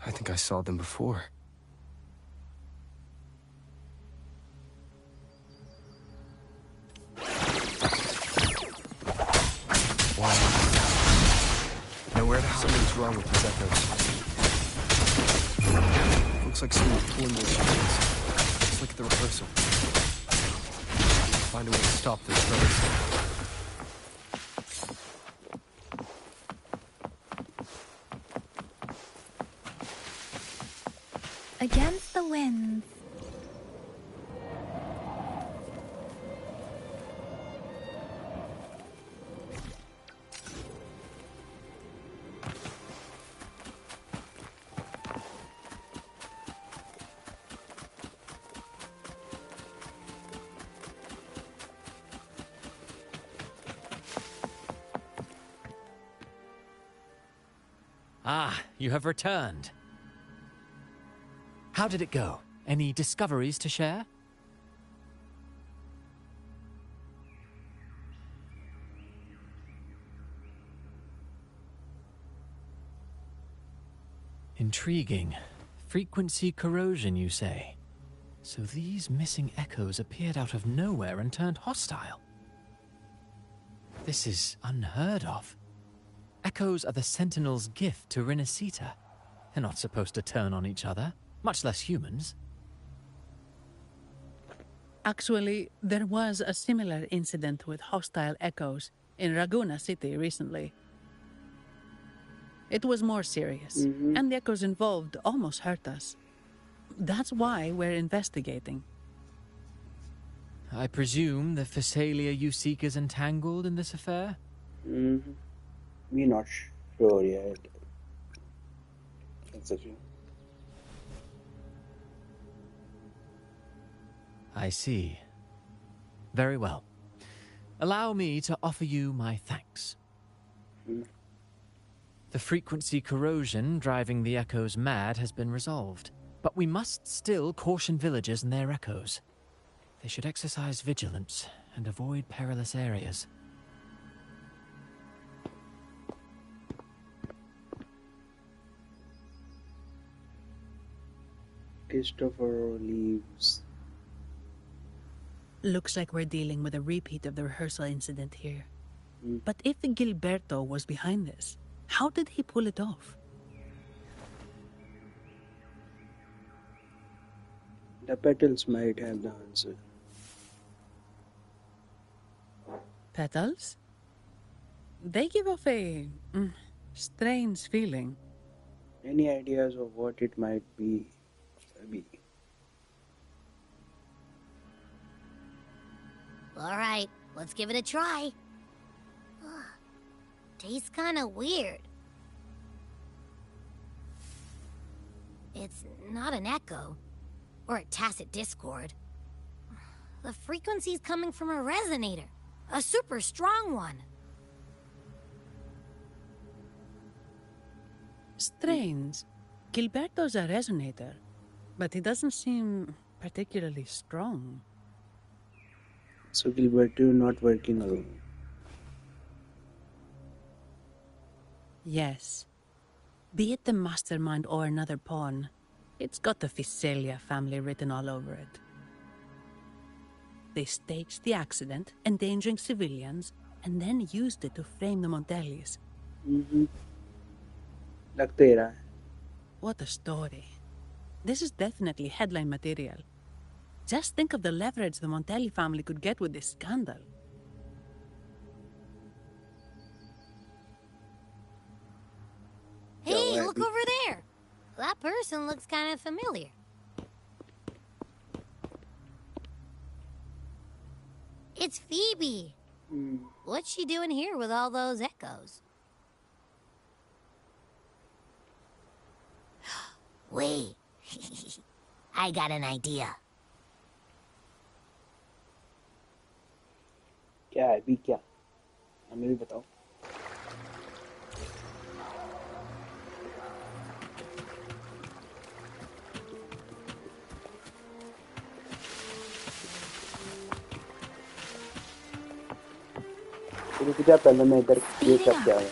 I think I saw them before. Wow. Nowhere to hide. Something's wrong with these echoes. Looks like someone pulling their strings. It's like the rehearsal. Find a way to stop this first. Against the winds. Ah, you have returned. How did it go? Any discoveries to share? Intriguing. Frequency corrosion, you say? So these missing echoes appeared out of nowhere and turned hostile. This is unheard of. Echoes are the Sentinel's gift to Rinasita. They're not supposed to turn on each other, much less humans. Actually, there was a similar incident with hostile echoes in Raguna City recently. It was more serious, and the echoes involved almost hurt us. That's why we're investigating. I presume the Physalia you seek is entangled in this affair? We're not sure yet. Exactly. I see. Very well. Allow me to offer you my thanks. The frequency corrosion driving the echoes mad has been resolved, but we must still caution villagers and their echoes. They should exercise vigilance and avoid perilous areas. Christopher leaves. Looks like we're dealing with a repeat of the rehearsal incident here. But if Gilberto was behind this, how did he pull it off? The petals might have the answer. Petals? They give off a strange feeling. Any ideas of what it might be? Alright, let's give it a try. Tastes kinda weird. It's not an echo, or a tacit discord. The frequency's coming from a resonator, a super strong one. Strange. Gilberto's a resonator, but he doesn't seem particularly strong. So Gilberto not working alone. Yes. Be it the mastermind or another pawn, it's got the Physalia family written all over it. They staged the accident, endangering civilians, and then used it to frame the Montellis. लगता ही रहा है. What a story. This is definitely headline material. Just think of the leverage the Montelli family could get with this scandal. Hey, look over there! That person looks kind of familiar. It's Phoebe. What's she doing here with all those echoes? Wait. I got an idea. क्या है अभी क्या? हमें भी बताओ. रुक जा पहले मैं इधर ये कर क्या है.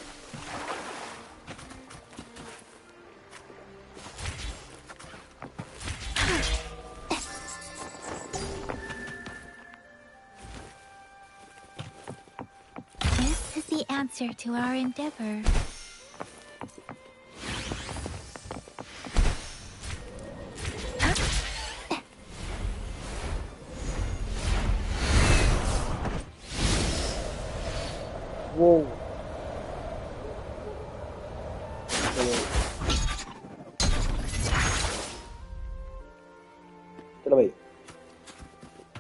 closer to our endeavor. Whoa. चलो भाई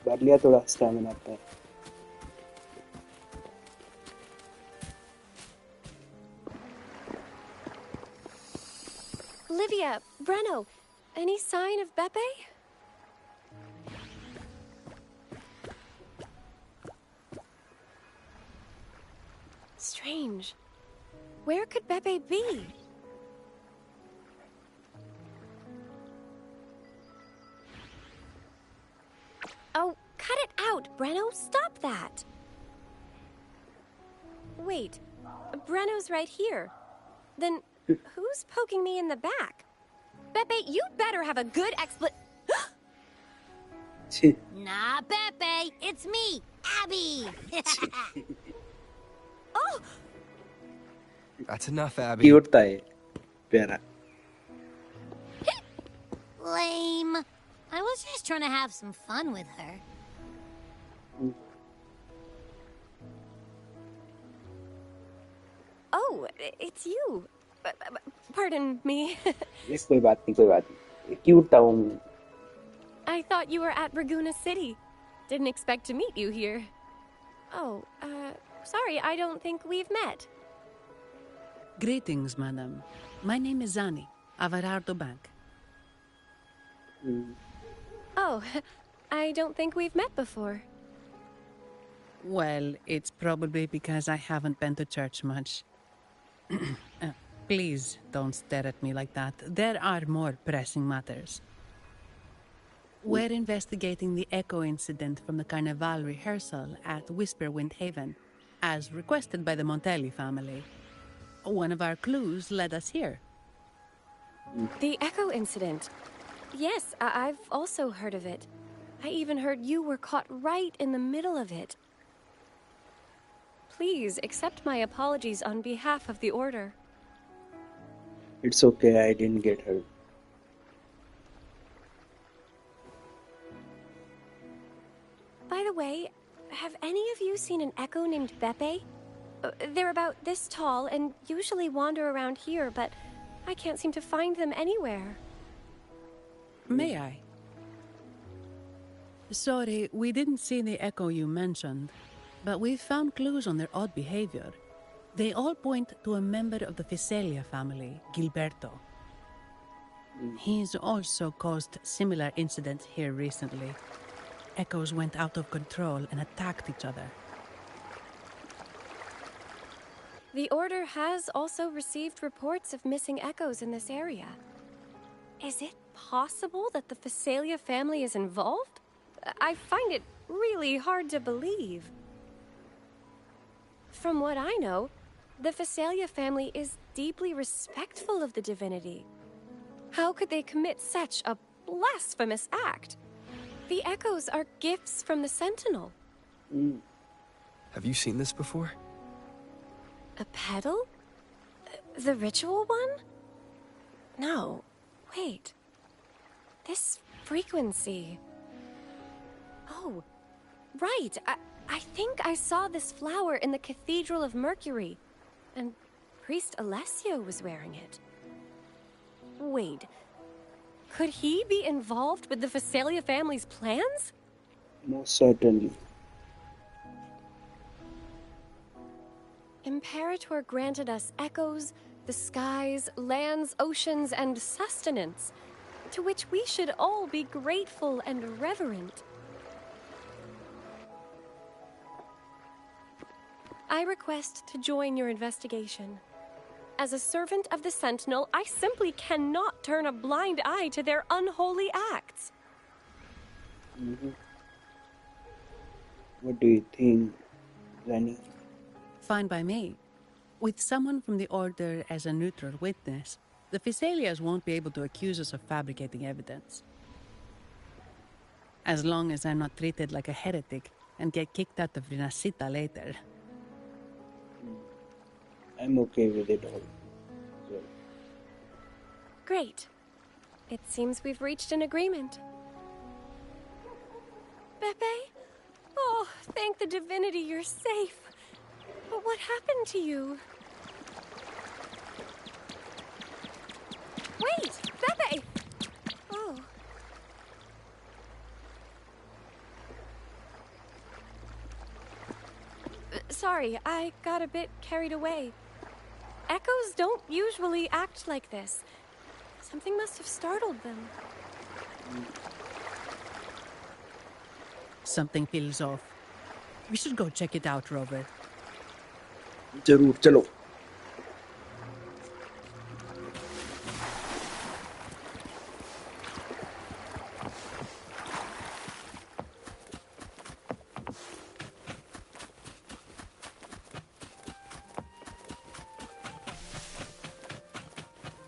बढ़ लिया थोड़ा स्टैमिना पे Livia, Breno, any sign of Beppe? Strange. Where could Beppe be? Oh, cut it out, Breno. Stop that. Wait, Breno's right here. Then who's poking me in the back? Beppe, you better have a good Nah, Beppe, it's me, Abby. Oh! That's enough, Abby. Cute था ये प्यारा Lame. I was just trying to have some fun with her. Oh, it's you. Pardon me. ये कोई बात नहीं cute था वो I thought you were at Raguna City. Didn't expect to meet you here. Oh, sorry, I don't think we've met. Greetings, madam. My name is Zani, Avarardo Bank. Oh, I don't think we've met before. Well, it's probably because I haven't been to church much. Please don't stare at me like that. There are more pressing matters. We're investigating the Echo incident from the Carnival rehearsal at Whisperwind Haven, as requested by the Montelli family. One of our clues led us here. The Echo incident. Yes, I've also heard of it. I even heard you were caught right in the middle of it. Please accept my apologies on behalf of the Order. It's okay, I didn't get hurt. By the way, have any of you seen an Echo named Beppe? They're about this tall and usually wander around here, but I can't seem to find them anywhere. May I? Sorry, we didn't see the Echo you mentioned, but we found clues on their odd behavior. They all point to a member of the Fiselia family, Gilberto. He's also caused similar incidents here recently. Echoes went out of control and attacked each other. The Order has also received reports of missing Echoes in this area. Is it possible that the Fiselia family is involved? I find it really hard to believe. From what I know, the Fiselia family is deeply respectful of the divinity. How could they commit such a blasphemous act? The Echoes are gifts from the Sentinel. Have you seen this before? A pedal? The ritual one? No. Wait. This frequency. Oh, right. I think I saw this flower in the Cathedral of Mercury, and Priest Alessio was wearing it. Wait. Could he be involved with the Fiselia family's plans? Most certainly. Imperator granted us echoes, the skies, lands, oceans, and sustenance, to which we should all be grateful and reverent. I request to join your investigation. As a servant of the Sentinel, I simply cannot turn a blind eye to their unholy acts. What do you think, Rennie? Fine by me. With someone from the Order as a neutral witness, the Fiselias won't be able to accuse us of fabricating evidence. As long as I'm not treated like a heretic and get kicked out of Rinascita later. I'm okay with it all. So. Great. It seems we've reached an agreement. Pepe? Oh, thank the divinity you're safe. But what happened to you? Wait! Pepe! Oh. Sorry, I got a bit carried away. Echoes don't usually act like this. Something must have startled them. Something feels off. We should go check it out, Rover. जरूर चलो.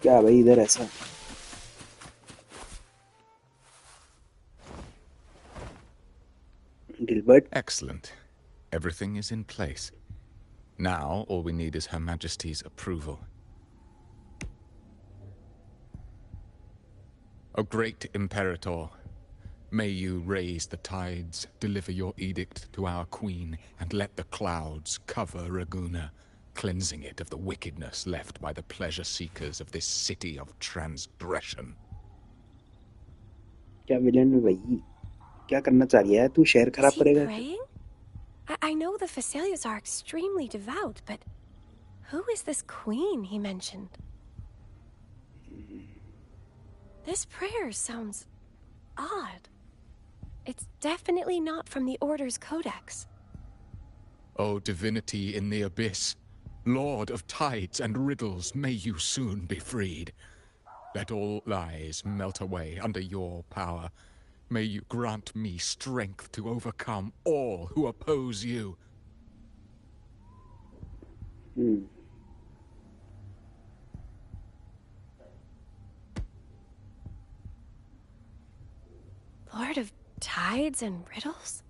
क्या भाई इधर ऐसा? Gilbert? Excellent. Everything is in place. Now, all we need is Her Majesty's approval. O great Imperator, may you raise the tides, deliver your edict to our queen, and let the clouds cover Raguna, cleansing it of the wickedness left by the pleasure-seekers of this city of transgression. क्या villain में भाई? क्या करना चाह रही है? तू शहर खराब करेगा? Praying? I know the Phasalias are extremely devout, but who is this queen he mentioned? This prayer sounds odd. It's definitely not from the Order's codex. O divinity in the abyss, Lord of tides and riddles, may you soon be freed. Let all lies melt away under your power. May you grant me strength to overcome all who oppose you. Lord of tides and riddles?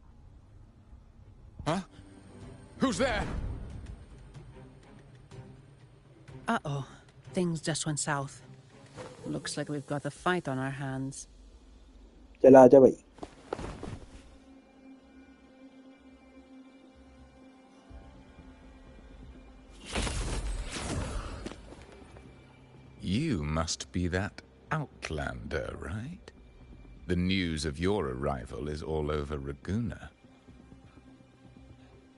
Huh? Who's there? Uh-oh. Things just went south. Looks like we've got a fight on our hands. चला आजा भाई. You must be that outlander, right? The news of your arrival is all over Raguna.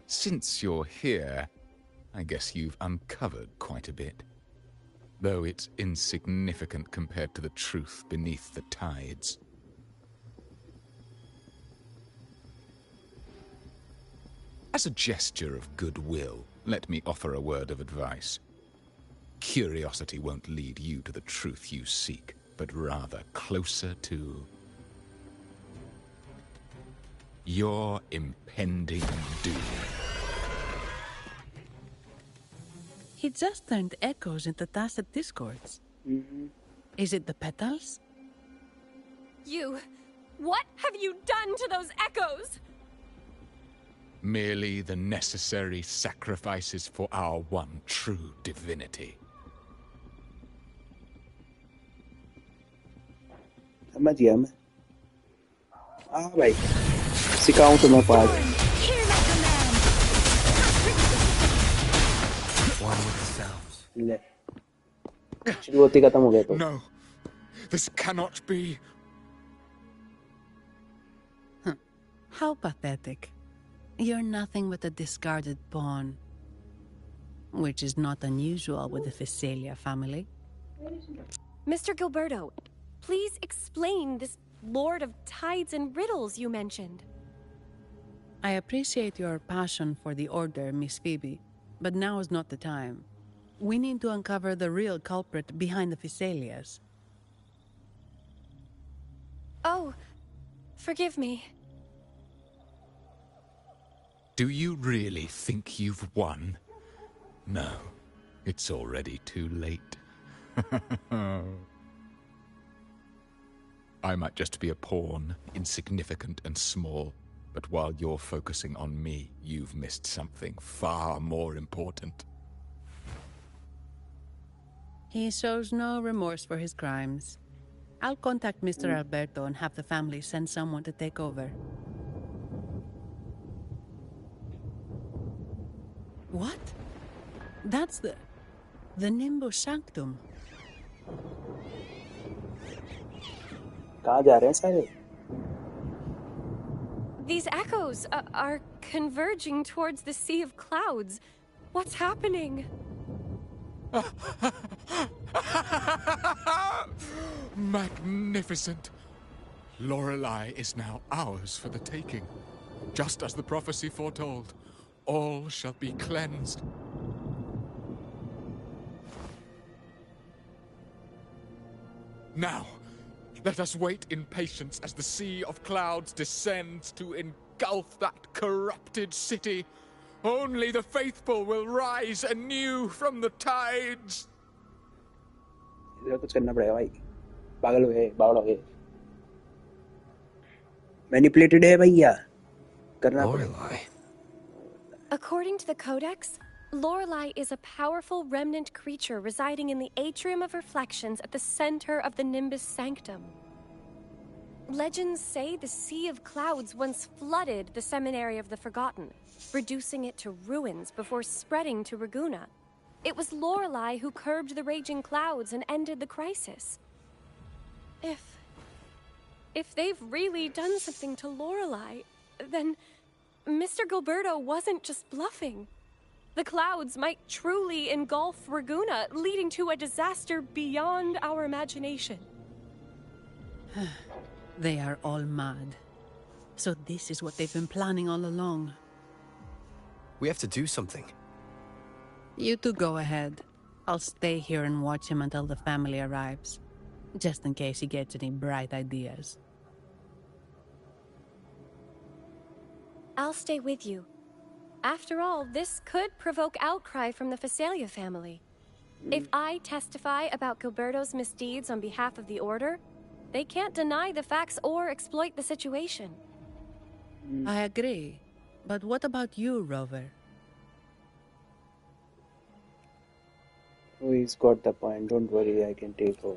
Since you're here, I guess you've uncovered quite a bit. Though it's insignificant compared to the truth beneath the tides. As a gesture of goodwill, let me offer a word of advice. Curiosity won't lead you to the truth you seek, but rather closer to your impending doom. He just turned echoes into tacit discords. Is it the petals? What have you done to those echoes? Merely the necessary sacrifices for our one true divinity. समझ गया मैं. भाई सिखाऊं तुम्हें part. ले. शुरुआती खत्म हो गया तो. No, this cannot be. How pathetic. You're nothing but a discarded pawn. Which is not unusual with the Phasalia family. Mr. Gilberto, please explain this Lord of Tides and Riddles you mentioned. I appreciate your passion for the Order, Miss Phoebe, but now is not the time. We need to uncover the real culprit behind the Phasalias. Oh, forgive me. Do you really think you've won? No, it's already too late. I might just be a pawn, insignificant and small, but while you're focusing on me, you've missed something far more important. He shows no remorse for his crimes. I'll contact Mr. Alberto and have the family send someone to take over. What? That's the Nimbus Sanctum. कहाँ जा रहे हैं सारे? These echoes are converging towards the Sea of Clouds. What's happening? Magnificent! Lorelei is now ours for the taking. Just as the prophecy foretold, all shall be cleansed. Now, let us wait in patience as the Sea of Clouds descends to engulf that corrupted city. Only the faithful will rise anew from the tides. इधर कुछ करना पड़ेगा भाई. पागल हो गए, बावड़ हो गए. Manipulated है भैया. करना पड़ेगा. According to the Codex, Lorelei is a powerful remnant creature residing in the Atrium of Reflections at the center of the Nimbus Sanctum. Legends say the Sea of Clouds once flooded the Seminary of the Forgotten, reducing it to ruins before spreading to Raguna. It was Lorelei who curbed the raging clouds and ended the crisis. If they've really done something to Lorelei, then Mr. Gilberto wasn't just bluffing. The clouds might truly engulf Raguna, leading to a disaster beyond our imagination. They are all mad. So this is what they've been planning all along. We have to do something. You two go ahead. I'll stay here and watch him until the family arrives. Just in case he gets any bright ideas. I'll stay with you. After all, this could provoke outcry from the Phasalia family. If I testify about Gilberto's misdeeds on behalf of the Order, they can't deny the facts or exploit the situation. I agree. But what about you, Rover? Oh, he's got the point. Don't worry, I can take over.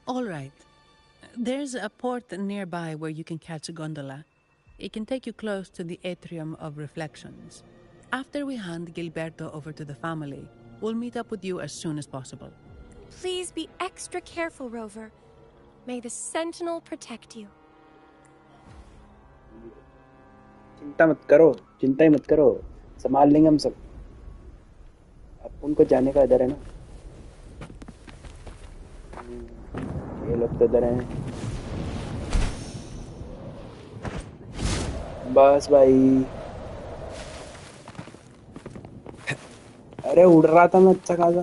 All right. There's a port nearby where you can catch a gondola. It can take you close to the Atrium of Reflections. After we hand Gilberto over to the family, we'll meet up with you as soon as possible. Please be extra careful, Rover. May the Sentinel protect you. चिंता मत करो, चिंता ही मत करो. संभाल लेंगे हम सब. अब उनको जाने का इधर है ना. ये लोग तो इधर हैं. बस भाई. अरे उड़ रहा था मैं अच्छा खासा.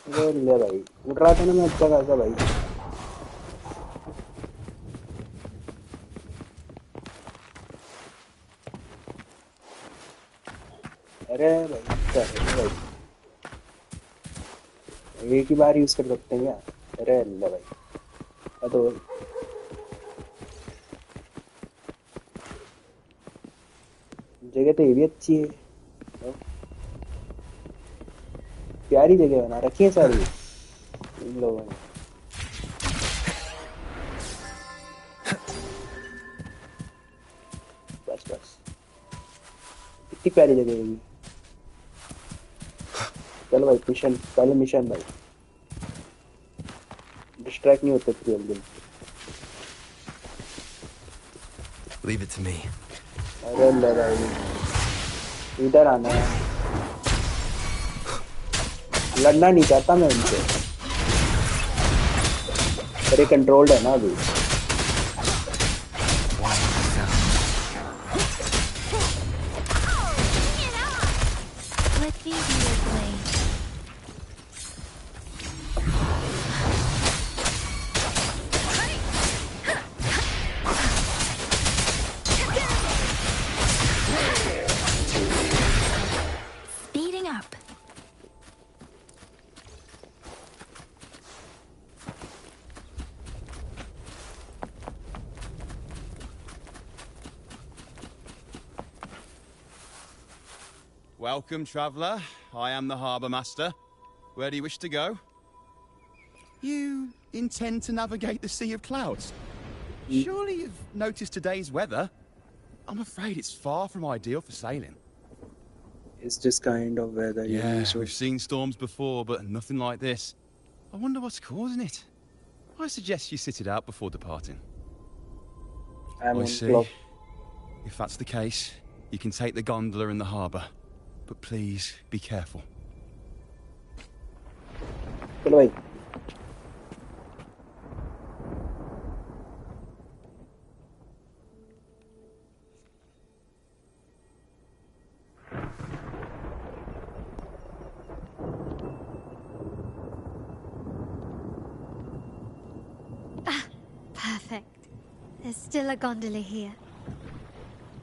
अरे ले भाई, उड़ रहा था ना मैं अच्छा खासा भाई. अरे भाई क्या है भाई. एक ही बार यूज कर सकते हैं क्या? अरे ले भाई. तो जगह तो ये भी अच्छी है. प्यारी जगह बना रखी है सारी इन लोगों ने. बस बस कितनी प्यारी जगह है ये. चलो भाई मिशन, पहले मिशन भाई. डिस्ट्रैक्ट नहीं होते फिर जल्दी. Leave it to me. अरे ले भाई, इधर आना है. लड़ना नहीं चाहता मैं उनसे. पर ये कंट्रोल्ड है ना अभी. Welcome, traveller. I am the harbour master. Where do you wish to go? You intend to navigate the Sea of Clouds? Surely you've noticed today's weather? I'm afraid it's far from ideal for sailing. It's just kind of weather. Yeah, we've seen storms before, but nothing like this. I wonder what's causing it. I suggest you sit it out before departing. I'm I on see. clock. If that's the case, you can take the gondola in the harbour. But please, be careful. चलो भाई. Perfect. There's still a gondola here.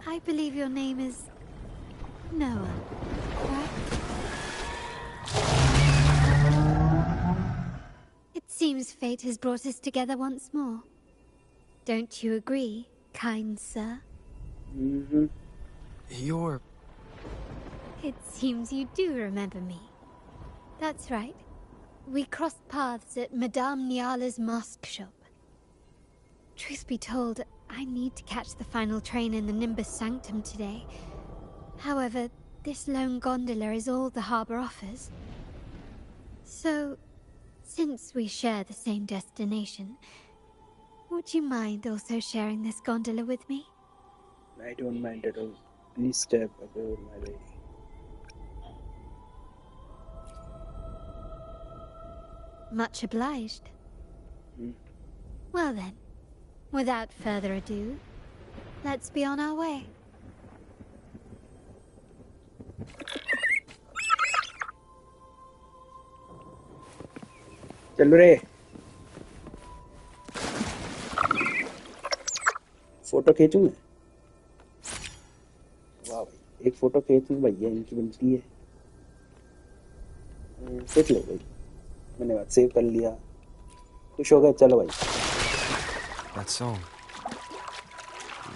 I believe your name is Noah, right? It seems fate has brought us together once more. Don't you agree, kind sir? Mm-hmm. You're... It seems you do remember me. That's right. We crossed paths at Madame Niala's mask shop. Truth be told, I need to catch the final train in the Nimbus Sanctum today. However, this lone gondola is all the harbour offers. So, since we share the same destination, would you mind also sharing this gondola with me? I don't mind at all. Please step aboard, my lady. Much obliged. Well then, without further ado, let's be on our way. चलो रे. Photo खींचूं मैं? वाह भाई, एक photo खींचूं भैया, इनकी बनती है. खींच लो भाई. मैंने बात सेव कर लिया. खुश हो गए. चलो भाई. That song.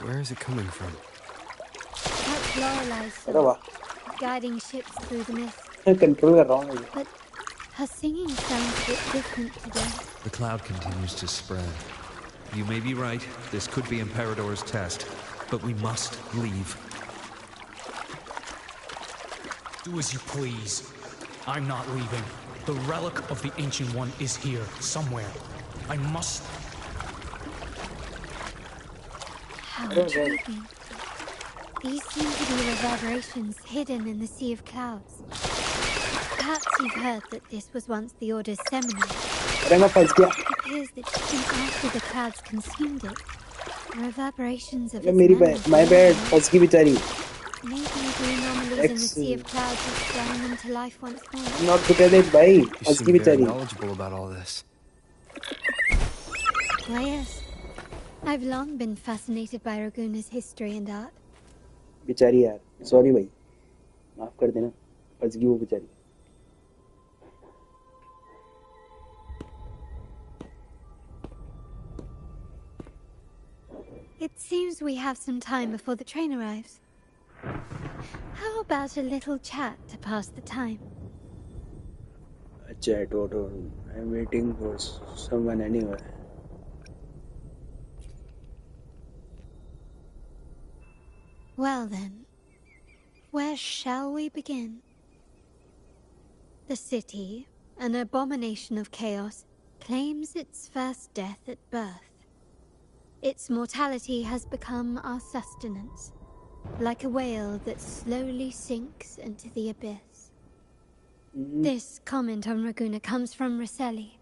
Where is it coming from? That's Lorelai's अरे song, वाह. guiding ships through the mist. Control कर रहा हूँ मैं. But her singing sounds a bit different today. The cloud continues to spread. You may be right, this could be Imperador's test, but we must leave. Do as you please. I'm not leaving. The relic of the Ancient One is here, somewhere. I must... How intriguing. These seem to be reverberations hidden in the Sea of Clouds. Perhaps you've heard that this was once the Order's seminary. अरे मैं फंस गया. It appears that even after the clouds consumed it, the reverberations of अरे its मेरी memory my remain. bad. फंस गई बेचारी. Maybe the anomalies in the Sea of Clouds are stirring them to life once more. Not good at it, भाई. You फंस seem गई very बेचारी. knowledgeable about all this. Why, yes. I've long been fascinated by Raguna's history and art. बेचारी यार. Sorry भाई. माफ कर देना. फंस गई वो बेचारी. It seems we have some time before the train arrives. How about a little chat to pass the time? A chat or I'm waiting for someone anywhere. Well then, where shall we begin? The city, an abomination of chaos, claims its first death at birth. Its mortality has become our sustenance, like a whale that slowly sinks into the abyss. This comment on Raguna comes from Rosselli,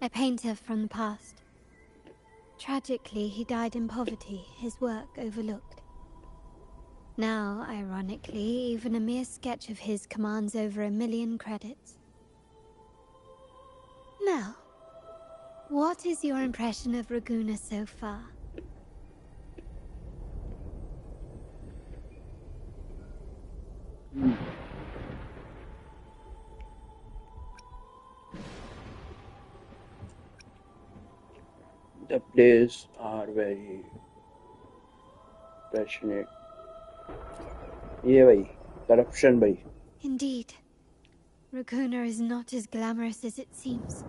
a painter from the past. Tragically, he died in poverty, his work overlooked. Now, ironically, even a mere sketch of his commands over 1 million credits. Now, what is your impression of Raguna so far? The players are very passionate. ये भाई corruption भाई. Indeed, Raguna is not as glamorous as it seems.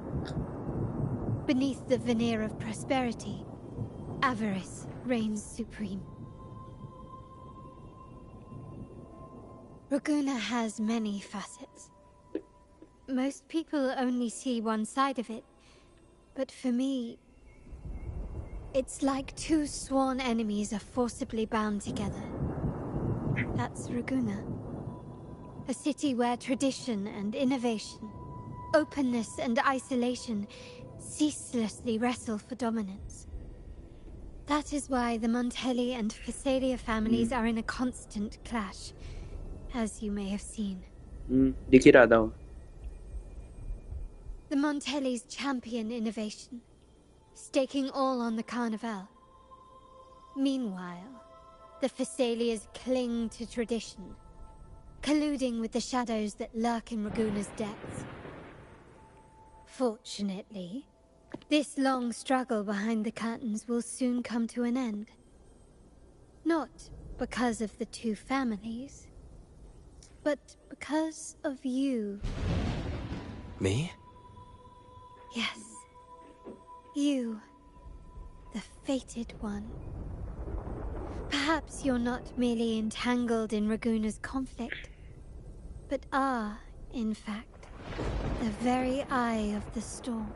Beneath the veneer of prosperity, avarice reigns supreme. Raguna has many facets. Most people only see one side of it, but for me, it's like two sworn enemies are forcibly bound together. That's Raguna. A city where tradition and innovation, openness and isolation ceaselessly wrestle for dominance. That is why the Montelli and Phasalia families are in a constant clash, as you may have seen. दिख ही रहा था वो. The Montellis champion innovation, staking all on the Carnival. Meanwhile, the Phasalias cling to tradition, colluding with the shadows that lurk in Raguna's depths. Fortunately, this long struggle behind the curtains will soon come to an end. Not because of the two families, but because of you. Me? Yes. You. The fated one. Perhaps you're not merely entangled in Raguna's conflict, but are, in fact, the very eye of the storm.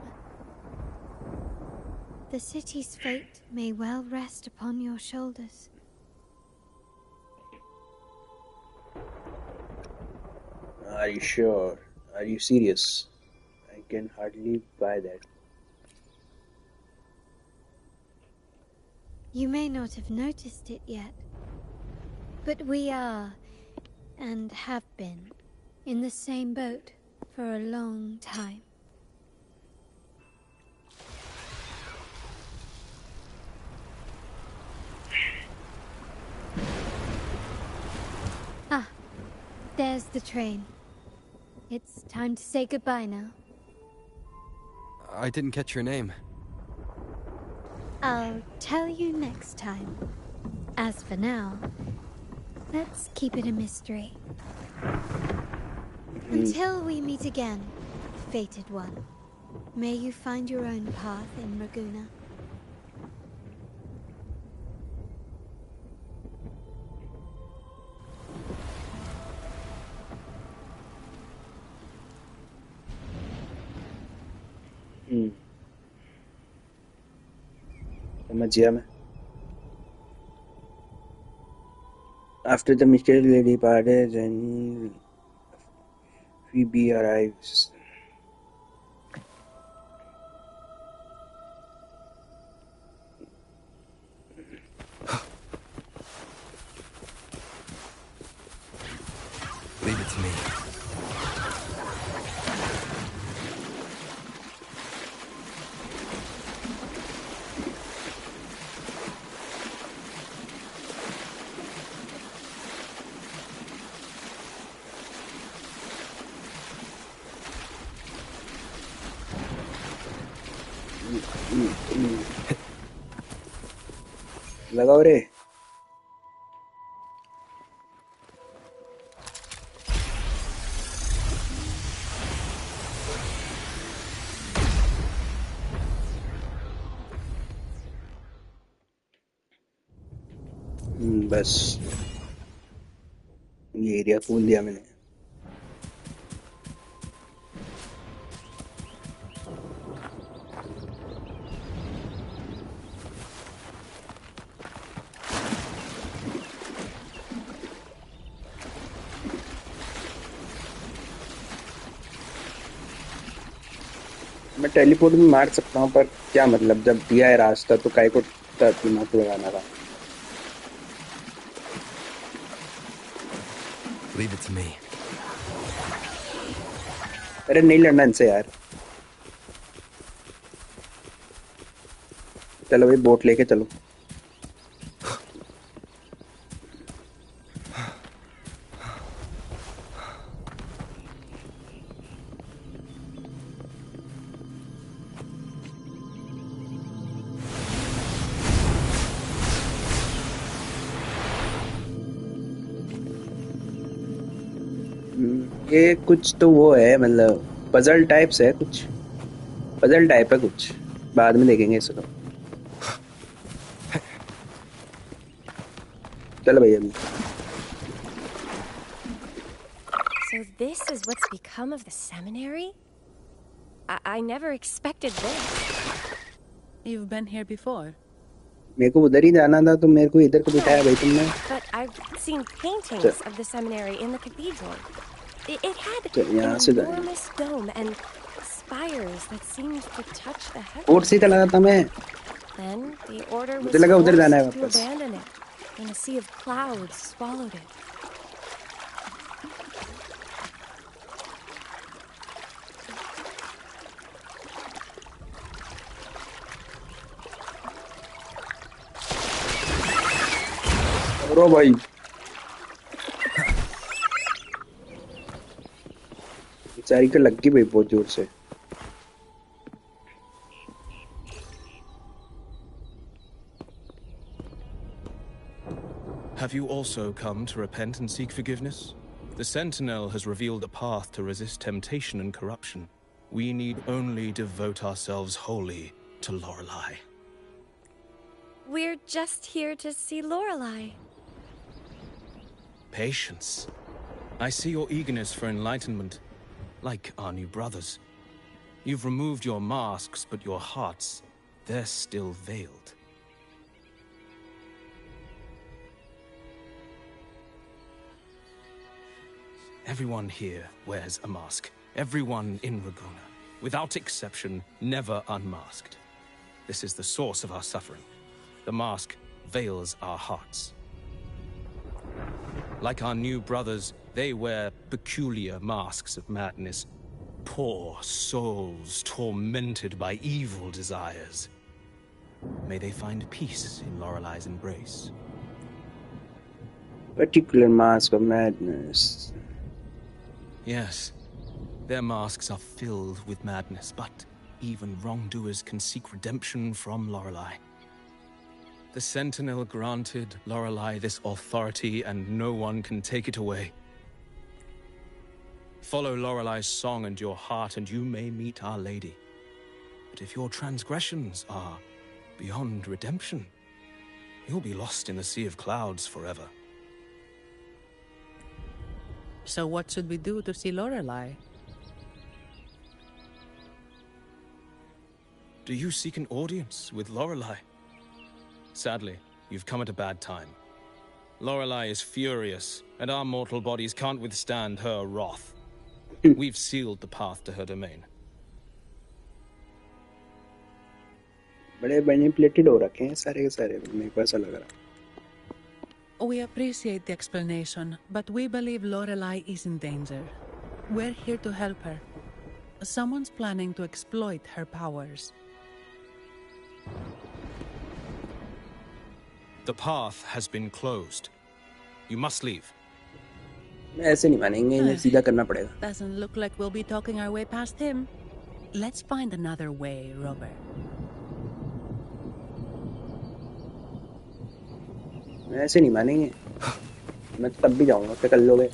The city's fate may well rest upon your shoulders. Are you sure? Are you serious? I can hardly buy that. You may not have noticed it yet, but we are, and have been, in the same boat for a long time. Ah, there's the train. It's time to say goodbye now. I didn't catch your name. I'll tell you next time. As for now, let's keep it a mystery. Until we meet again, fated one, may you find your own path in Raguna. समझ गया मैं. After the mysterious lady parties and Phoebe arrives. Leave it to me. लगाओ रे. बस ये area खोल दिया मैंने. मैं टेलीपोर्ट भी मार सकता हूँ, पर क्या मतलब, जब दिया है रास्ता तो काय को दिमाग लगाना था. Leave it to me. अरे नहीं लड़ना इनसे यार. चलो भाई, बोट लेके चलो. ये कुछ तो वो है, मतलब पजल टाइप्स है, कुछ पजल टाइप है कुछ, बाद में देखेंगे इसको। चलो भैया। So this is what's become of the seminary? I never expected this. You've been here before. मेरे को उधर ही जाना था, तो मेरे को इधर को बिठाया भाई तुमने। But I've seen paintings of the seminary in the cathedral. It had an enormous dome and spires that seemed to touch the heavens. और सीधा लगा था मैं। Then the order was मुझे लगा उधर जाना है forced to वापस। abandon it, and a sea of clouds swallowed it. रो भाई। बेचारी को लग गई भाई बहुत जोर से। Have you also come to repent and seek forgiveness? The Sentinel has revealed a path to resist temptation and corruption. We need only devote ourselves wholly to Lorelei. We're just here to see Lorelei. Patience. I see your eagerness for enlightenment, like our new brothers. You've removed your masks, but your hearts, they're still veiled. Everyone here wears a mask. Everyone in Raguna, without exception, never unmasked. This is the source of our suffering. The mask veils our hearts. Like our new brothers, they wear peculiar masks of madness. Poor souls tormented by evil desires. May they find peace in Lorelei's embrace. Particular mask of madness. Yes, their masks are filled with madness, but even wrongdoers can seek redemption from Lorelei. The Sentinel granted Lorelei this authority, and no one can take it away. Follow Lorelei's song and your heart, and you may meet Our Lady. But if your transgressions are beyond redemption, you'll be lost in the sea of clouds forever. So what should we do to see Lorelei? Do you seek an audience with Lorelei? Sadly, you've come at a bad time. Lorelei is furious, and our mortal bodies can't withstand her wrath. We've sealed the path to her domain. बड़े manipulated हो रखे हैं सारे के सारे, मेरे को ऐसा लग रहा। We appreciate the explanation, but we believe Lorelei is in danger. We're here to help her. Someone's planning to exploit her powers. The path has been closed. You must leave. ऐसे नहीं मानेंगे, इन्हें सीधा करना पड़ेगा। Doesn't look like we'll be talking our way past him. Let's find another way, Robert. ऐसे नहीं मानेंगे, मैं तब भी जाऊंगा, क्या कर लोगे?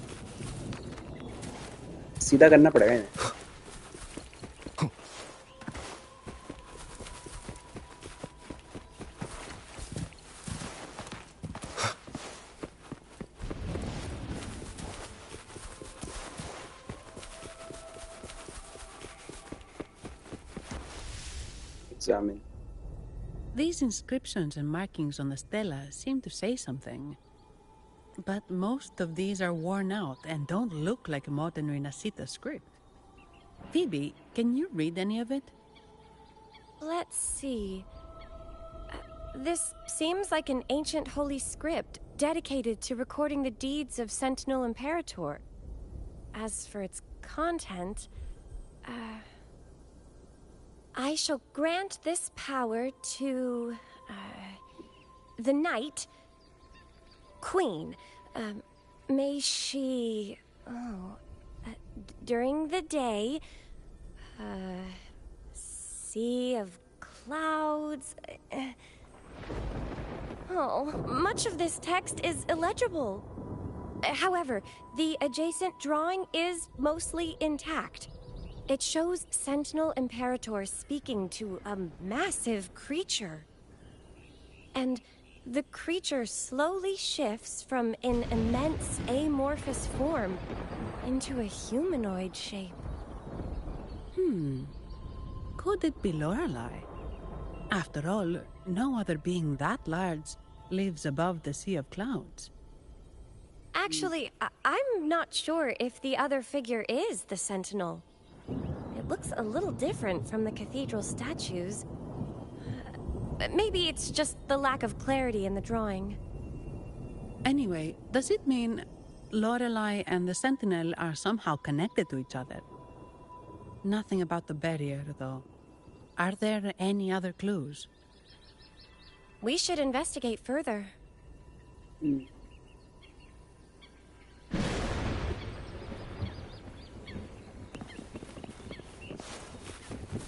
सीधा करना पड़ेगा इन्हें। Examine. These inscriptions and markings on the stela seem to say something. But most of these are worn out and don't look like modern Renacita script. Phoebe, can you read any of it? Let's see. This seems like an ancient holy script dedicated to recording the deeds of Sentinel Imperator. As for its content, I shall grant this power to the Knight Queen. May she, during the day, sea of clouds. Much of this text is illegible. However, the adjacent drawing is mostly intact. It shows Sentinel Imperator speaking to a massive creature. And the creature slowly shifts from an immense amorphous form into a humanoid shape. Could it be Lorelei? After all, no other being that large lives above the Sea of Clouds. Actually, I'm not sure if the other figure is the Sentinel. It looks a little different from the cathedral statues. Maybe it's just the lack of clarity in the drawing. Anyway, does it mean Lorelei and the Sentinel are somehow connected to each other? Nothing about the barrier, though. Are there any other clues? We should investigate further.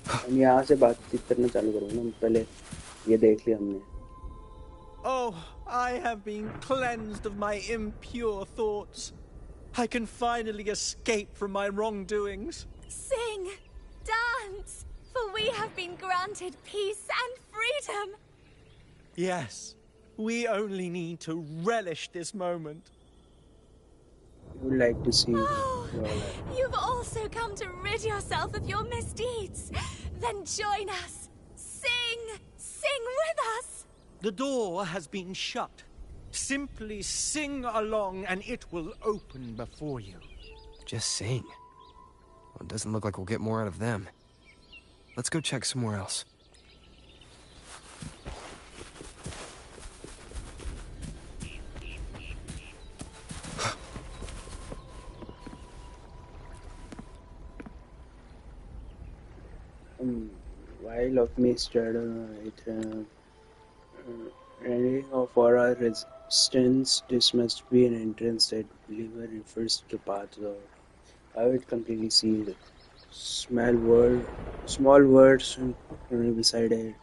हम यहाँ से बातचीत करना चालू करूँगा ना पहले ये देख लिया हमने. Oh, I have been cleansed of my impure thoughts. I can finally escape from my wrongdoings. Sing, dance, for we have been granted peace and freedom. Yes, we only need to relish this moment. You would like to see. You've also come to rid yourself of your misdeeds. Then join us. Sing with us. The door has been shut. Simply sing along and it will open before you. Just sing. Well, it doesn't look like we'll get more out of them. Let's go check somewhere else. While of me stirred for our resistance, this must be an entrance that believer refers to paths of. How it completely sealed. Small words beside it.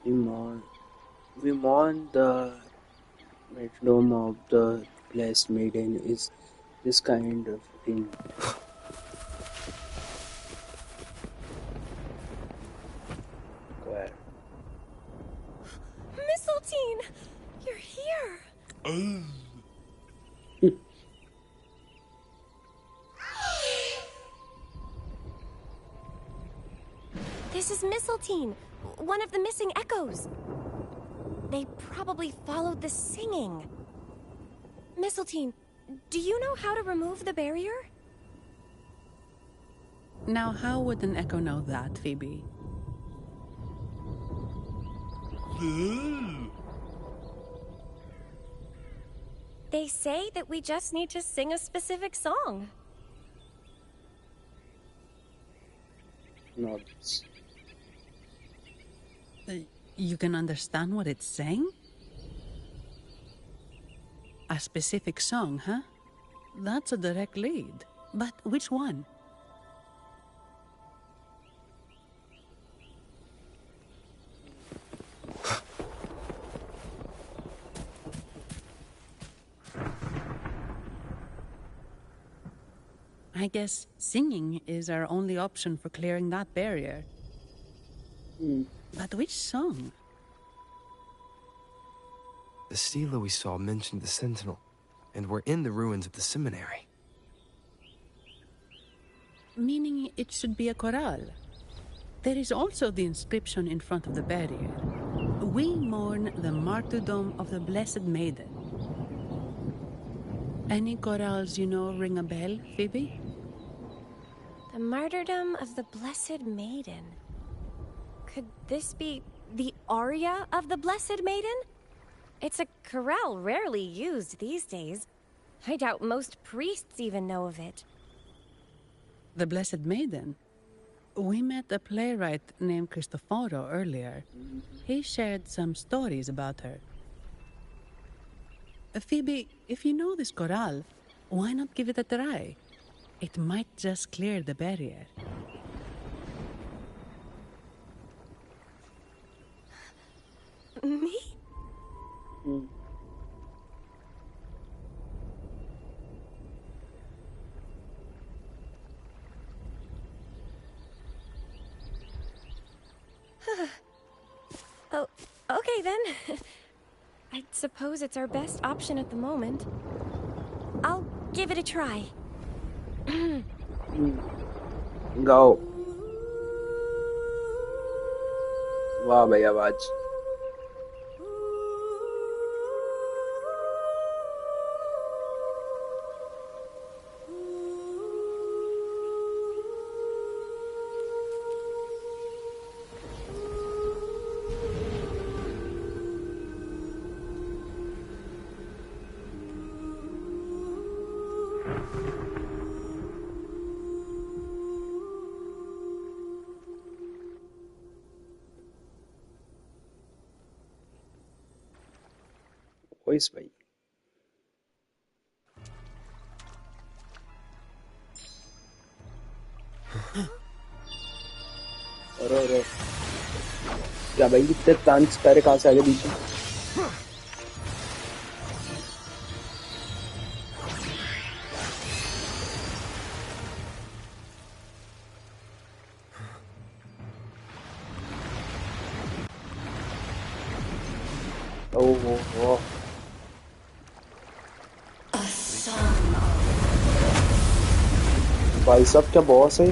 We mourn the martyrdom of the blessed maiden. Is this kind of thing. Mistletoe! You're here! This is Mistletoe, one of the missing echoes. They probably followed the singing. Mistletoe, do you know how to remove the barrier? Now, how would an echo know that, Phoebe? They say that we just need to sing a specific song. Nods. You can understand what it's saying? A specific song, huh? That's a direct lead. But which one? I guess singing is our only option for clearing that barrier. But which song? The stela we saw mentioned the Sentinel, and we're in the ruins of the seminary. Meaning it should be a chorale. There is also the inscription in front of the barrier. We mourn the martyrdom of the Blessed Maiden. Any chorales you know ring a bell, Phoebe? The martyrdom of the Blessed Maiden. Could this be the aria of the Blessed Maiden? It's a chorale rarely used these days. I doubt most priests even know of it. The Blessed Maiden? We met a playwright named Cristoforo earlier. He shared some stories about her. Phoebe, if you know this chorale, why not give it a try? It might just clear the barrier. Me? Okay then. I suppose it's our best option at the moment. I'll give it a try. गाओ। वाह भाई आवाज। Voice भाई। और क्या भाई इतने तांच तारे कहाँ से आगे बीच में? ओह भाई साहब क्या बॉस है?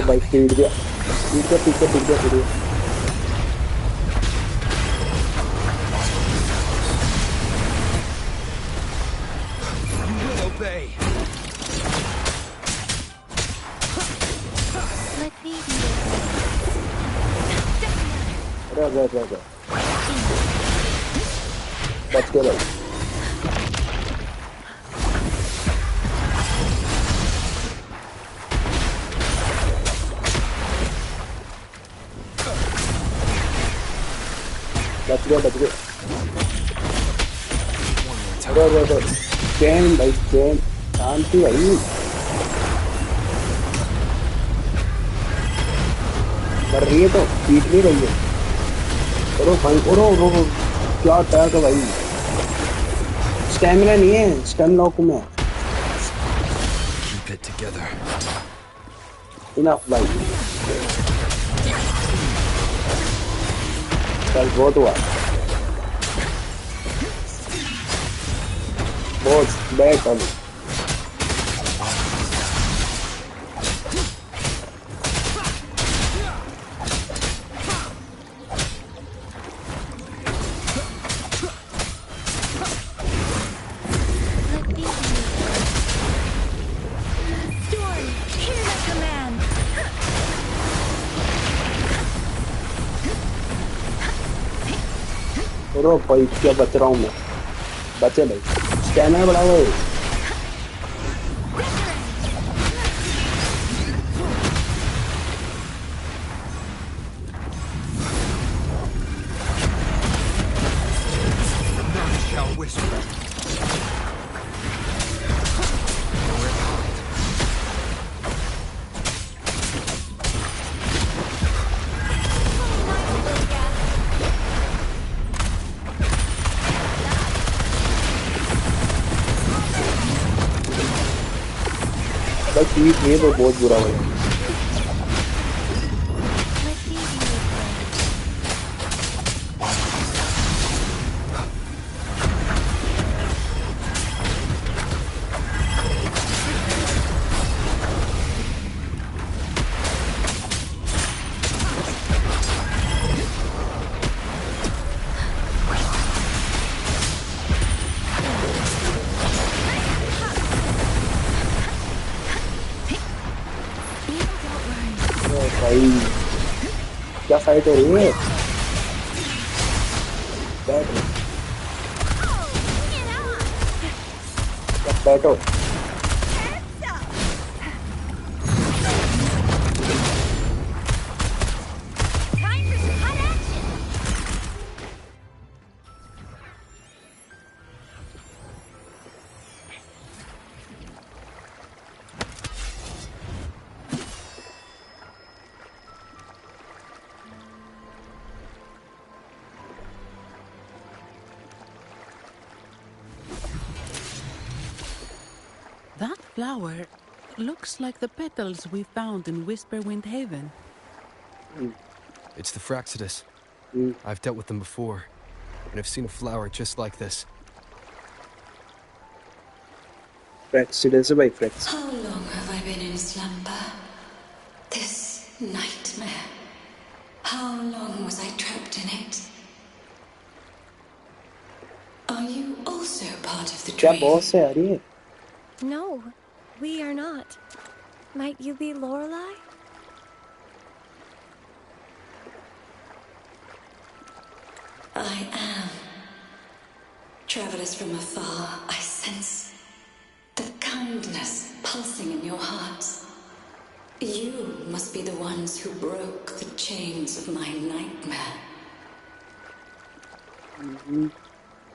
भाई पीट गया। अरे बच गया भाई। बच गए। अरे चैन भाई चैन शांति भाई। मर रही है तो पीट नहीं रही है। करो भाई करो क्या अटैक है भाई। स्टैमिना नहीं है, स्टैमिना को मैं इनफ भाई। चल बहुत हुआ। बहुत बैठ अभी। रो भाई क्या बच रहा हूँ मैं। बचे भाई स्टैमिना बढ़ाओ। ये तो बहुत बुरा हुआ। भाई क्या फाइट हो रही है। बैठो flower looks like the petals we found in Whisperwind Haven. It's the Fraxidus. I've dealt with them before, and I've seen a flower just like this. Fraxidus by Frax. How long have I been in slumber? This nightmare. How long was I trapped in it? Are you also part of the क्या dream? boss है यार ये? No, we are not. Might you be Lorelei? I am. Travelers from afar, I sense the kindness pulsing in your hearts. You must be the ones who broke the chains of my nightmare.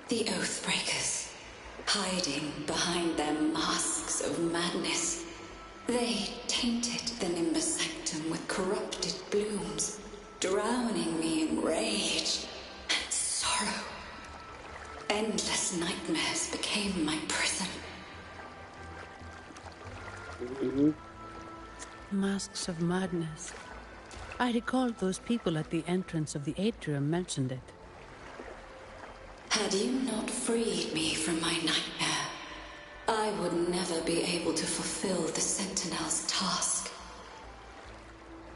The Oathbreakers, hiding behind their masks of madness. They tainted the Nimbus Sanctum with corrupted blooms, drowning me in rage and sorrow. Endless nightmares became my prison. Masks of madness. I recall those people at the entrance of the atrium mentioned it. Had you not freed me from my nightmare, I would never be able to fulfill the Sentinel's task.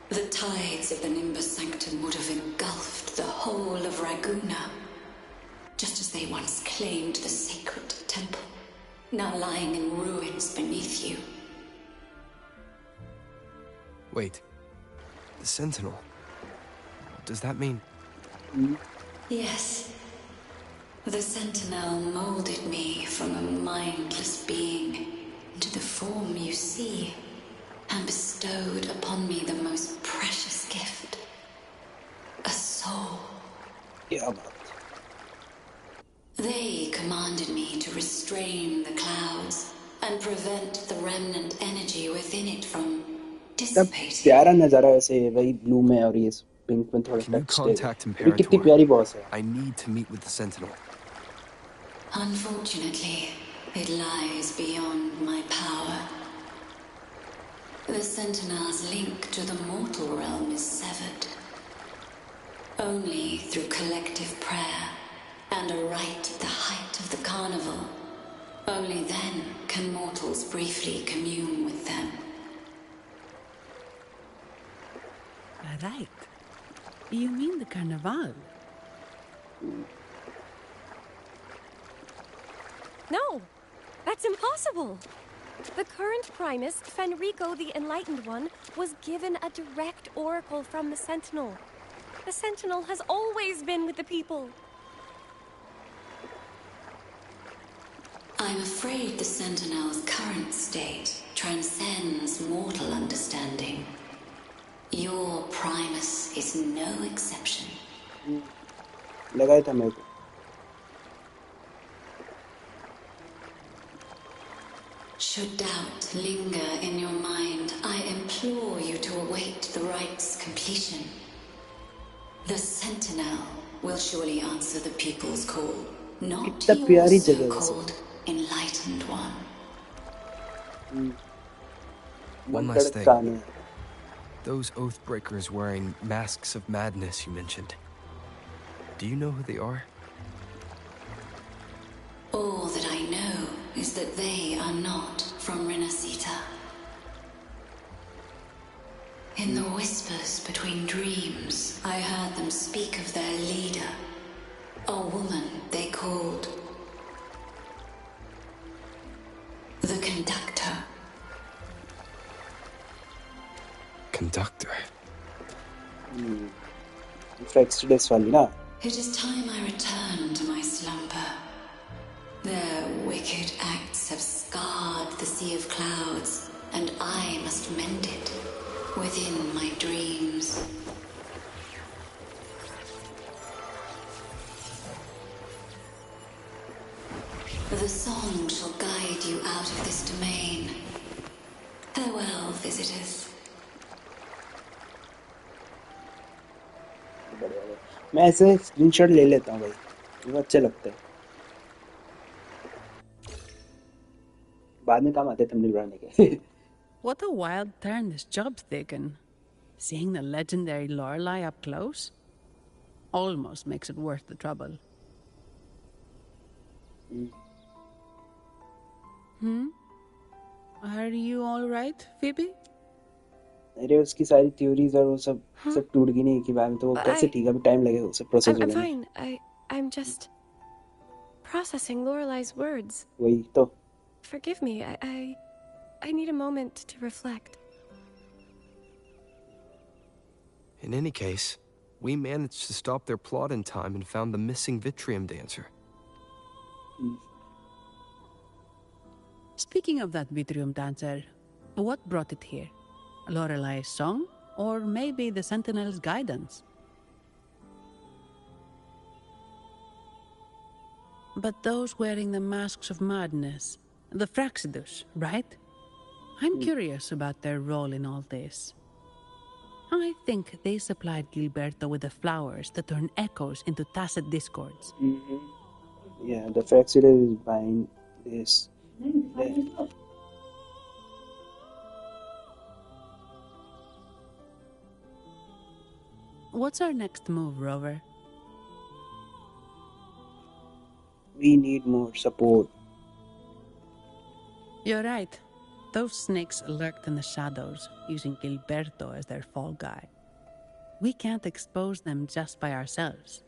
The tides of the Nimbus Sanctum would have engulfed the whole of Raguna, just as they once claimed the sacred temple, now lying in ruins beneath you. Wait. The Sentinel. Does that mean... Yes. The Sentinel molded me from a mindless being into the form you see, and bestowed upon me the most precious gift, a soul. Yeah. They commanded me to restrain the clouds and prevent the remnant energy within it from dissipating. प्यारा नजारा वैसे वही blue में और ये pink में थोड़ा Can you texture है। contact अभी कितनी Imperator? प्यारी बॉस है। I need to meet with the Sentinel. Unfortunately, it lies beyond my power. The Sentinel's link to the mortal realm is severed. Only through collective prayer and a rite at the height of the carnival. Only then can mortals briefly commune with them. Right. You mean the Carnival? No, that's impossible. The current Primus, Fenrico the Enlightened One, was given a direct oracle from the Sentinel. The Sentinel has always been with the people. I'm afraid the Sentinel's current state transcends mortal understanding. Your Primus is no exception. लगा ही था मेरे को। Should doubt linger in your mind, I implore you to await the rite's completion. The Sentinel will surely answer the people's call, not your so-called enlightened one. One last thing. Those Oathbreakers wearing masks of madness you mentioned. Do you know who they are? All that I know is that they are not from Renacita. In the whispers between dreams, I heard them speak of their leader, a woman they called the Conductor. Conductor? Fraxidus वाली ना? It is time I return to my slumber. Their wicked acts have scarred the sea of clouds, and I must mend it within my dreams. The song shall guide you out of this domain. Farewell, visitors. मैं ऐसे screenshot ले लेता हूँ भाई, वो अच्छे लगते हैं। बाद में काम आते थंबनेल बनाने के। What a wild turn this job's taken. Seeing the legendary Lorelei up close almost makes it worth the trouble. Are you all right, Phoebe? अरे उसकी सारी थ्योरीज और वो सब टूट गई नहीं कि बाद में, तो वो कैसे ठीक है, अभी टाइम लगेगा उसे प्रोसेस होने में। I'm fine. I'm just processing Lorelei's words. वही तो। Forgive me. I need a moment to reflect. In any case, we managed to stop their plot in time and found the missing Vitrium dancer. Speaking of that Vitrium dancer, what brought it here? Lorelei's song? Or maybe the Sentinel's guidance? But those wearing the masks of madness, the Fraxidus, right? I'm curious about their role in all this. I think they supplied Gilberto with the flowers that turn echoes into tacit discords. Yeah, the Fraxidus is behind this. What's our next move, Rover? We need more support. You're right. Those snakes lurked in the shadows, using Gilberto as their fall guy. We can't expose them just by ourselves.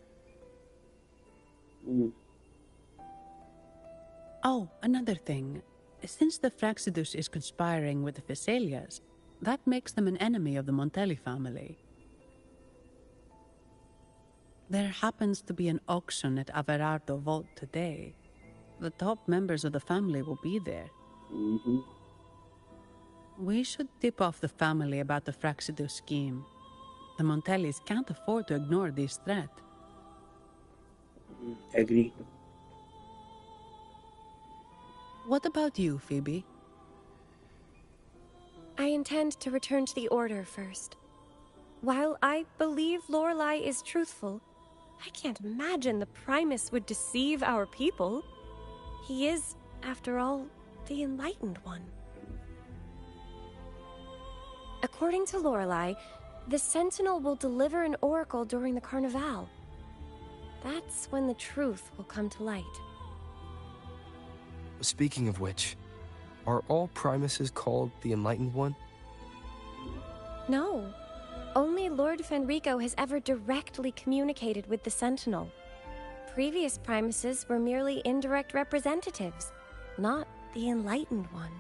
Oh, another thing. Since the Fraxidus is conspiring with the Phassalias, that makes them an enemy of the Montelli family. There happens to be an auction at Averardo Vault today. The top members of the family will be there. We should tip off the family about the Fraxidus scheme. The Montellis can't afford to ignore this threat. Agree. What about you, Phoebe? I intend to return to the Order first. While I believe Lorelei is truthful, I can't imagine the Primus would deceive our people. He is, after all, the Enlightened One. According to Lorelei, the Sentinel will deliver an oracle during the Carnival. That's when the truth will come to light. Speaking of which, are all Primuses called the Enlightened One? No. Only Lord Fenrico has ever directly communicated with the Sentinel. Previous Primuses were merely indirect representatives, not the Enlightened One.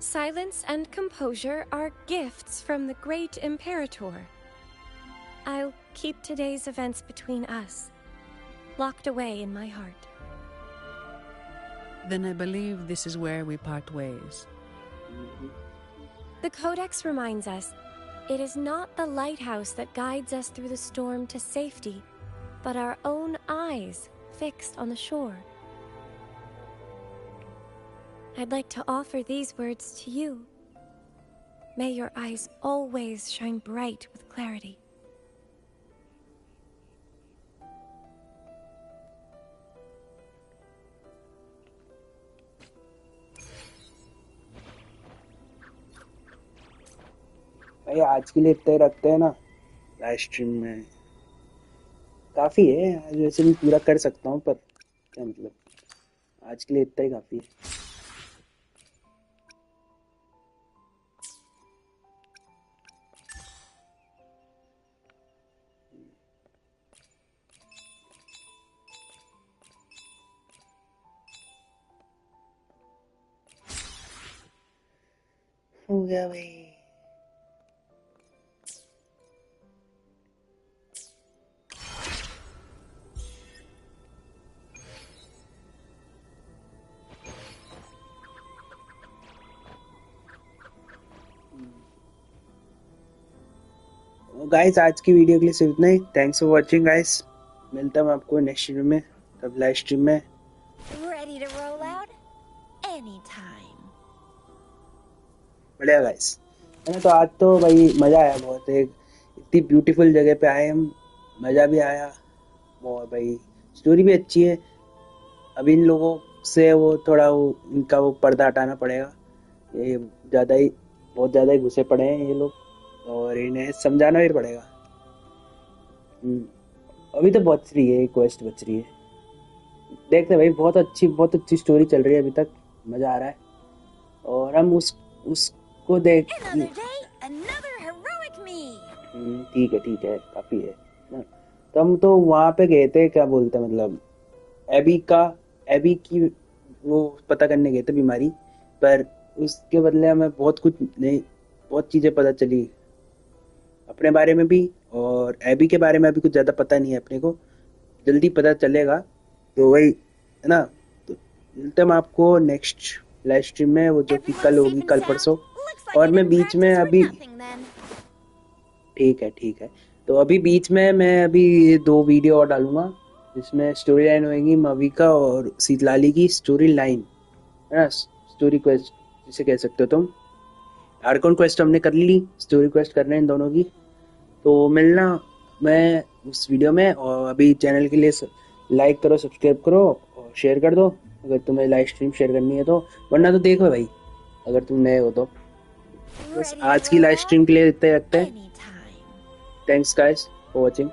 Silence and composure are gifts from the great Imperator. I'll keep today's events between us, locked away in my heart. Then I believe this is where we part ways. The Codex reminds us, it is not the lighthouse that guides us through the storm to safety, but our own eyes fixed on the shore. I'd like to offer these words to you. May your eyes always shine bright with clarity. भाई आज के लिए इतना ही रखते हैं ना live stream में। काफी है आज, वैसे मैं पूरा कर सकता हूँ पर क्या मतलब, आज के लिए इतना ही काफी है। हो गया भाई। गाइस आज की वीडियो के लिए सिर्फ इतना ही। Thanks for watching guys. मिलता हूँ आपको नेक्स्ट वीडियो में, तब लाइव स्ट्रीम में। Ready to roll out? Anytime. बढ़िया गाइस, है ना। तो आज तो भाई मजा आया बहुत, एक इतनी ब्यूटीफुल जगह पे आए हम, मजा भी आया और भाई स्टोरी भी अच्छी है। अब इन लोगों से वो थोड़ा इनका वो पर्दा हटाना पड़ेगा। ये बहुत ज़्यादा ही घुसे पड़े हैं ये लोग और इन्हें समझाना भी पड़ेगा। अभी तो बच रही है, क्वेस्ट बच रही है। देखते भाई, बहुत अच्छी स्टोरी चल रही है अभी तक, मज़ा आ रहा है। और हम उसको देख ठीक है काफ़ी है ना। तो हम तो वहाँ पे गए थे, क्या बोलते हैं मतलब एबी की वो पता करने गए थे बीमारी, पर उसके बदले हमें बहुत चीज़ें पता चली अपने बारे में भी, और एबी के बारे में अभी कुछ ज़्यादा पता नहीं है अपने को, जल्दी पता चलेगा। तो वही है ना, तो मिलते हैं आपको नेक्स्ट लाइव स्ट्रीम में, वो जो कि कल होगी, कल परसों। और मैं बीच में अभी ठीक है तो अभी बीच में मैं अभी 2 वीडियो और डालूंगा जिसमें स्टोरी लाइन होगी मविका और शीतलाली की स्टोरी लाइन, है ना, स्टोरी क्वेस्ट जिसे कह सकते हो तुम। आर्कन क्वेस्ट हमने कर ली, स्टोरी क्वेस्ट करना है इन दोनों की। तो मिलना मैं उस वीडियो में, और अभी चैनल के लिए लाइक करो, सब्सक्राइब करो और शेयर कर दो अगर तुम्हें लाइव स्ट्रीम शेयर करनी है तो, वरना तो देखो भाई अगर तुम नए हो तो। बस आज की लाइव स्ट्रीम के लिए इतना ही रखते हैं। Thanks guys for watching.